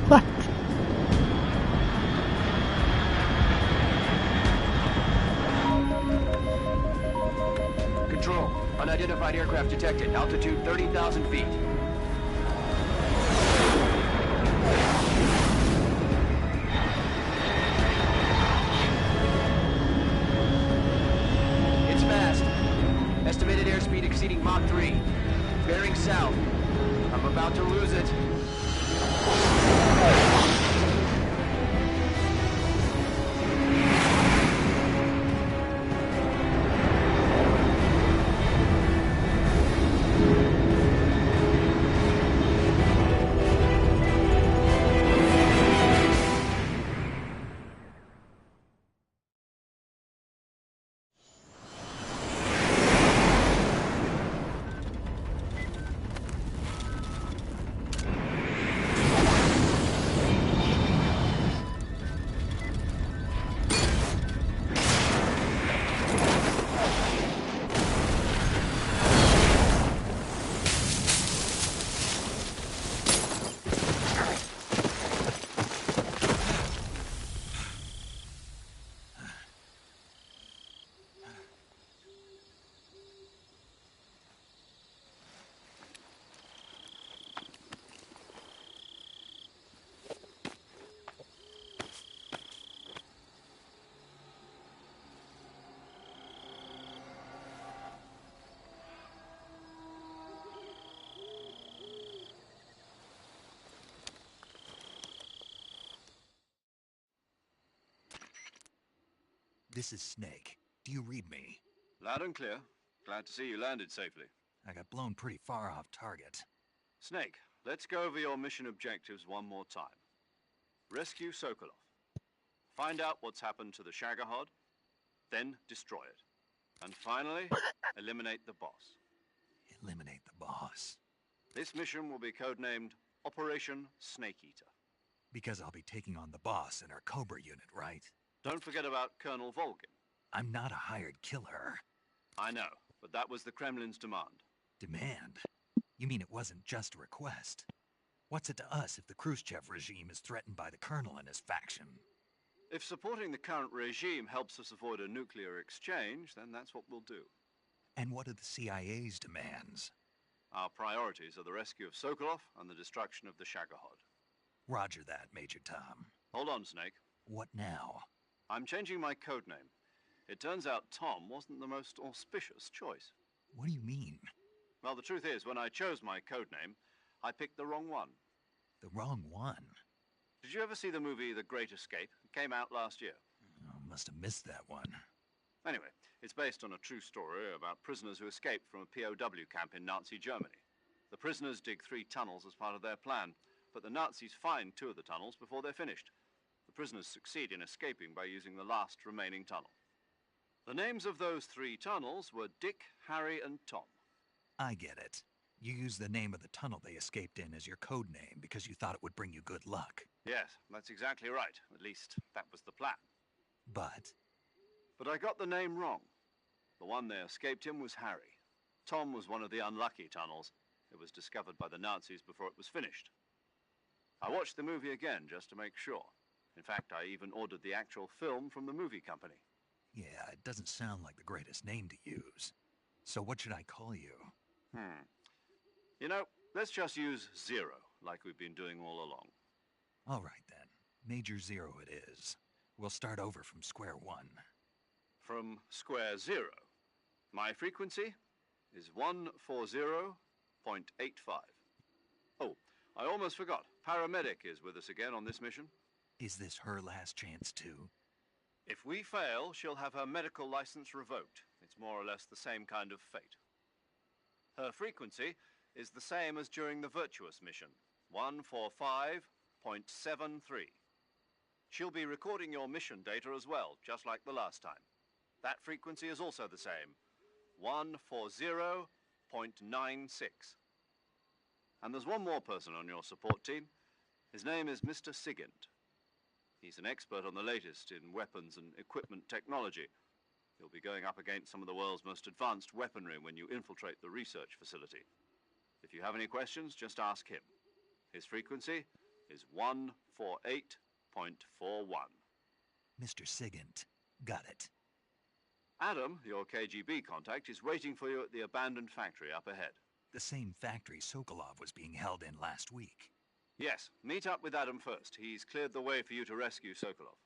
What? Control. Unidentified aircraft detected. Altitude 30,000 feet. It's fast. Estimated airspeed exceeding Mach 3. Bearing south. I'm about to lose it. This is Snake. Do you read me? Loud and clear. Glad to see you landed safely. I got blown pretty far off target. Snake, let's go over your mission objectives one more time. Rescue Sokolov. Find out what's happened to the Shagohod, then destroy it. And finally, eliminate the boss. Eliminate the boss. This mission will be codenamed Operation Snake Eater. Because I'll be taking on the boss in our Cobra unit, right? Don't forget about Colonel Volgin. I'm not a hired killer. I know, but that was the Kremlin's demand. Demand? You mean it wasn't just a request? What's it to us if the Khrushchev regime is threatened by the Colonel and his faction? If supporting the current regime helps us avoid a nuclear exchange, then that's what we'll do. And what are the CIA's demands? Our priorities are the rescue of Sokolov and the destruction of the Shagohod. Roger that, Major Tom. Hold on, Snake. What now? I'm changing my codename. It turns out Tom wasn't the most auspicious choice. What do you mean? Well, the truth is, when I chose my codename, I picked the wrong one. The wrong one? Did you ever see the movie The Great Escape? It came out last year. Oh, must have missed that one. Anyway, it's based on a true story about prisoners who escaped from a POW camp in Nazi Germany. The prisoners dig 3 tunnels as part of their plan, but the Nazis find 2 of the tunnels before they're finished. The prisoners succeed in escaping by using the last remaining tunnel. The names of those 3 tunnels were Dick, Harry, and Tom. I get it. You used the name of the tunnel they escaped in as your code name because you thought it would bring you good luck. Yes, that's exactly right. At least, that was the plan. But I got the name wrong. The one they escaped in was Harry. Tom was one of the unlucky tunnels. It was discovered by the Nazis before it was finished. I watched the movie again just to make sure. In fact, I even ordered the actual film from the movie company. yeah, it doesn't sound like the greatest name to use. So what should I call you? You know, let's just use Zero, like we've been doing all along. All right then. Major Zero it is. We'll start over from square one. From square 0. My frequency is 140.85. Oh, I almost forgot. Paramedic is with us again on this mission. Is this her last chance too? If we fail, she'll have her medical license revoked. It's more or less the same kind of fate. Her frequency is the same as during the Virtuous mission, 145.73. She'll be recording your mission data as well, just like the last time. That frequency is also the same, 140.96. And there's one more person on your support team. His name is Mr. Sigint. He's an expert on the latest in weapons and equipment technology. He'll be going up against some of the world's most advanced weaponry when you infiltrate the research facility. If you have any questions, just ask him. His frequency is 148.41. Mr. Sigint. Got it. Adam, your KGB contact, is waiting for you at the abandoned factory up ahead. The same factory Sokolov was being held in last week. Yes, meet up with Adam first. He's cleared the way for you to rescue Sokolov.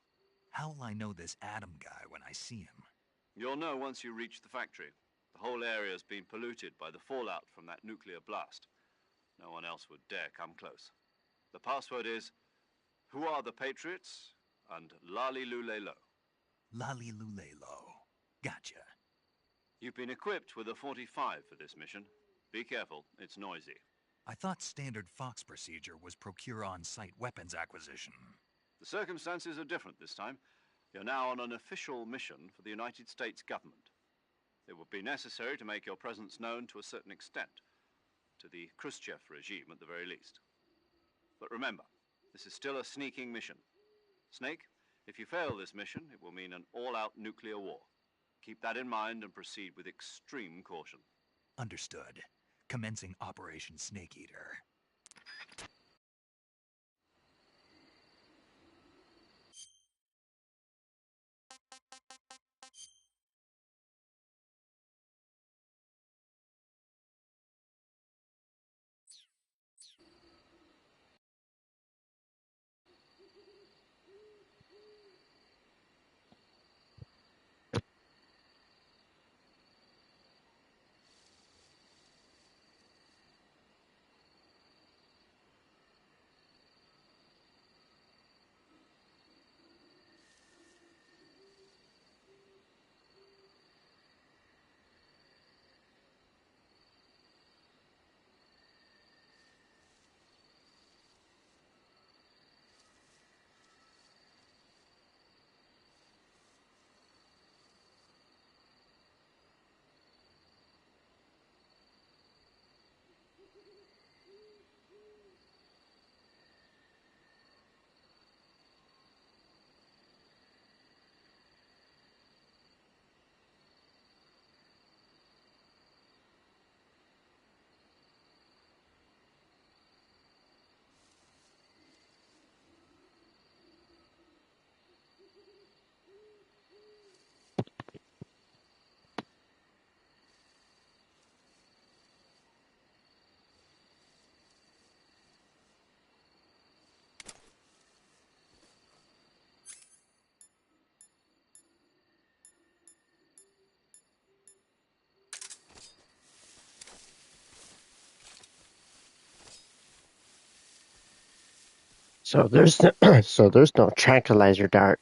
How will I know this Adam guy when I see him? You'll know once you reach the factory. The whole area's been polluted by the fallout from that nuclear blast. No one else would dare come close. The password is, "Who are the Patriots?" and Lali Lule Lo. Lali Lule Lo. Gotcha. You've been equipped with a 45 for this mission. Be careful, it's noisy. I thought standard Fox procedure was procure on-site weapons acquisition. The circumstances are different this time. You're now on an official mission for the United States government. It would be necessary to make your presence known to a certain extent, to the Khrushchev regime at the very least. But remember, this is still a sneaking mission. Snake, if you fail this mission, it will mean an all-out nuclear war. Keep that in mind and proceed with extreme caution. Understood. Commencing Operation Snake Eater. So there's no, so there's no tranquilizer dart.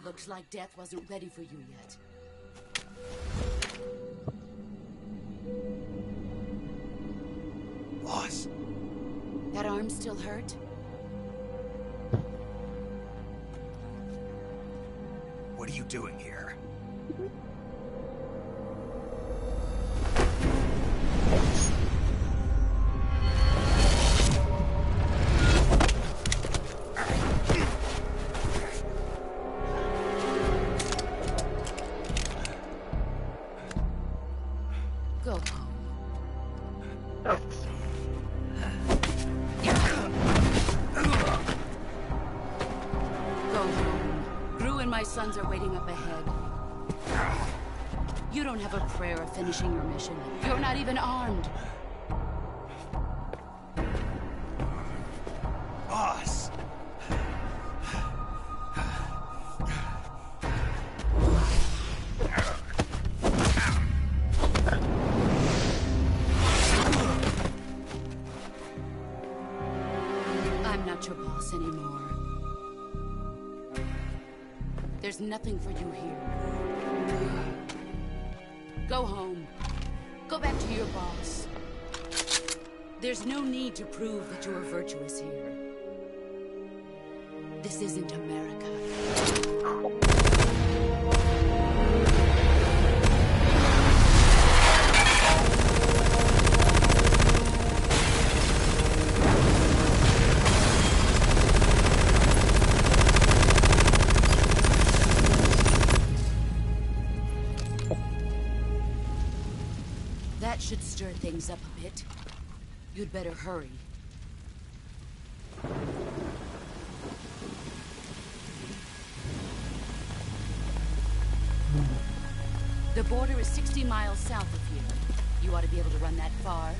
Looks like death wasn't ready for you yet. Boss. That arm still hurt? What are you doing here? Go home. Go home. Gru and my sons are waiting up ahead. You don't have a prayer of finishing your mission. You're not even armed. Boss. I'm not your boss anymore. There's nothing for you here. Go home. Go back to your boss. There's no need to prove that you are virtuous here. This isn't America. That should stir things up a bit. You'd better hurry. The border is 60 miles south of here. You ought to be able to run that far.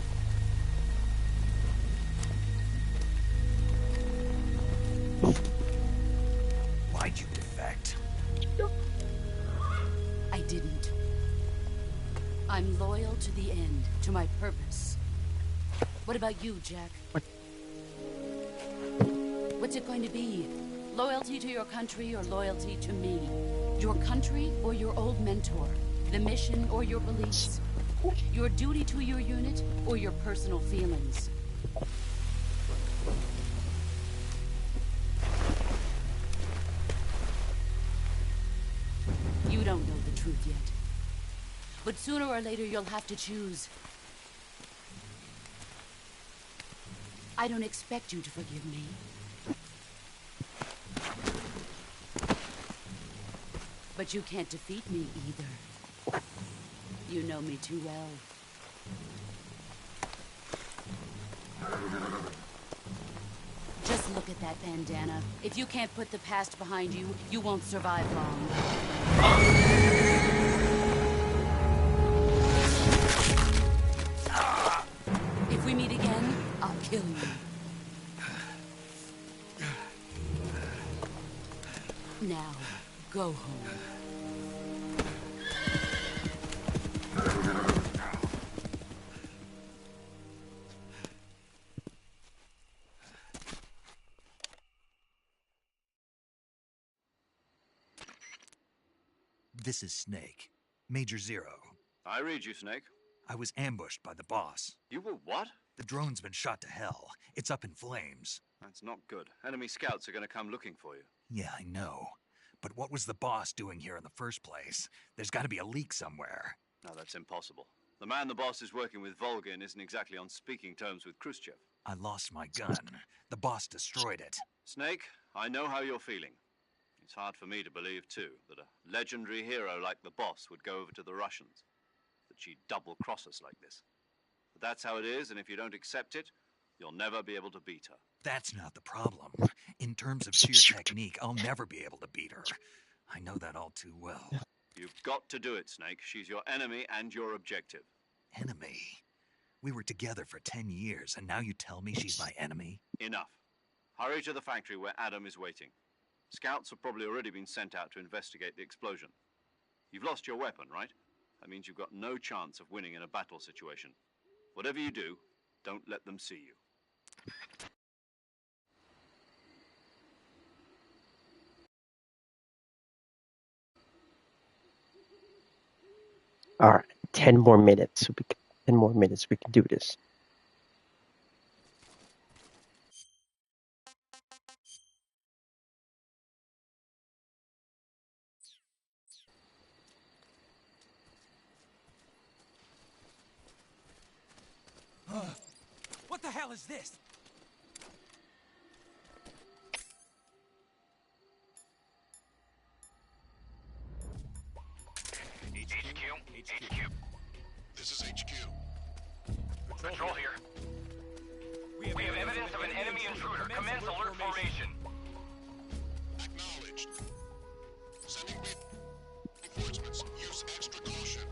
Why'd you defect? I didn't. I'm loyal to the end, to my purpose. What about you, Jack? What's it going to be? Loyalty to your country or loyalty to me? Your country or your old mentor? The mission or your beliefs? Your duty to your unit or your personal feelings? You don't know the truth yet. But sooner or later you'll have to choose. I don't expect you to forgive me. But you can't defeat me either. You know me too well. Just look at that bandana. If you can't put the past behind you, you won't survive long. If we meet again, I'll kill you. Now, go home. This is Snake. Major Zero. I read you, Snake. I was ambushed by the boss. You were what? The drone's been shot to hell. It's up in flames. That's not good. Enemy scouts are going to come looking for you. Yeah, I know. But what was the boss doing here in the first place? There's got to be a leak somewhere. No, that's impossible. The man the boss is working with, Volgin, isn't exactly on speaking terms with Khrushchev. I lost my gun. The boss destroyed it. Snake, I know how you're feeling. It's hard for me to believe, too, that a legendary hero like the boss would go over to the Russians. That she'd double-cross us like this. But that's how it is, and if you don't accept it, you'll never be able to beat her. That's not the problem. In terms of sheer technique, I'll never be able to beat her. I know that all too well. You've got to do it, Snake. She's your enemy and your objective. Enemy? We were together for 10 years, and now you tell me she's my enemy? Enough. Hurry to the factory where Adam is waiting. Scouts have probably already been sent out to investigate the explosion. You've lost your weapon, right? That means you've got no chance of winning in a battle situation. Whatever you do, don't let them see you. All right, 10 more minutes. 10 more minutes. We can do this. What the hell is this? HQ. This is HQ. Patrol here. We have evidence of an enemy intruder. Commence alert formation. Acknowledged. Sending reinforcements. Use extra caution.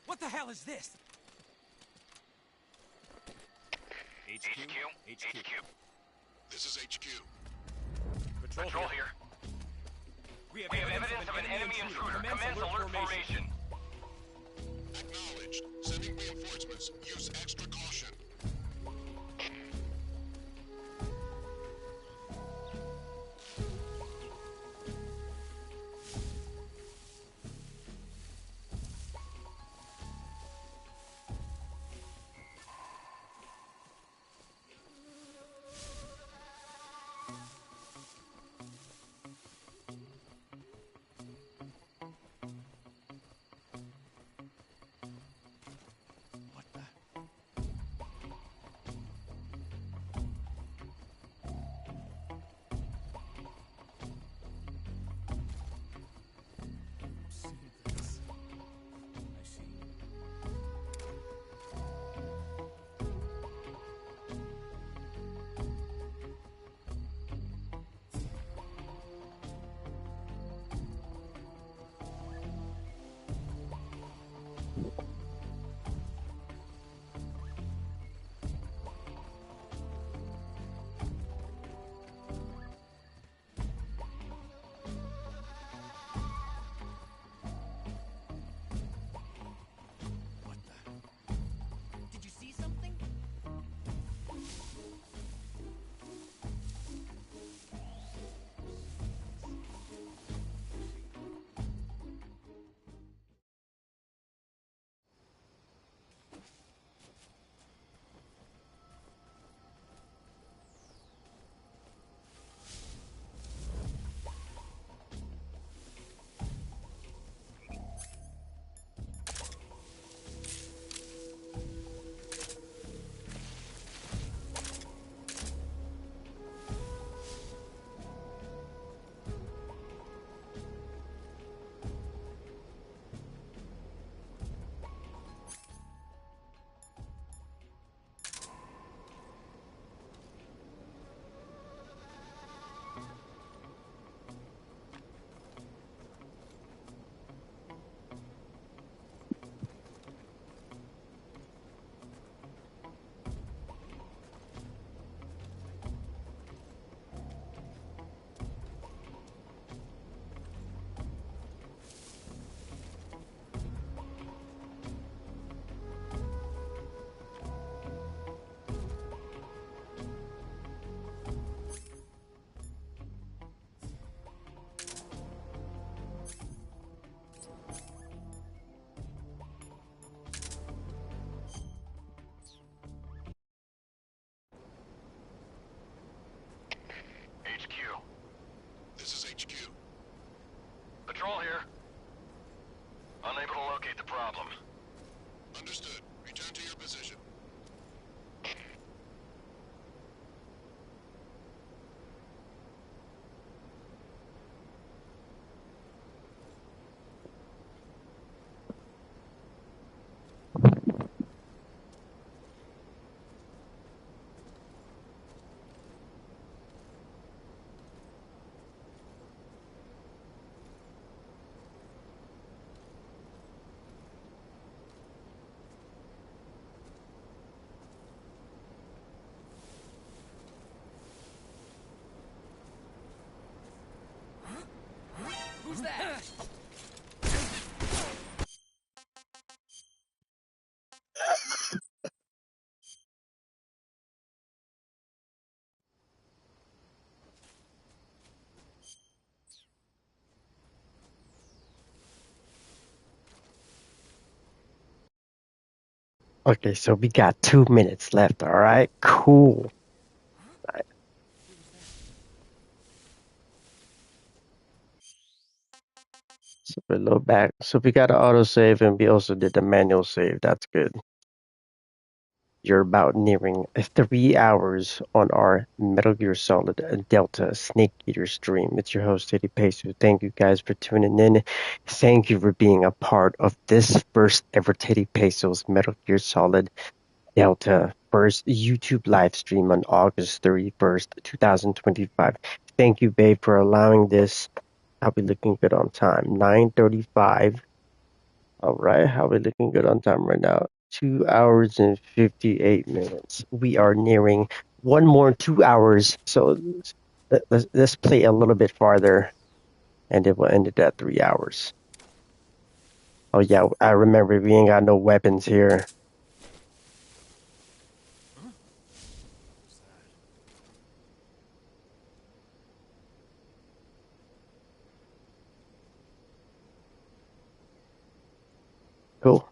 What the hell is this? HQ. This is HQ. Patrol here. We have evidence of an enemy intruder. Commence alert formation. Acknowledged. Sending reinforcements. Use extra caution. Did you see something? HQ. This is HQ. Patrol here. Unable to locate the problem. Understood. Return to your position. Who's that? Okay, so we got 2 minutes left. All right, cool. Right. So we're a little back. So we got an autosave, and we also did the manual save. That's good. You're about nearing 3 hours on our Metal Gear Solid Delta Snake Eater stream. It's your host, TeddyPESO. Thank you guys for tuning in. Thank you for being a part of this first ever TeddyPESO's Metal Gear Solid Delta first YouTube live stream on August 31st, 2025. Thank you, babe, for allowing this. I'll be looking good on time. 9:35. All right, how are we looking good on time right now? 2 hours and 58 minutes. We are nearing one more 2 hours. So let's play a little bit farther, and it will end it at 3 hours. Oh yeah, I remember we ain't got no weapons here. Cool.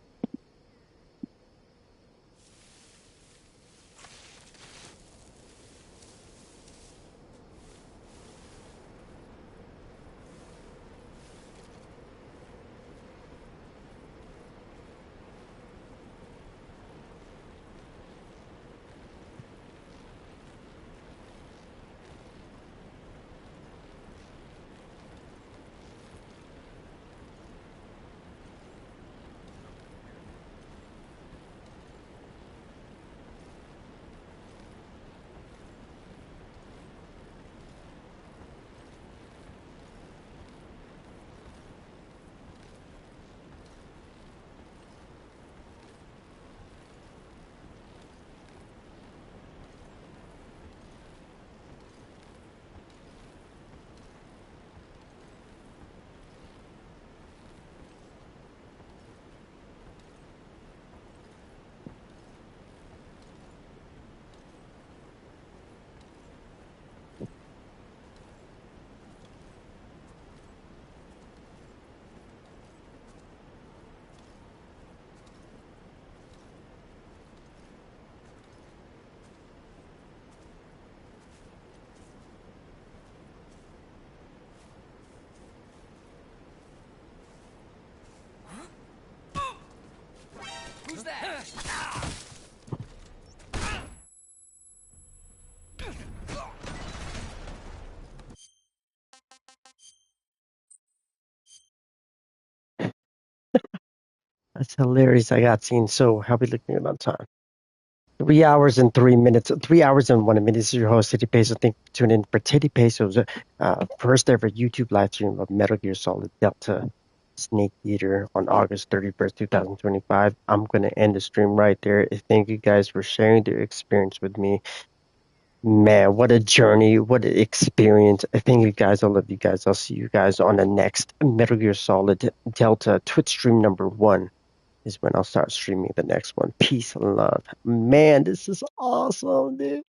Who's that? That's hilarious. I got seen. So how we looking at on time? 3 hours and 3 minutes. 3 hours and 1 minute. This is your host, TeddyPESO. Thank you for tuning in for TeddyPESO's first ever YouTube live stream of Metal Gear Solid Delta Snake Eater on August 31st, 2025. I'm going to end the stream right there. Thank you guys for sharing their experience with me. Man, what a journey. What an experience. I thank you guys. I love you guys. I'll see you guys on the next Metal Gear Solid Delta Twitch stream #1. Is when I'll start streaming the next one. Peace and love. Man, this is awesome, dude.